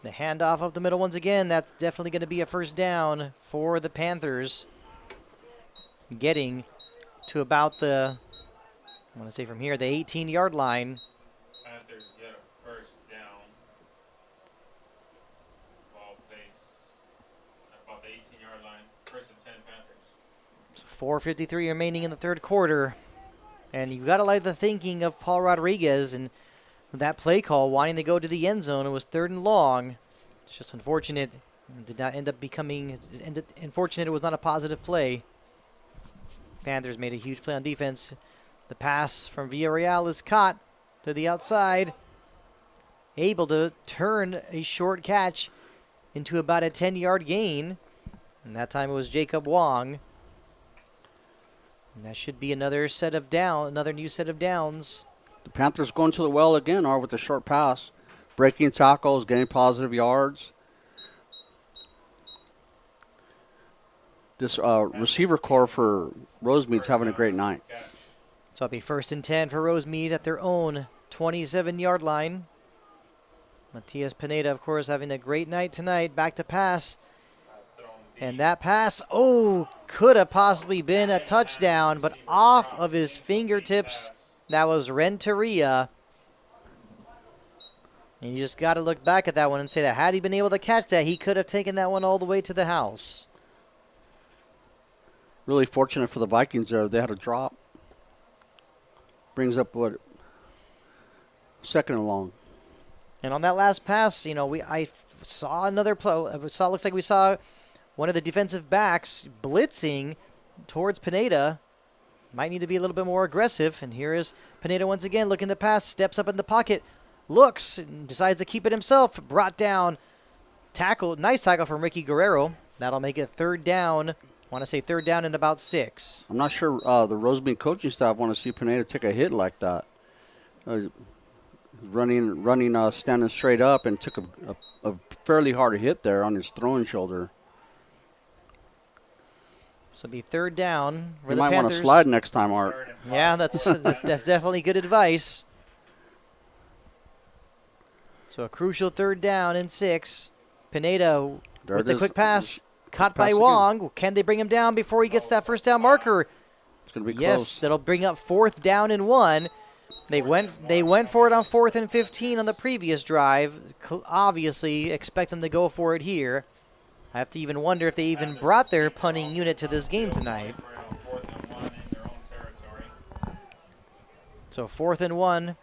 The handoff up the middle once again. That's definitely going to be a first down for the Panthers. Getting to about the 18-yard line. Panthers get a first down. Ball placed at about the 18-yard line. 1st and 10 Panthers. 4:53 remaining in the third quarter. And you've got to like the thinking of Paul Rodriguez and that play call, wanting to go to the end zone. It was 3rd and long. It's just unfortunate. Unfortunate it was not a positive play. Panthers made a huge play on defense. The pass from Villarreal is caught to the outside. Able to turn a short catch into about a 10-yard gain. And that time it was Jacob Wong. And that should be another new set of downs. The Panthers going to the well again, with the short pass. Breaking tackles, getting positive yards. This receiver core for Rosemead's having a great night. Catch. So it'll be 1st and 10 for Rosemead at their own 27-yard line. Matias Pineda, of course, having a great night tonight. Back to pass. Pass thrown deep. And that pass, could have possibly been a touchdown, but off of his fingertips. That was Renteria. And you just got to look back at that one and say that had he been able to catch that, he could have taken that one all the way to the house. Really fortunate for the Vikings there. They had a drop. Brings up 2nd and long. And on that last pass, I saw another play. Looks like we saw one of the defensive backs blitzing towards Pineda. Might need to be a little bit more aggressive. And here is Pineda once again looking to pass, steps up in the pocket, looks, and decides to keep it himself. Brought down, nice tackle from Ricky Guerrero. That'll make it 3rd down. I want to say 3rd down and about 6. I'm not sure the Rosemead coaching staff want to see Pineda take a hit like that. Running, standing straight up, and took a fairly hard hit there on his throwing shoulder. So it'll be 3rd down for You the might Panthers. want to slide next time, Art. 3rd and 5. Yeah, that's definitely good advice. So a crucial 3rd down and 6. Pineda There with it the is. quick pass, caught by pass again. Wong. Can they bring him down before he gets that first down marker? It's going to be Yes, close. that'll bring up 4th down and 1. They went for it on 4th and 15 on the previous drive. Obviously, expect them to go for it here. I have to even wonder if they even brought their punting unit to this game tonight. So 4th and 1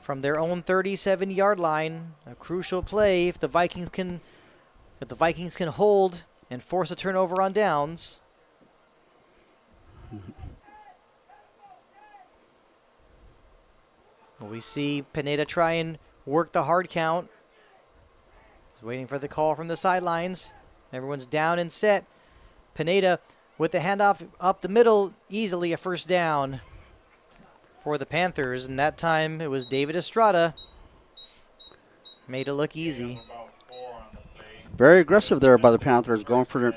from their own 37-yard line. A crucial play if the Vikings can hold and force a turnover on downs. We see Pineda try and work the hard count. He's waiting for the call from the sidelines. Everyone's down and set. Pineda with the handoff up the middle, easily a first down for the Panthers. And that time it was David Estrada. Made it look easy. Very aggressive there by the Panthers, going for it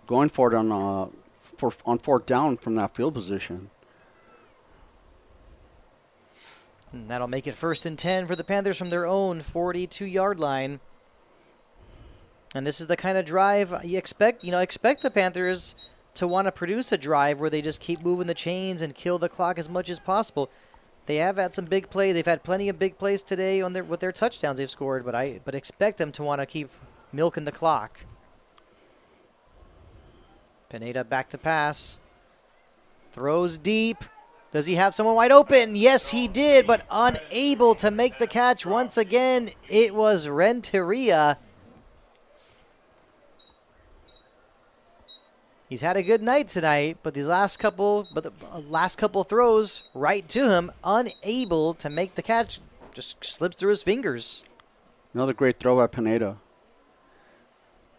on 4th down from that field position. And that'll make it 1st and 10 for the Panthers from their own 42-yard line. And this is the kind of drive you expect. Expect the Panthers to want to produce a drive where they just keep moving the chains and kill the clock as much as possible. They have had some big play. They've had plenty of big plays today with their touchdowns they've scored, but expect them to want to keep milking the clock. Pineda back to pass. Throws deep. Does he have someone wide open? Yes, he did, but unable to make the catch once again. It was Renteria. He's had a good night tonight, but the last couple throws right to him, unable to make the catch. Just slips through his fingers. Another great throw at Pineda.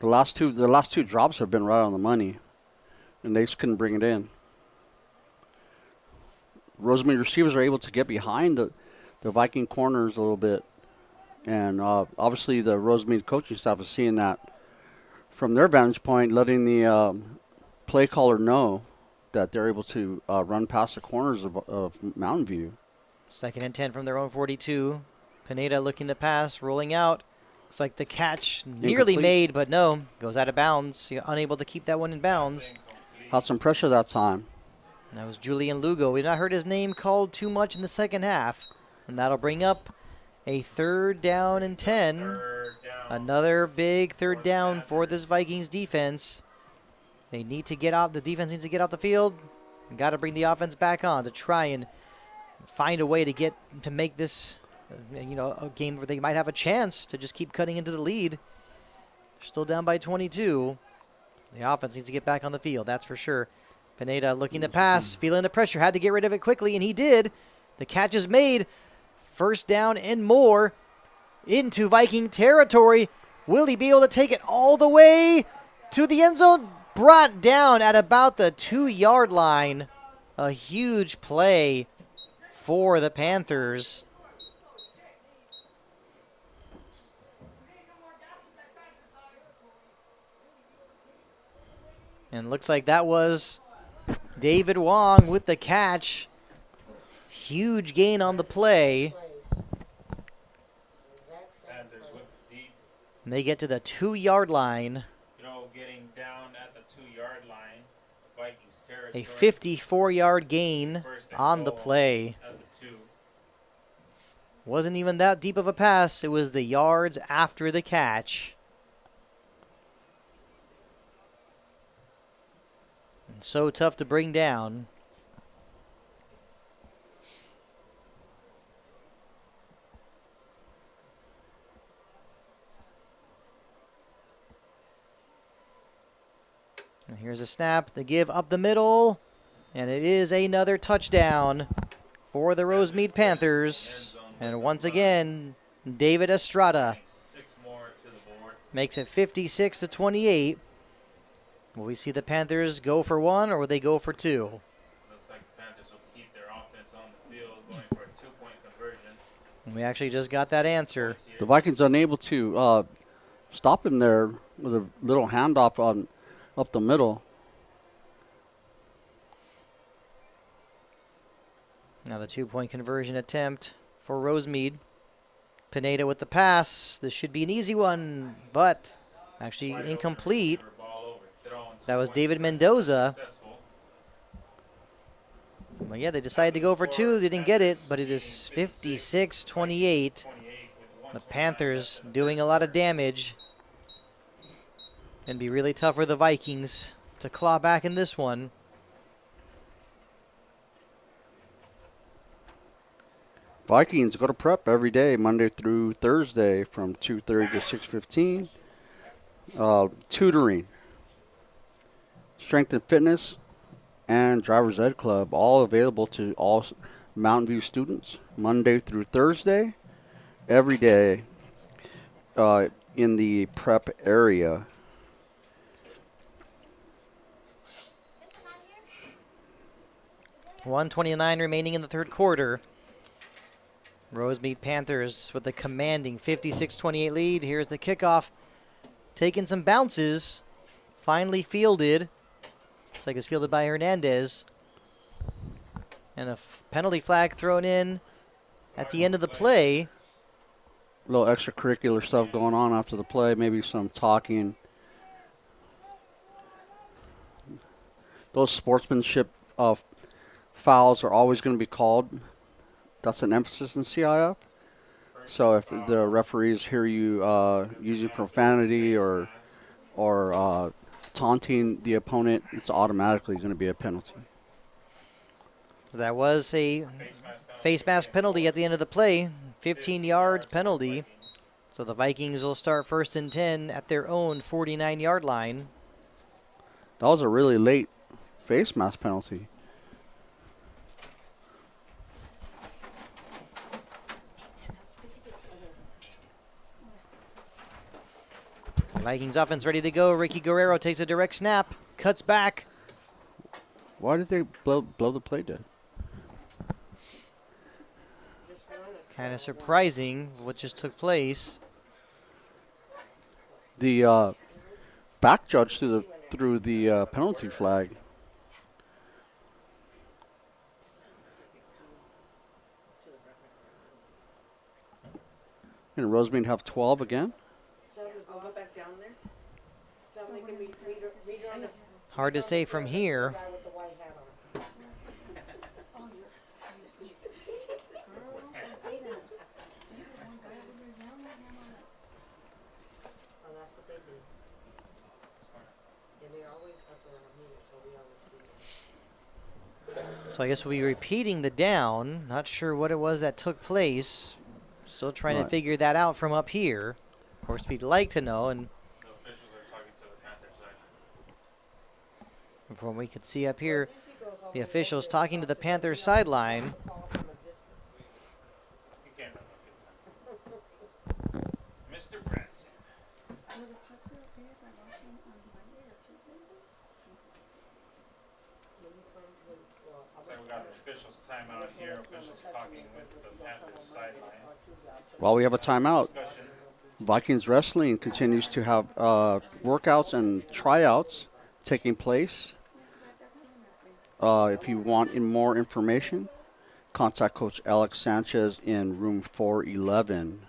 The last two drops have been right on the money, and they just couldn't bring it in. Rosemead receivers are able to get behind the Viking corners a little bit. And obviously the Rosemead coaching staff is seeing that from their vantage point, letting the play caller know that they're able to run past the corners of Mountain View. 2nd and 10 from their own 42. Pineda looking the pass, rolling out. Looks like the catch nearly made, but no, goes out of bounds. You're unable to keep that one in bounds. Had some pressure that time. That was Julian Lugo. We've not heard his name called too much in the second half. And that'll bring up a 3rd down and 10. Another big 3rd down for this Vikings defense. They need to get out. The defense needs to get off the field. Got to bring the offense back on to try and find a way to make this, a game where they might have a chance to just keep cutting into the lead. They're still down by 22. The offense needs to get back on the field, that's for sure. Pineda looking to pass, feeling the pressure, had to get rid of it quickly, and he did. The catch is made. 1st down and more into Viking territory. Will he be able to take it all the way to the end zone? Brought down at about the 2-yard line. A huge play for the Panthers. And looks like that was David Wong with the catch. Huge gain on the play. And they get to the 2-yard line. Getting down at the 2-yard line, Vikings territory. A 54-yard gain on the play. Wasn't even that deep of a pass. It was the yards after the catch. And so tough to bring down. And here's a snap, the give up the middle, and it is another touchdown for the Rosemead Panthers. And once again, David Estrada makes it 56-28. Will we see the Panthers go for one, or will they go for two? Looks like the Panthers will keep their offense on the field, going for a 2-point conversion. And we actually just got that answer. The Vikings unable to stop him there with a little handoff up the middle. Now the 2-point conversion attempt for Rosemead. Pineda with the pass. This should be an easy one, but actually incomplete. That was David Mendoza. Well, yeah, they decided to go for two. They didn't get it, but it is 56-28. 28 The Panthers doing a lot of damage. And be really tough for the Vikings to claw back in this one. Vikings go to prep every day, Monday through Thursday from 2:30 to 6:15. Tutoring, strength and fitness, and driver's ed club, all available to all Mountain View students, Monday through Thursday, every day in the prep area. $1:29 remaining in the third quarter. Rosemead Panthers with a commanding 56-28 lead. Here's the kickoff. Taking some bounces. Finally fielded. Looks like it's fielded by Hernandez. And a penalty flag thrown in at the end of the play. A little extracurricular stuff going on after the play, maybe some talking. Those sportsmanship fouls are always going to be called. That's an emphasis in CIF. So if the referees hear you using profanity or taunting the opponent, it's automatically going to be a penalty. That was a face mask penalty at the end of the play. 15 yards penalty. So the Vikings will start 1st and 10 at their own 49-yard line. That was a really late face mask penalty. Vikings offense ready to go. Ricky Guerrero takes a direct snap, cuts back. Why did they blow the play dead? Kind of surprising what just took place. The back judge threw the penalty flag. And Rosemead have 12 again. I'll go back down there. Tell them they can read her on the Hard to say from here. guy with the white hat on. Oh, that's what they do. And they're always up around here, so we always see them. So I guess we'll be repeating the down. Not sure what it was that took place. Still trying to figure that out from up here. Of course, we'd like to know, and The officials are talking to the Panthers side. from what we could see up here, the officials talking to the Panthers sideline. Call from a distance. You can't run the field time. Mr. Branson. Will the pots be okay if I wash them on Monday or Tuesday? So we got the officials timeout here. Officials talking with the Panthers sideline. Well, we have a timeout. Discussion. Vikings Wrestling continues to have workouts and tryouts taking place. If you want more information, contact Coach Alex Sanchez in room 411.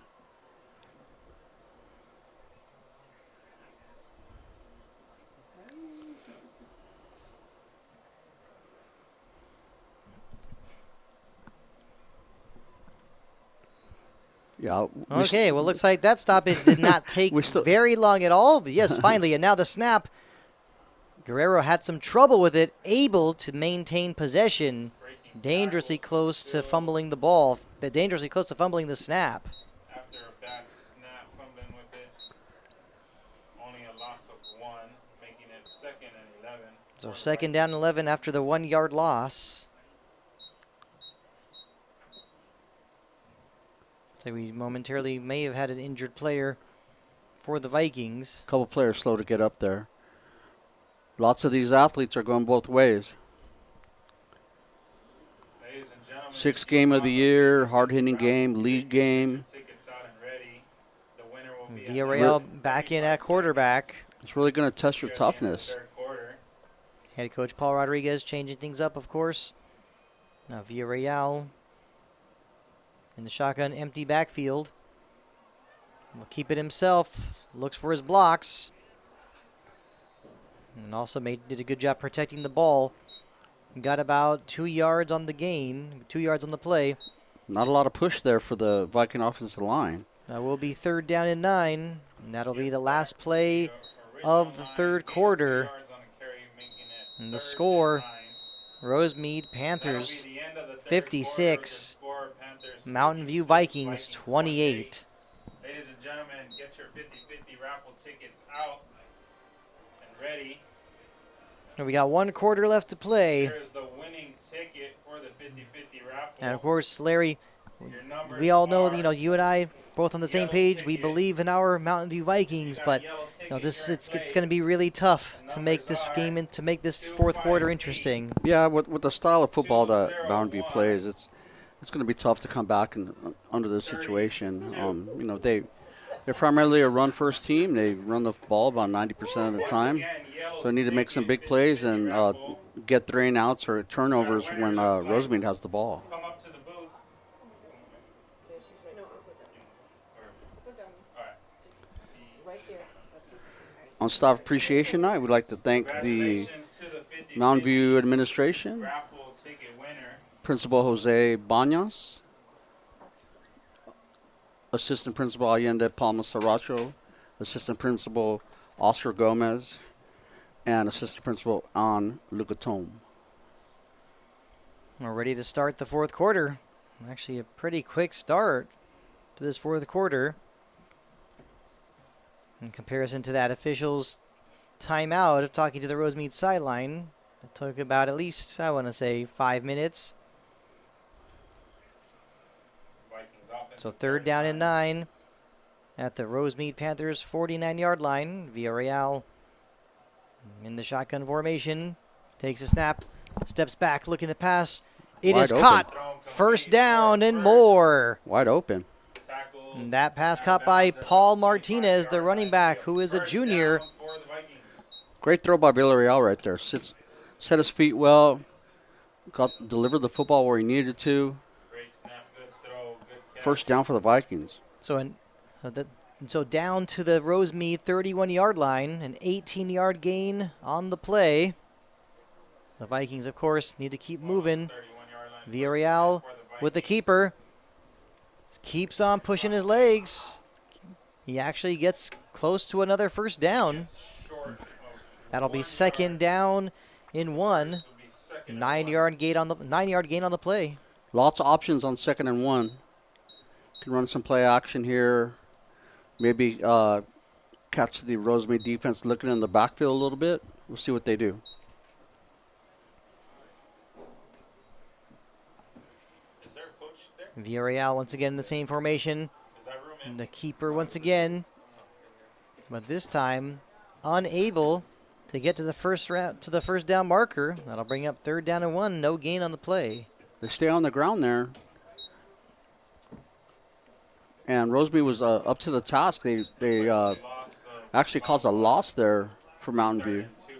Yeah. Okay, well, looks like that stoppage did not take very long at all. But yes, finally, and now the snap. Guerrero had some trouble with it, able to maintain possession. Dangerously close to fumbling the ball, but dangerously close to fumbling the snap. After a bad snap, fumbling with it. Only a loss of 1, making it 2nd and 11. So 2nd down 11 after the 1-yard loss. So we momentarily may have had an injured player for the Vikings. A couple players slow to get up there. Lots of these athletes are going both ways. Ladies and gentlemen, 6th game of the year, hard-hitting game, league game. tickets out and ready. The winner will be Villarreal back in at quarterback. It's really going to test your toughness. third quarter. Head coach Paul Rodriguez changing things up, of course. Now Villarreal in the shotgun, empty backfield. Will keep it himself. Looks for his blocks. And also did a good job protecting the ball Got about 2 yards on the gain, 2 yards on the play. Not a lot of push there for the Viking offensive line. That will be 3rd down and 9, and that'll be the last play of the third quarter. And the score, Rosemead Panthers 56, Mountain View Vikings 28. Ladies and gentlemen, get your 50-50 raffle tickets out and ready. And we got 1 quarter left to play. Here's the winning ticket for the 50-50 raffle. And of course, Larry, Your numbers we all know, are you and I both on the same yellow page. We ticket. believe in our Mountain View Vikings, but this it's going to be really tough to make this game and to make this fourth quarter interesting. Yeah, with the style of football that Mountain View plays, it's going to be tough to come back under this situation. They're primarily a run-first team. They run the ball about 90% of the time, so they need to make some big plays and get 3 and outs or turnovers when Rosemead has the ball. Come up to the booth. Yeah, she's right. No, I'll go down. Go down. All right. Right there. On Staff Appreciation Night, we'd like to thank the Congratulations to the 50-50 Mountain View administration, raffle ticket winner. Principal Jose Baños, Assistant Principal Allende Palma Saracho, Assistant Principal Oscar Gomez, and Assistant Principal Ann Lucatom. We're ready to start the fourth quarter. Actually, a pretty quick start to this fourth quarter. In comparison to that official's timeout of talking to the Rosemead sideline, it took about at least, I want to say, 5 minutes. Vikings offense. So 3rd down and 9 at the Rosemead Panthers 49-yard line. Villarreal in the shotgun formation, takes a snap, steps back, looking to pass. It Wide is open. caught. First down and more. Wide open. Tackle. And that pass caught by Paul Martinez, the running back, who is a First junior. down for the Vikings. Great throw by Villarreal right there. Set his feet well, delivered the football where he needed to. Great snap, good throw, good catch. First down for the Vikings. So down to the Rosemead 31-yard line, an 18-yard gain on the play. The Vikings, of course, need to keep moving. 31-yard line. Villarreal For the with the Vikings. keeper. Keeps on pushing his legs. He actually gets close to another first down. Short of That'll be 1 second yard. down and 1. This will be second and 9-yard gain on the 9-yard gain on the play. Lots of options on 2nd and 1. Can run some play action here. Maybe catch the Rosemead defense looking in the backfield a little bit. We'll see what they do. Is there a coach there? Villarreal once again in the same formation. Is that room And in? the keeper once again. But this time unable to get to the first down marker. That'll bring up 3rd down and 1. No gain on the play. They stay on the ground there. And Rosemead was up to the task. They Loss of actually caused a loss there for Mountain 3rd View. and 2.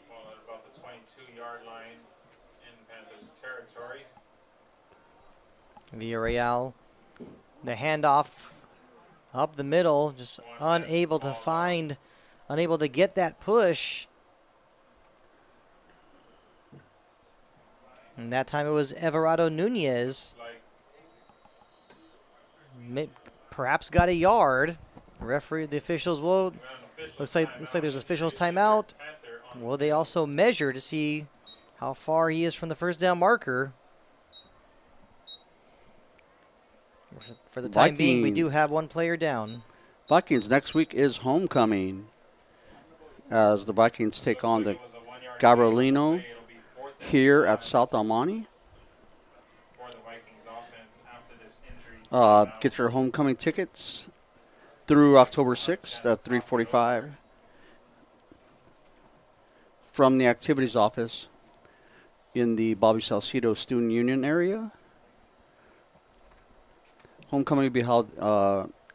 Ball at about the 22-yard line in Panthers territory. Villarreal, the handoff up the middle, just unable to get that push. And that time it was Everardo Nunez. Perhaps got a yard. The officials will. Looks like there's officials timeout. Will they also measure to see how far he is from the first down marker? For the time being, we do have 1 player down. Vikings next week is homecoming as the Vikings take on the Gabrielino here at South Almani. Get your homecoming tickets through October 6th at 3:45 from the activities office in the Bobby Salcido Student Union area. Homecoming will be held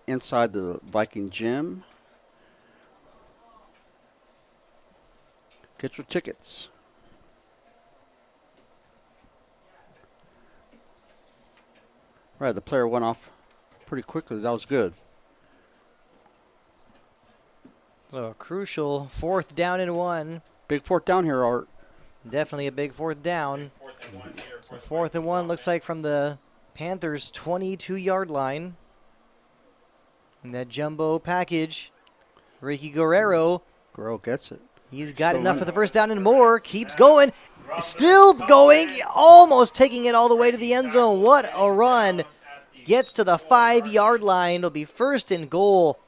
inside the Viking gym. Get your tickets. Right, the player went off pretty quickly. That was good. So a crucial 4th down and 1. Big 4th down here, Art. Definitely a big 4th down. 4th and 1 here. So 4th and 1 looks like from the Panthers' 22-yard line. And that jumbo package, Ricky Guerrero, Guerrero gets it. he's got Still enough running. for the first down and more. Keeps going. Still going. Almost taking it all the way to the end zone. What a run. Gets to the 5-yard line. It'll be 1st and goal.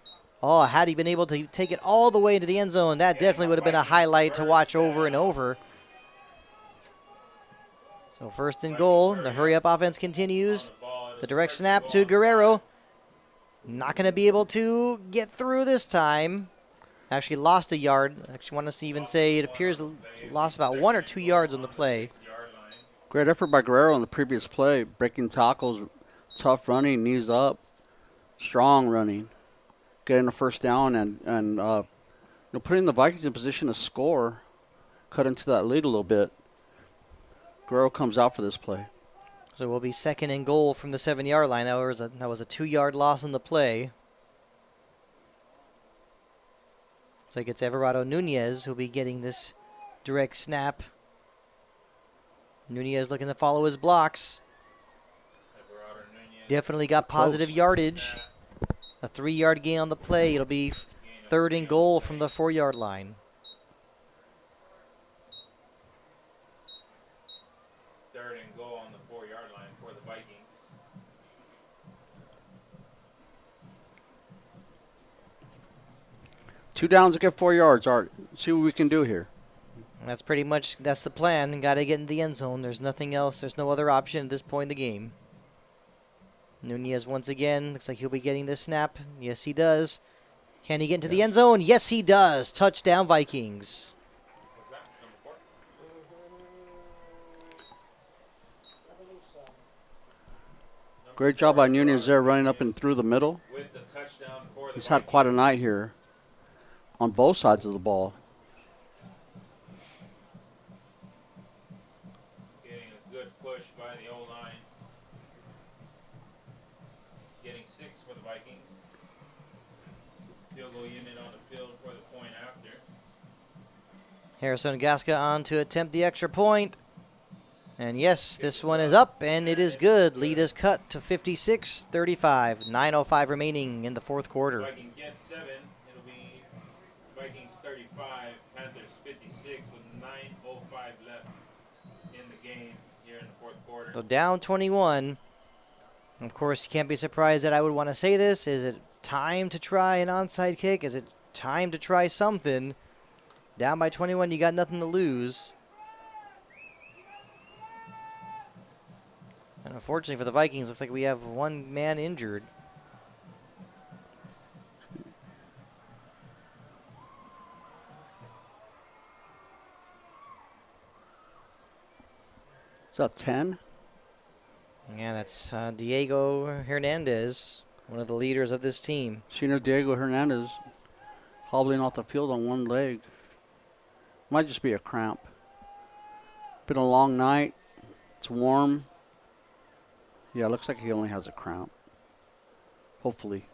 Oh, had he been able to take it all the way into the end zone, that definitely would have been a highlight to watch over and over. So 1st and goal. The hurry-up offense continues. The direct snap to Guerrero. Not going to be able to get through this time. Actually lost a yard. Actually want to even say it appears lost about 1 or 2 yards on the play. Great effort by Guerrero on the previous play. Breaking tackles, tough running, knees up, strong running. Getting a 1st down and putting the Vikings in position to score. Cut into that lead a little bit. Guerrero comes out for this play. So it will be 2nd and goal from the 7-yard line. That was a 2-yard loss in the play. Looks like it's Everardo Nunez who'll be getting this direct snap. Nunez looking to follow his blocks. Definitely got positive yardage. A 3-yard gain on the play. It'll be 3rd and goal from the 4-yard line. 3rd and goal on the 4-yard line for the Vikings. Two downs to get 4 yards, Art. See what we can do here. That's pretty much, that's the plan. Got to get in the end zone. There's nothing else. There's no other option at this point in the game. Nunez once again. Looks like he'll be getting this snap. Yes, he does. Can he get into the end zone? Yes, he does. Touchdown, Vikings. What's that? Number 4? I believe so. Great job by Nunez there running up and through the middle. With the touchdown for the He's had quite a night here on both sides of the ball. Getting a good push by the O-line. Getting 6 for the Vikings. Field goal unit on the field for the point after. Harrison Gasca on to attempt the extra point. And yes, this one is up, and it is good. Lead is cut to 56-35. 9:05 remaining in the 4th quarter. Vikings get 7. It'll be Vikings 35, Panthers 56 with 9:05 left in the game here in the 4th quarter. So down 21. Of course, you can't be surprised that I would want to say this. Is it time to try an onside kick? Is it time to try something? Down by 21, you got nothing to lose. And unfortunately for the Vikings, looks like we have 1 man injured. Is that 10? Yeah, that's Diego Hernandez, one of the leaders of this team. Senior Diego Hernandez hobbling off the field on one leg. Might just be a cramp. Been a long night. It's warm. Yeah, looks like he only has a cramp. Hopefully.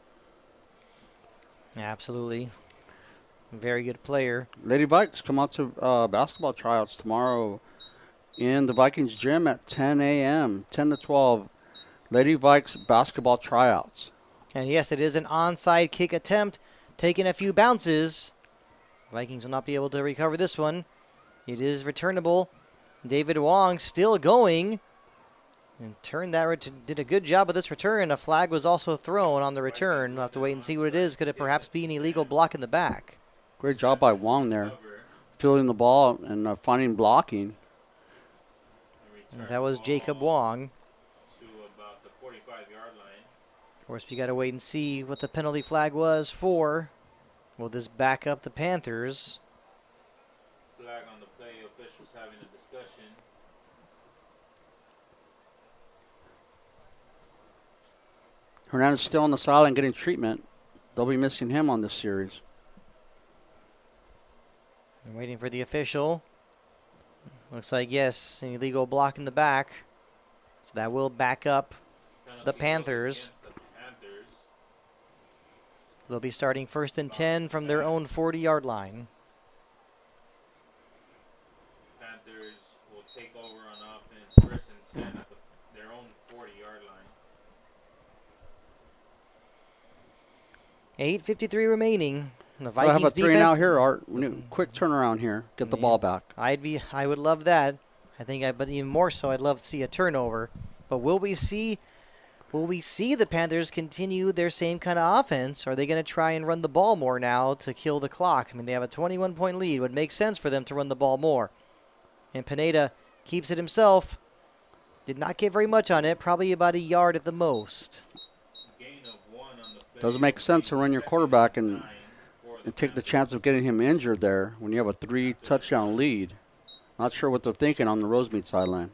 Absolutely. Very good player. Lady Vikes come out to basketball tryouts tomorrow in the Vikings gym at 10 a.m., 10 to 12. Lady Vikes basketball tryouts. And yes, it is an onside kick attempt, taking a few bounces. Vikings will not be able to recover this one. It is returnable. David Wong still going. And did a good job of this return. A flag was also thrown on the return. We'll have to wait and see what it is. Could it perhaps be an illegal block in the back? Great job by Wong there, fielding the ball and finding blocking. And that was Jacob Wong. To about the 45-yard line. Of course, we got to wait and see what the penalty flag was for. Will this back up the Panthers? Flag on the play, officials having a discussion. Hernandez still on the sideline getting treatment. They'll be missing him on this series. I'm waiting for the official. Looks like, yes, an illegal block in the back. So that will back up Penalty the goes Panthers. against the Panthers. They'll be starting 1st and 10 from their own 40-yard line. Panthers will take over on offense, 1st and 10 at their own 40-yard line. 8:53 remaining. The I have Vikings a 3 and defense. out here, Art. Quick turnaround here. Get the ball back. I would love that. But even more so, I'd love to see a turnover. But will we see the Panthers continue their same kind of offense? Or are they going to try and run the ball more now to kill the clock? I mean, they have a 21-point lead. It would make sense for them to run the ball more. And Pineda keeps it himself. Did not get very much on it, probably about a yard at the most. Gain of 1 on the play. Doesn't make sense to run your quarterback and take the chance of getting him injured there when you have a 3-touchdown lead. Not sure what they're thinking on the Rosemead sideline.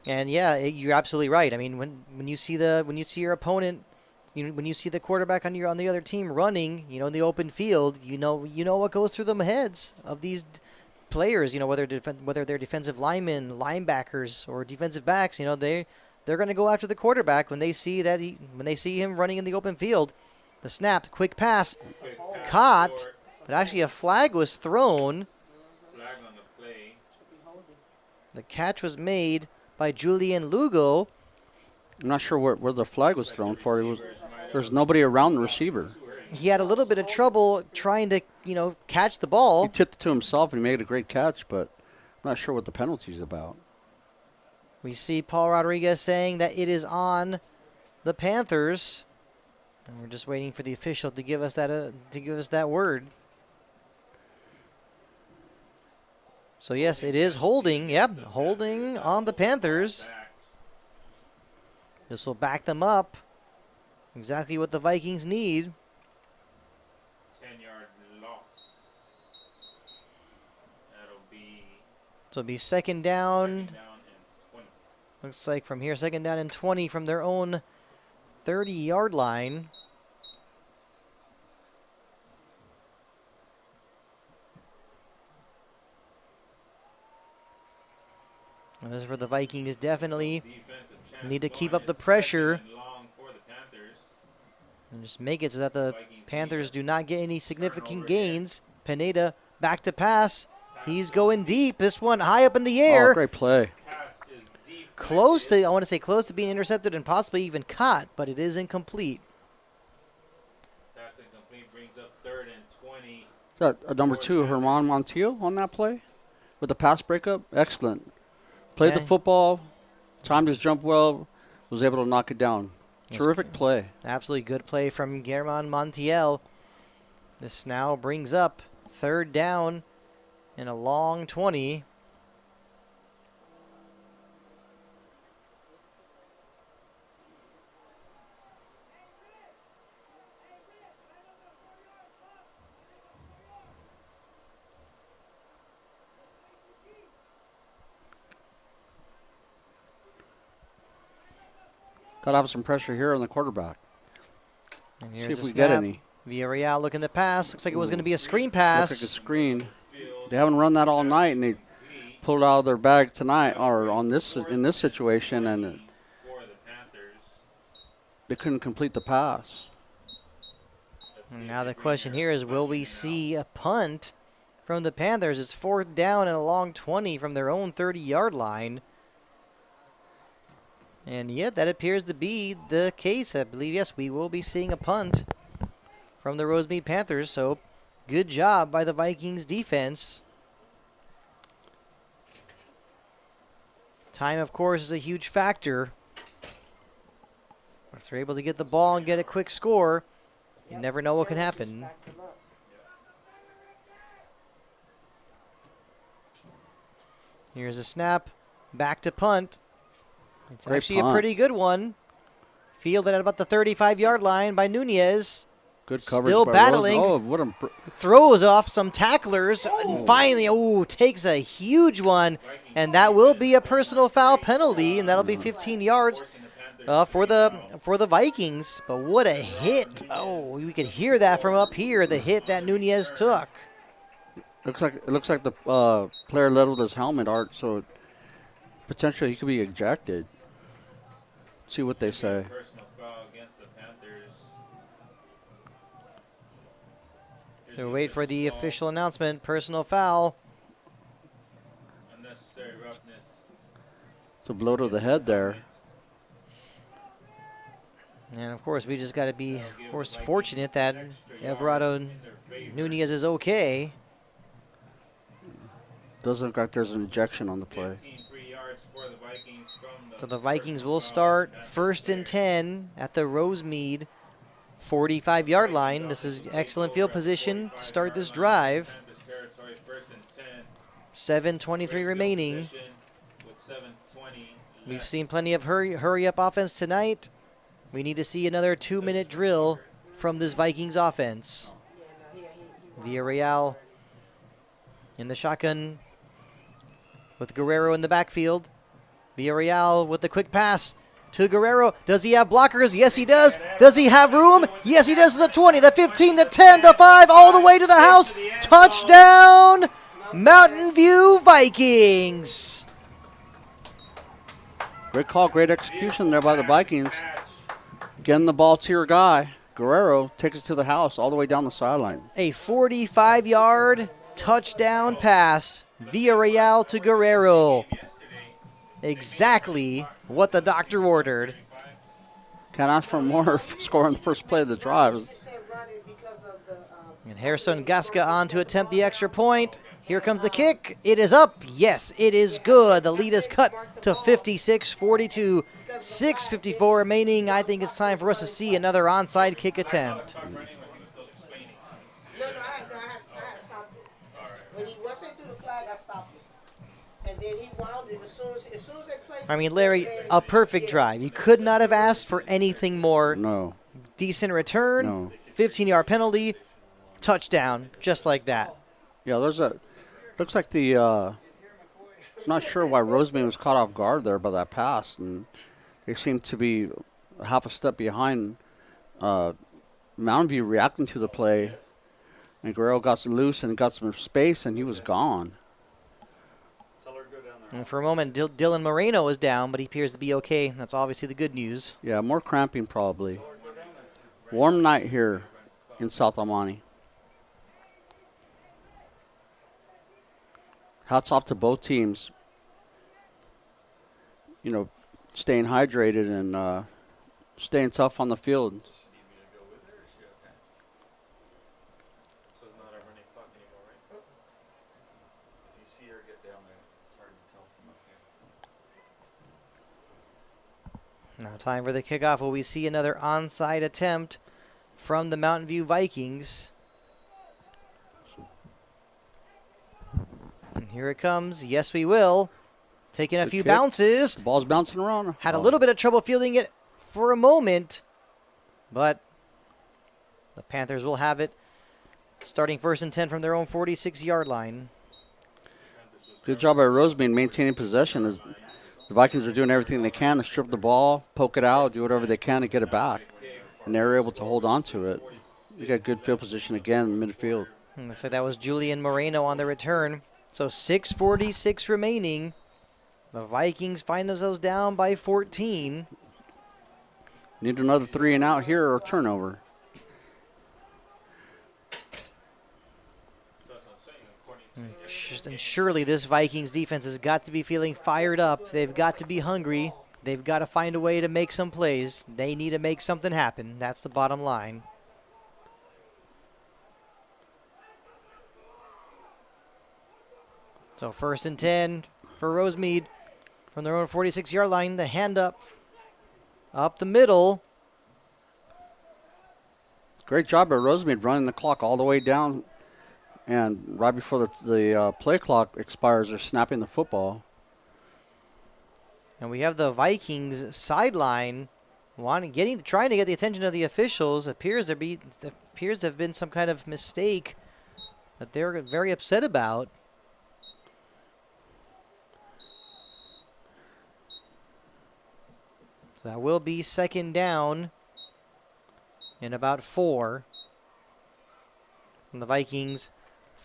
And yeah, you're absolutely right. I mean, when you see your opponent, when you see the quarterback on the other team running, in the open field, you know what goes through the heads of these players. Whether they're defensive linemen, linebackers, or defensive backs. They're going to go after the quarterback when they see him running in the open field. The snap, quick pass, caught, but actually a flag was thrown. Flag on the play. The catch was made by Julian Lugo. I'm not sure where the flag was thrown for. There's nobody around the receiver. He had a little bit of trouble trying to, catch the ball. He tipped it to himself and he made a great catch, but I'm not sure what the penalty's about. We see Paul Rodriguez saying that it is on the Panthers. And we're just waiting for the official to give us that word. So yes, it is holding. Yep, holding on the Panthers. This will back them up. Exactly what the Vikings need. 10-yard loss. So it'll be second down. Second down and 20. Looks like from here, second down and 20 from their own 30-yard line. And this is where the Vikings definitely need to keep up the pressure and just make it so that the Panthers do not get any significant gains. Pineda back to pass. He's going deep. This one high up in the air. Oh, great play. Close to being intercepted and possibly even caught, but it is incomplete. Pass incomplete brings up 3rd and 20. Is that number 2, Herman Montiel on that play? With the pass breakup? Excellent. Played the football, timed his jump well, was able to knock it down. Terrific play. Absolutely good play from German Montiel. This now brings up 3rd down and a long 20. Got to have some pressure here on the quarterback. And See here's if the we snap. get any. Villarreal looking the pass. Looks like it was going to be a screen pass. Looks like a screen. They haven't run that all night, and they pulled it out of their bag tonight, or in this situation, and they couldn't complete the pass. And now the question here is, will we see a punt from the Panthers? It's 4th down and a long 20 from their own 30-yard line. And yet that appears to be the case. I believe, yes, we will be seeing a punt from the Rosemead Panthers. So good job by the Vikings defense. Time, of course, is a huge factor. But if they're able to get the ball and get a quick score, you never know what can happen. Here's a snap. Back to punt. It's Great actually punt. a pretty good one. Fielded at about the 35-yard line by Nunez. Good coverage. Still by battling. Rose. Oh, what a Throws off some tacklers. And finally, takes a huge one. And that will be a personal foul penalty. And that'll be 15 yards for the Vikings. But what a hit. Oh, we could hear that from up here, the hit that Nunez took. It looks like the player leveled his helmet, Art, so potentially he could be ejected. See what they say. Personal foul against the Panthers. So wait for the official announcement. Personal foul. Unnecessary roughness. It's a blow to the head there. And of course, we just got to be, of course, fortunate that Everardo Nunez is okay. Doesn't look like there's an ejection on the play. 15 free yards for the Vikings from So the Vikings will start 1st and 10 at the Rosemead 45-yard line. This is excellent field position to start this drive. 7:23 remaining. We've seen plenty of hurry-up offense tonight. We need to see another 2-minute drill from this Vikings offense. Villarreal in the shotgun with Guerrero in the backfield. Villarreal with the quick pass to Guerrero. Does he have blockers? Yes, he does. Does he have room? Yes, he does. The 20, the 15, the 10, the 5, all the way to the house. Touchdown, Mountain View Vikings. Great call, great execution there by the Vikings. Getting the ball to your guy. Guerrero takes it to the house all the way down the sideline. A 45-yard touchdown pass. Villarreal to Guerrero. Exactly what the doctor ordered. Can't ask for more for scoring the first play of the drive. And Harrison Gasca on to attempt the extra point. Here comes the kick. It is up. Yes, it is good. The lead is cut to 56-42. 6:54 remaining. I think it's time for us to see another onside kick attempt. No, I had stopped it. When he wasn't through the flag, I stopped it. And then he wound it as soon as they placed I mean, Larry, a perfect drive. You could not have asked for anything more. No. Decent return, No. 15-yard penalty, touchdown, just like that. Yeah, there's a. Looks like the. Not sure why Roseman was caught off guard there by that pass, and they seem to be half a step behind Mountain View reacting to the play. And Guerrero got loose and got some space, and he was gone. And for a moment, Dylan Moreno was down, but he appears to be okay. That's obviously the good news. Yeah, more cramping probably. Warm night here in South Almani. Hats off to both teams. You know, staying hydrated and staying tough on the field. Now time for the kickoff. Will we see another onside attempt from the Mountain View Vikings? And here it comes. Yes, we will. Taking a Good few kick. bounces. The ball's bouncing around. Had a little bit of trouble fielding it for a moment, but the Panthers will have it. Starting 1st and 10 from their own 46-yard line. Good job by Rosebean maintaining possession. The Vikings are doing everything they can to strip the ball, poke it out, do whatever they can to get it back. And they're able to hold on to it. They got good field position again in midfield. And looks like that was Julian Moreno on the return. So 6:46 remaining. The Vikings find themselves down by 14. Need another 3 and out here or turnover. And surely this Vikings defense has got to be feeling fired up. They've got to be hungry. They've got to find a way to make some plays. They need to make something happen. That's the bottom line. So 1st and 10 for Rosemead from their own 46-yard line. The hand up the middle. Great job by Rosemead running the clock all the way down. And right before the play clock expires, they're snapping the football. And we have the Vikings sideline trying to get the attention of the officials. Appears to have been some kind of mistake that they're very upset about. So that will be 2nd down in about 4. And the Vikings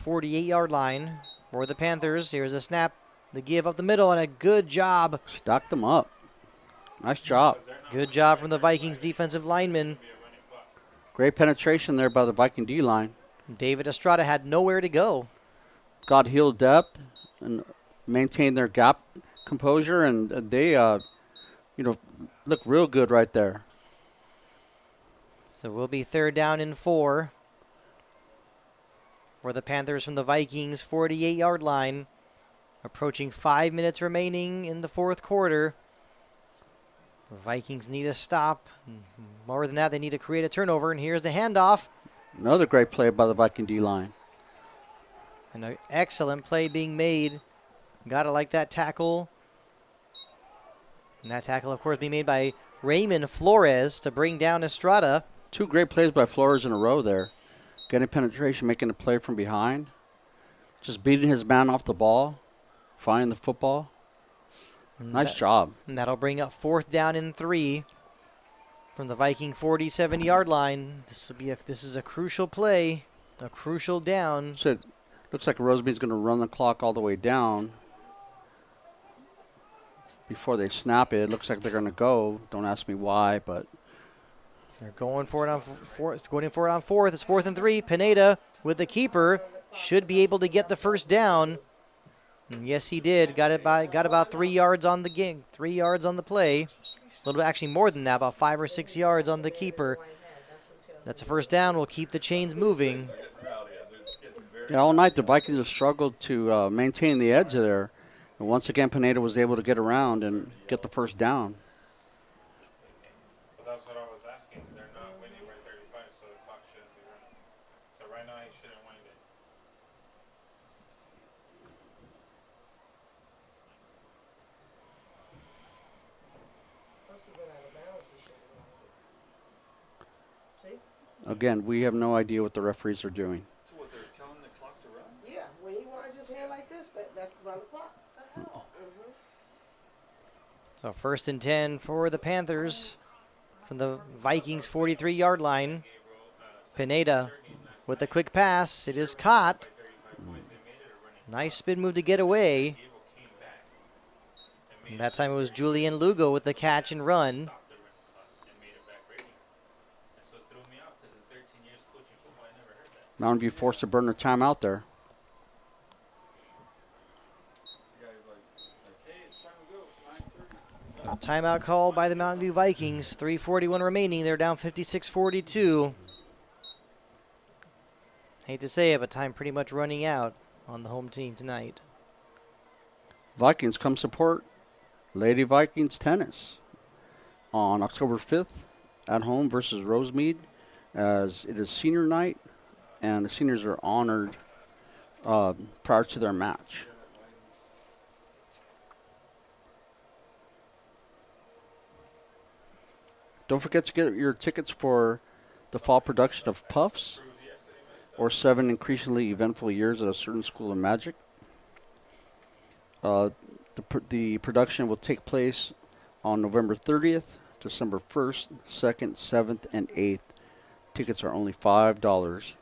48-yard line for the Panthers. Here's a snap, the give up the middle, and a good job. Stacked them up. Nice job. Good job from the Vikings defensive lineman. Great penetration there by the Viking D-line. David Estrada had nowhere to go. Got heel depth and maintained their gap composure, and they, look real good right there. So we'll be 3rd down and 4 for the Panthers from the Vikings 48-yard line. Approaching 5 minutes remaining in the 4th quarter. The Vikings need a stop. More than that, they need to create a turnover, and here's the handoff. Another great play by the Viking D-line. And an excellent play being made. Gotta like that tackle. And that tackle, of course, being made by Raymond Flores to bring down Estrada. 2 great plays by Flores in a row there. Getting penetration, making a play from behind. Just beating his man off the ball. Finding the football. Nice job. And that'll bring up 4th down and 3 from the Viking 47-yard line. This is a crucial play, a crucial down. So it looks like Rosemead's going to run the clock all the way down before they snap it. It looks like they're going to go. Don't ask me why, but they're going for it on 4th. Going for it on 4th. It's 4th and 3. Pineda with the keeper should be able to get the first down. And yes, he did. Got about 3 yards on the game. 3 yards on the play. A little bit, actually more than that, about 5 or 6 yards on the keeper. That's a first down. We'll keep the chains moving. Yeah, all night the Vikings have struggled to maintain the edge there. And once again, Pineda was able to get around and get the first down. But that's what I was asking. They're not winning by 35, so the clock shouldn't be running. So right now he shouldn't wind it. Once he went out of bounds, he shouldn't have. See? Again, we have no idea what the referees are doing. So what, they're telling the clock to run? Yeah, when he winds his hand like this, that's around the clock. So 1st and 10 for the Panthers from the Vikings 43-yard line. Pineda with a quick pass. It is caught. Nice spin move to get away. And that time it was Julian Lugo with the catch and run. Mountain View forced to burn their time out there. Timeout called by the Mountain View Vikings. 3:41 remaining. They're down 56-42. Hate to say it, but time pretty much running out on the home team tonight. Vikings come support Lady Vikings tennis on October 5th at home versus Rosemead, as it is senior night and the seniors are honored prior to their match. Don't forget to get your tickets for the fall production of Puffs or 7 increasingly eventful years at a certain school of magic. The production will take place on November 30th, December 1st, 2nd, 7th, and 8th. Tickets are only $5.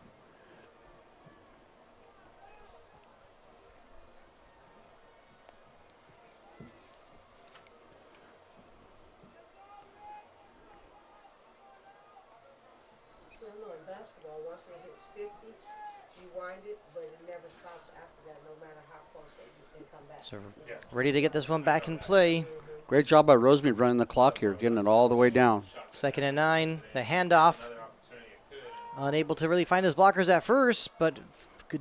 So I know in basketball, once it hits 50, you wind it, but it never stops after that, no matter how close they come back. So ready to get this one back in play. Great job by Rosemead running the clock here, getting it all the way down. 2nd and 9. The handoff. Unable to really find his blockers at first, but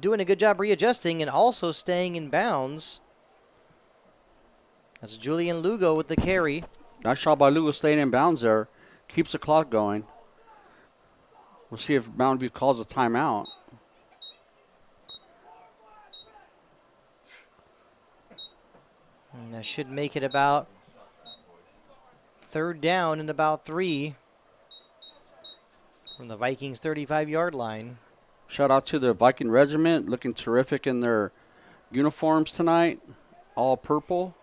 doing a good job readjusting and also staying in bounds. That's Julian Lugo with the carry. Nice shot by Lugo staying in bounds there. Keeps the clock going. We'll see if Mountain View calls a timeout. And that should make it about 3rd down and about 3 from the Vikings 35-yard line. Shout out to the Viking Regiment, looking terrific in their uniforms tonight. All purple,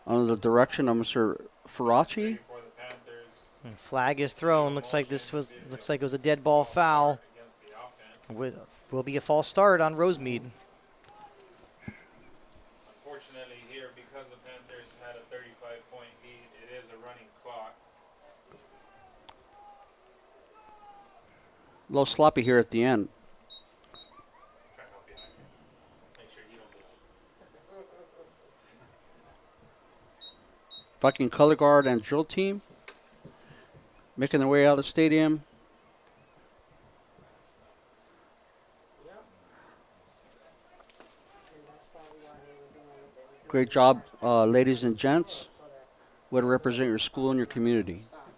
under the direction of Mr. Faraci. And flag is thrown. Looks like it was a dead ball foul. Will be a false start on Rosemead. Unfortunately here, because the Panthers had a 35-point lead, it is a running clock. A little sloppy here at the end. Viking color guard and drill team making their way out of the stadium. Yep. And that's probably why they were doing what they were doing. Great job, ladies and gents. So that Way to represent your school and your community. stop.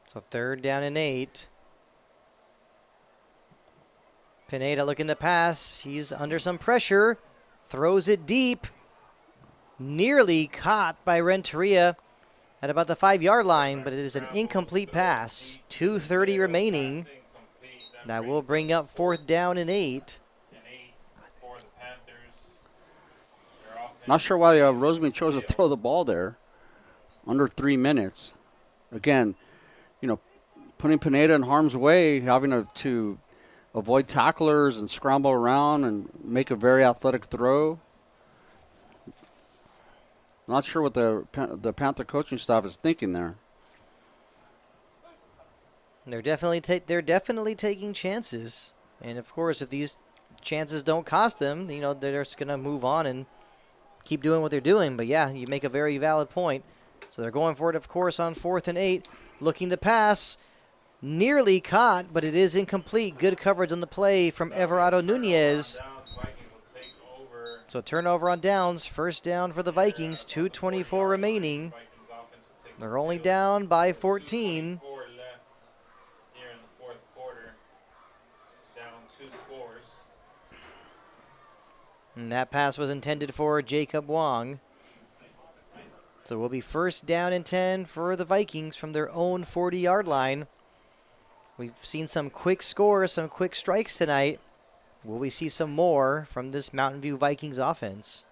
So 3rd down and 8. Pineda looking to pass. He's under some pressure. Throws it deep. Nearly caught by Renteria at about the 5-yard line, but it is an incomplete pass. 2:30 remaining. That will bring up 4th down and 8. And 8 for the Panthers. Their offense Not sure why Rosemead chose to throw the ball there. Under 3 minutes. Again, you know, putting Pineda in harm's way, having to avoid tacklers and scramble around and make a very athletic throw. Not sure what the Panther coaching staff is thinking there. They're definitely taking chances, and of course, if these chances don't cost them, you know, they're just gonna move on and keep doing what they're doing. But yeah, you make a very valid point. So they're going for it, of course, on 4th and 8, looking to pass. Nearly caught, but it is incomplete. Good coverage on the play from Everardo Nunez. Vikings will take over. So turnover on downs. 1st down for the Vikings. 2:24 remaining. Vikings offense will take They're only down by 14. 2:24 left here in the 4th quarter. Down 2 scores. And that pass was intended for Jacob Wong. So we'll be 1st down and 10 for the Vikings from their own 40-yard line. We've seen some quick scores, some quick strikes tonight. Will we see some more from this Mountain View Vikings offense?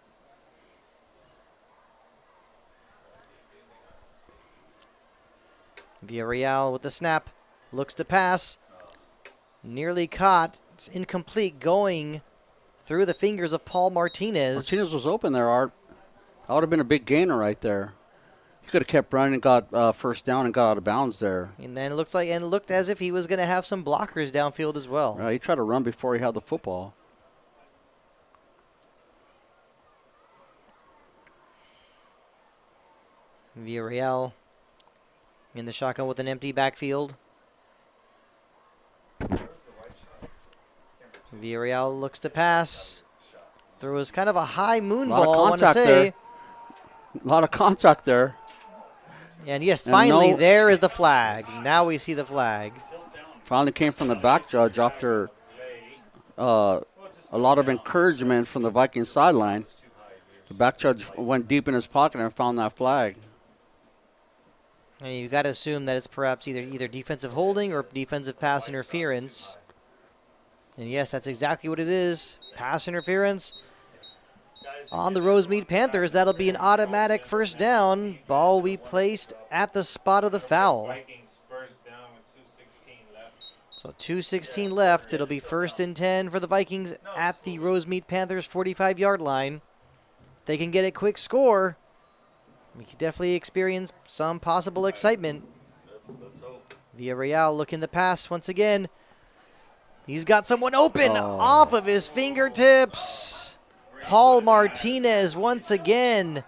Villarreal with the snap. Looks to pass. Nearly caught. It's incomplete, going through the fingers of Paul Martinez. Martinez was open there, Art. That would have been a big gainer right there. He could have kept running and got 1st down and got out of bounds there. And then it looked as if he was going to have some blockers downfield as well. He tried to run before he had the football. Villarreal in the shotgun with an empty backfield. Villarreal looks to pass. There was kind of a high moon A lot of ball, I want to contact say. there. A lot of contact there. And yes, And finally, no- there is the flag. Now we see the flag. Finally came from the back judge after a lot of encouragement from the Viking sideline. The back judge went deep in his pocket and found that flag. And you got to assume that it's perhaps either defensive holding or defensive pass interference. And yes, that's exactly what it is. Pass interference on the Rosemead Panthers. That'll be an automatic 1st down. Ball will be placed at the spot of the foul. Vikings 1st down with 2:16 left. So 2:16 left. It'll be 1st and 10 for the Vikings at the Rosemead Panthers 45-yard line. They can get a quick score. We could definitely experience some possible excitement. Villarreal looking to pass once again. He's got someone open off of his fingertips. Paul Martinez once again.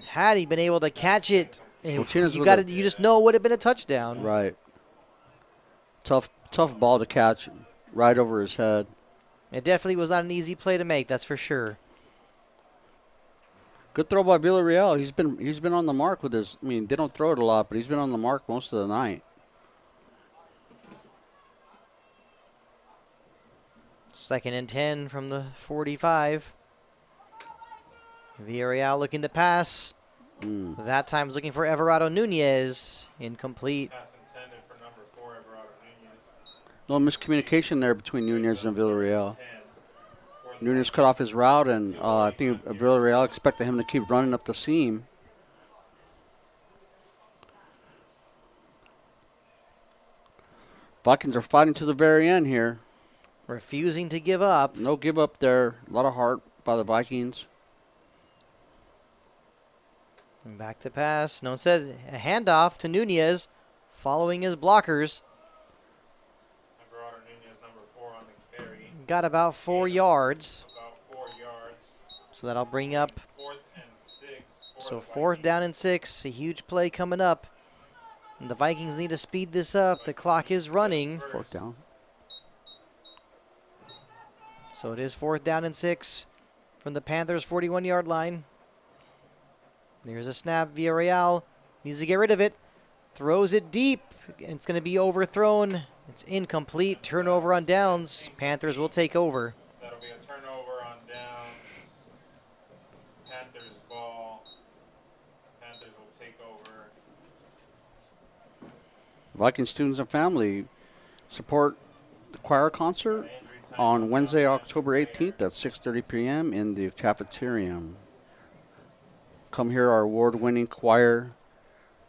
Had he been able to catch it, Martinez you with got a- it. You just know it would have been a touchdown. Right. Tough ball to catch right over his head. It definitely was not an easy play to make. That's for sure. Good throw by Villarreal. He's been on the mark with his. I mean, they don't throw it a lot, but he's been on the mark most of the night. 2nd and 10 from the 45. Villarreal looking to pass. That time is looking for Everardo Nunez. Incomplete. Pass intended for number 4, Everardo Nunez. No miscommunication there between Nunez and Villarreal. 10 for the Nunez cut off his route, and I think Villarreal expected him to keep running up the seam. Vikings are fighting to the very end here. Refusing to give up. No give up there. A lot of heart by the Vikings. And back to pass. No, instead, a handoff to Nunez following his blockers. Everardo Nunez, number 4 on the carry. Got about 4 yards. About 4 yards. So that'll bring up 4th and 6 So 4th down and 6, a huge play coming up. And the Vikings need to speed this up. The clock is running. 4th down. So it is 4th down and 6 from the Panthers' 41-yard line. There's a snap. Villarreal needs to get rid of it. Throws it deep. It's going to be overthrown. It's incomplete. Turnover on downs. Panthers will take over. That'll be a turnover on downs. Panthers ball. Panthers will take over. Viking students and family support the choir concert on Wednesday, October 18th at 6:30 p.m. in the cafeteria. Come hear our award-winning choir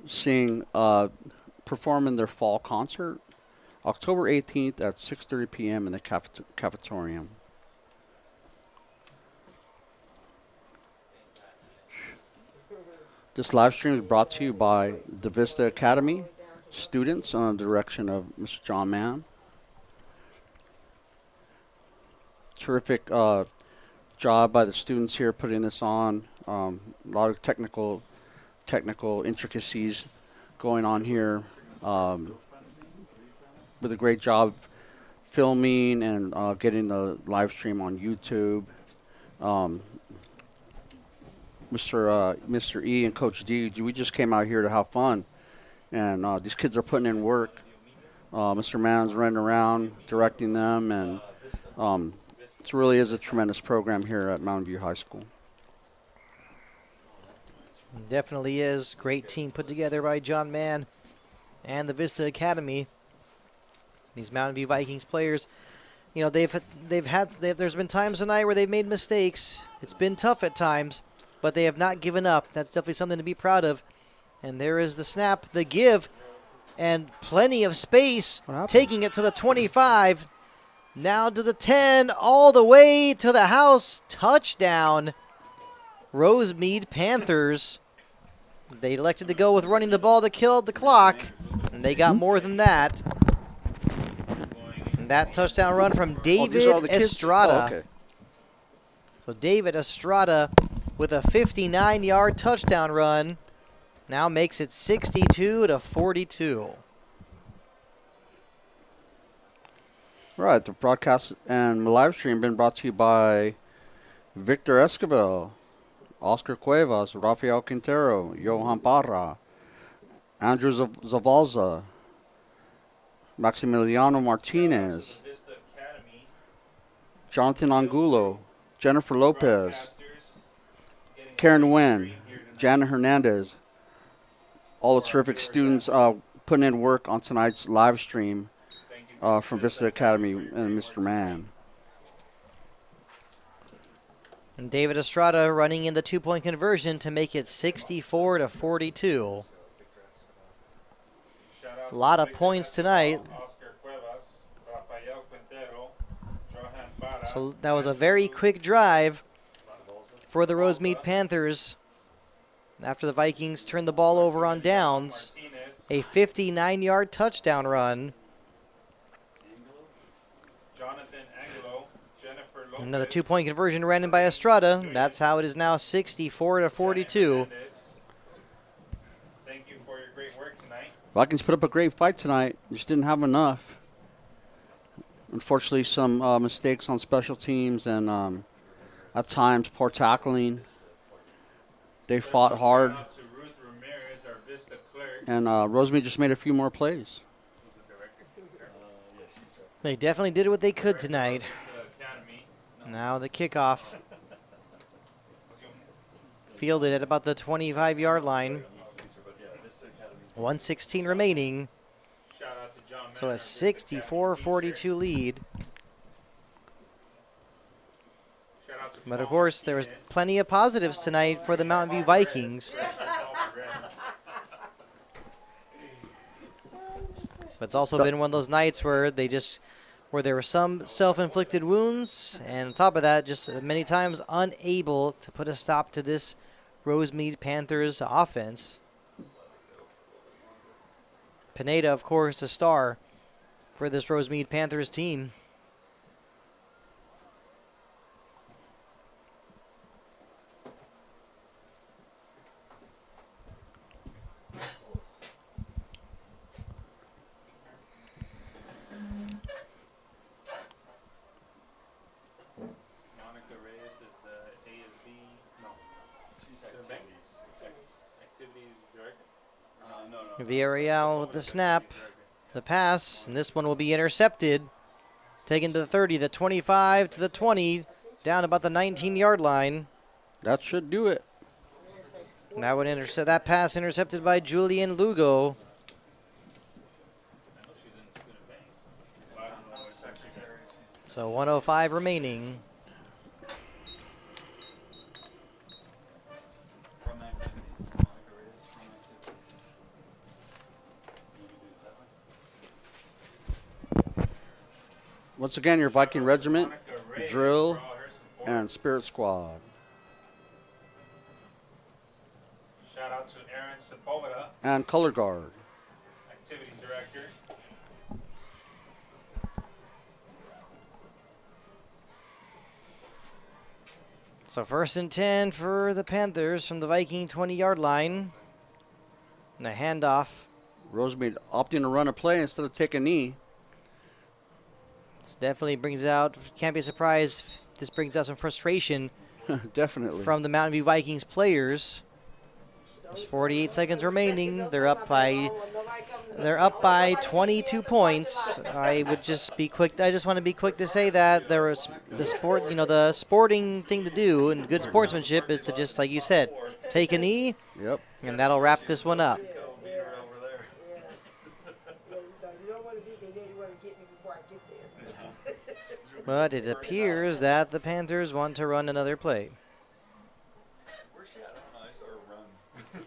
sing, perform in their fall concert, October 18th at 6:30 p.m. in the cafeteria. This live stream is brought to you by the Vista Academy students under the direction of Mr. John Mann. Terrific job by the students here putting this on. A lot of technical intricacies going on here. With a great job filming and getting the live stream on YouTube. Mr. E and Coach D, we just came out here to have fun, and these kids are putting in work. Mr. Mann's running around directing them, and it really is a tremendous program here at Mountain View High School. Definitely is. Great team put together by John Mann and the Vista Academy. These Mountain View Vikings players, you know, there's been times tonight where they've made mistakes. It's been tough at times, but they have not given up. That's definitely something to be proud of. And there is the snap, the give, and plenty of space, taking it to the 25, now to the 10, all the way to the house. Touchdown, Rosemead Panthers. They elected to go with running the ball to kill the clock, and they got more than that. And that touchdown run from David Estrada. Oh, okay. So David Estrada with a 59-yard touchdown run now makes it 62-42. Right, the broadcast and live stream been brought to you by Victor Esquivel, Oscar Cuevas, Rafael Quintero, Johan Parra, Andrew Zavalza, Maximiliano Martinez, Jonathan Angulo, Jennifer Lopez, Karen Nguyen, Janet Hernandez, all the terrific students putting in work on tonight's live stream from Vista Academy and Mr. Mann. And David Estrada running in the two-point conversion to make it 64-42. A lot of points tonight. So that was a very quick drive for the Rosemead Panthers. After the Vikings turned the ball over on downs, a 59-yard touchdown run. Another two-point conversion ran in by Estrada. That's how it is now 64-42. Thank you for your great work tonight. Vikings put up a great fight tonight. Just didn't have enough. Unfortunately, some mistakes on special teams and at times poor tackling. They fought hard. And Rosemead just made a few more plays. They definitely did what they could tonight. Now the kickoff. Fielded at about the 25-yard line. 1:16 remaining. So a 64-42 lead. But of course, there was plenty of positives tonight for the Mountain View Vikings. But it's also been one of those nights where there were some self-inflicted wounds, and on top of that, just many times unable to put a stop to this Rosemead Panthers offense. Pineda, of course, the star for this Rosemead Panthers team. Villarreal with the snap, the pass, and this one will be intercepted. Taken to the 30, the 25 to the 20, down about the 19-yard line. That should do it. And that would intercept that pass intercepted by Julian Lugo. So 105 remaining. From activities. Whatever it is, from activities. Once again, your Viking regiment, Monica Reyes drill, for all her support. and spirit squad. Shout out to Aaron Sepulveda, And color guard. activities director. So 1st and 10 for the Panthers from the Viking 20-yard line. And a handoff. Rosemead opting to run a play instead of take a knee. This definitely brings out, can't be surprised, this brings out some frustration Definitely. from the Mountain View Vikings players. There's 48 seconds remaining. They're up by 22 points. I would just be quick. I just want to be quick to say that there was the sporting thing to do and good sportsmanship is to just, like you said, take a knee, Yep. and that'll wrap this one up. Go meet her over there. You don't want to beat me, then you want to get me before I get there. But it appears that the Panthers want to run another play. Where's she at? I don't know. I saw her run.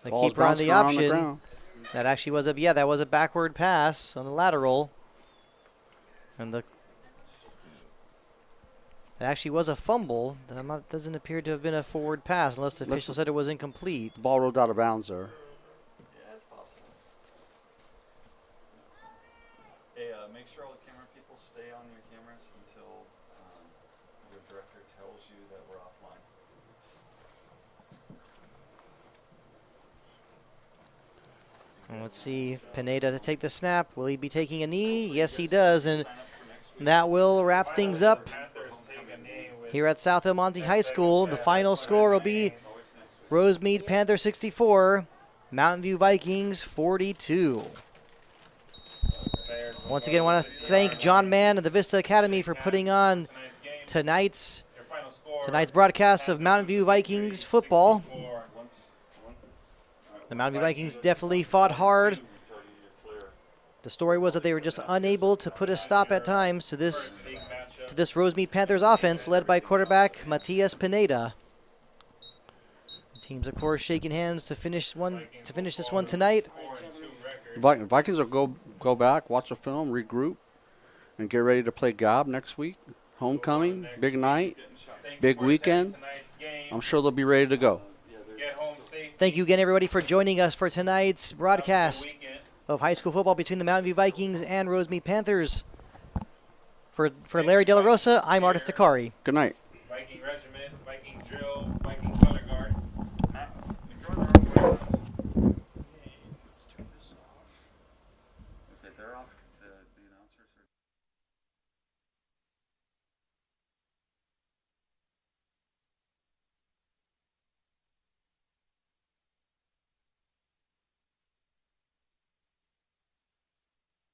The Ball's keeper on bouncing the around option. ground. That actually was that was a backward pass on the lateral. And it actually was a fumble. That doesn't appear to have been a forward pass unless the official said it was incomplete. The ball rolled out of bounds there. Yeah, it's possible. Hey, make sure all the camera people stay on your cameras until your director tells you that we're offline. And let's see, Pineda to take the snap. Will he be taking a knee? Yes, he does. And that will wrap things up Panthers take a knee with here at South El Monte High School. The final score will be Rosemead Panther 64, Mountain View Vikings 42. players. Once again, I want to thank John Mann of the Vista Academy for putting on Tonight's game. tonight's Your final score, broadcast of Mountain View Vikings football. 64. The Mountain View Vikings definitely fought hard. The story was that they were just unable to put a stop at times to this Big matchup. Rosemead Panthers offense led by quarterback Matias Pineda. The teams, of course, shaking hands to finish this one tonight. 4-2 record. Vikings will go back, watch the film, regroup, and get ready to play Gob next week. Homecoming, big night, Thank you big for weekend. attending tonight's game. I'm sure they'll be ready to go. Get home safe. Thank you again, everybody, for joining us for tonight's Have a good broadcast weekend. of high school football between the Mountain View Vikings and Rosemead Panthers. For Larry De La Rosa, I'm Ardith Takari. Good night. Viking Regiment, Viking Drill, Viking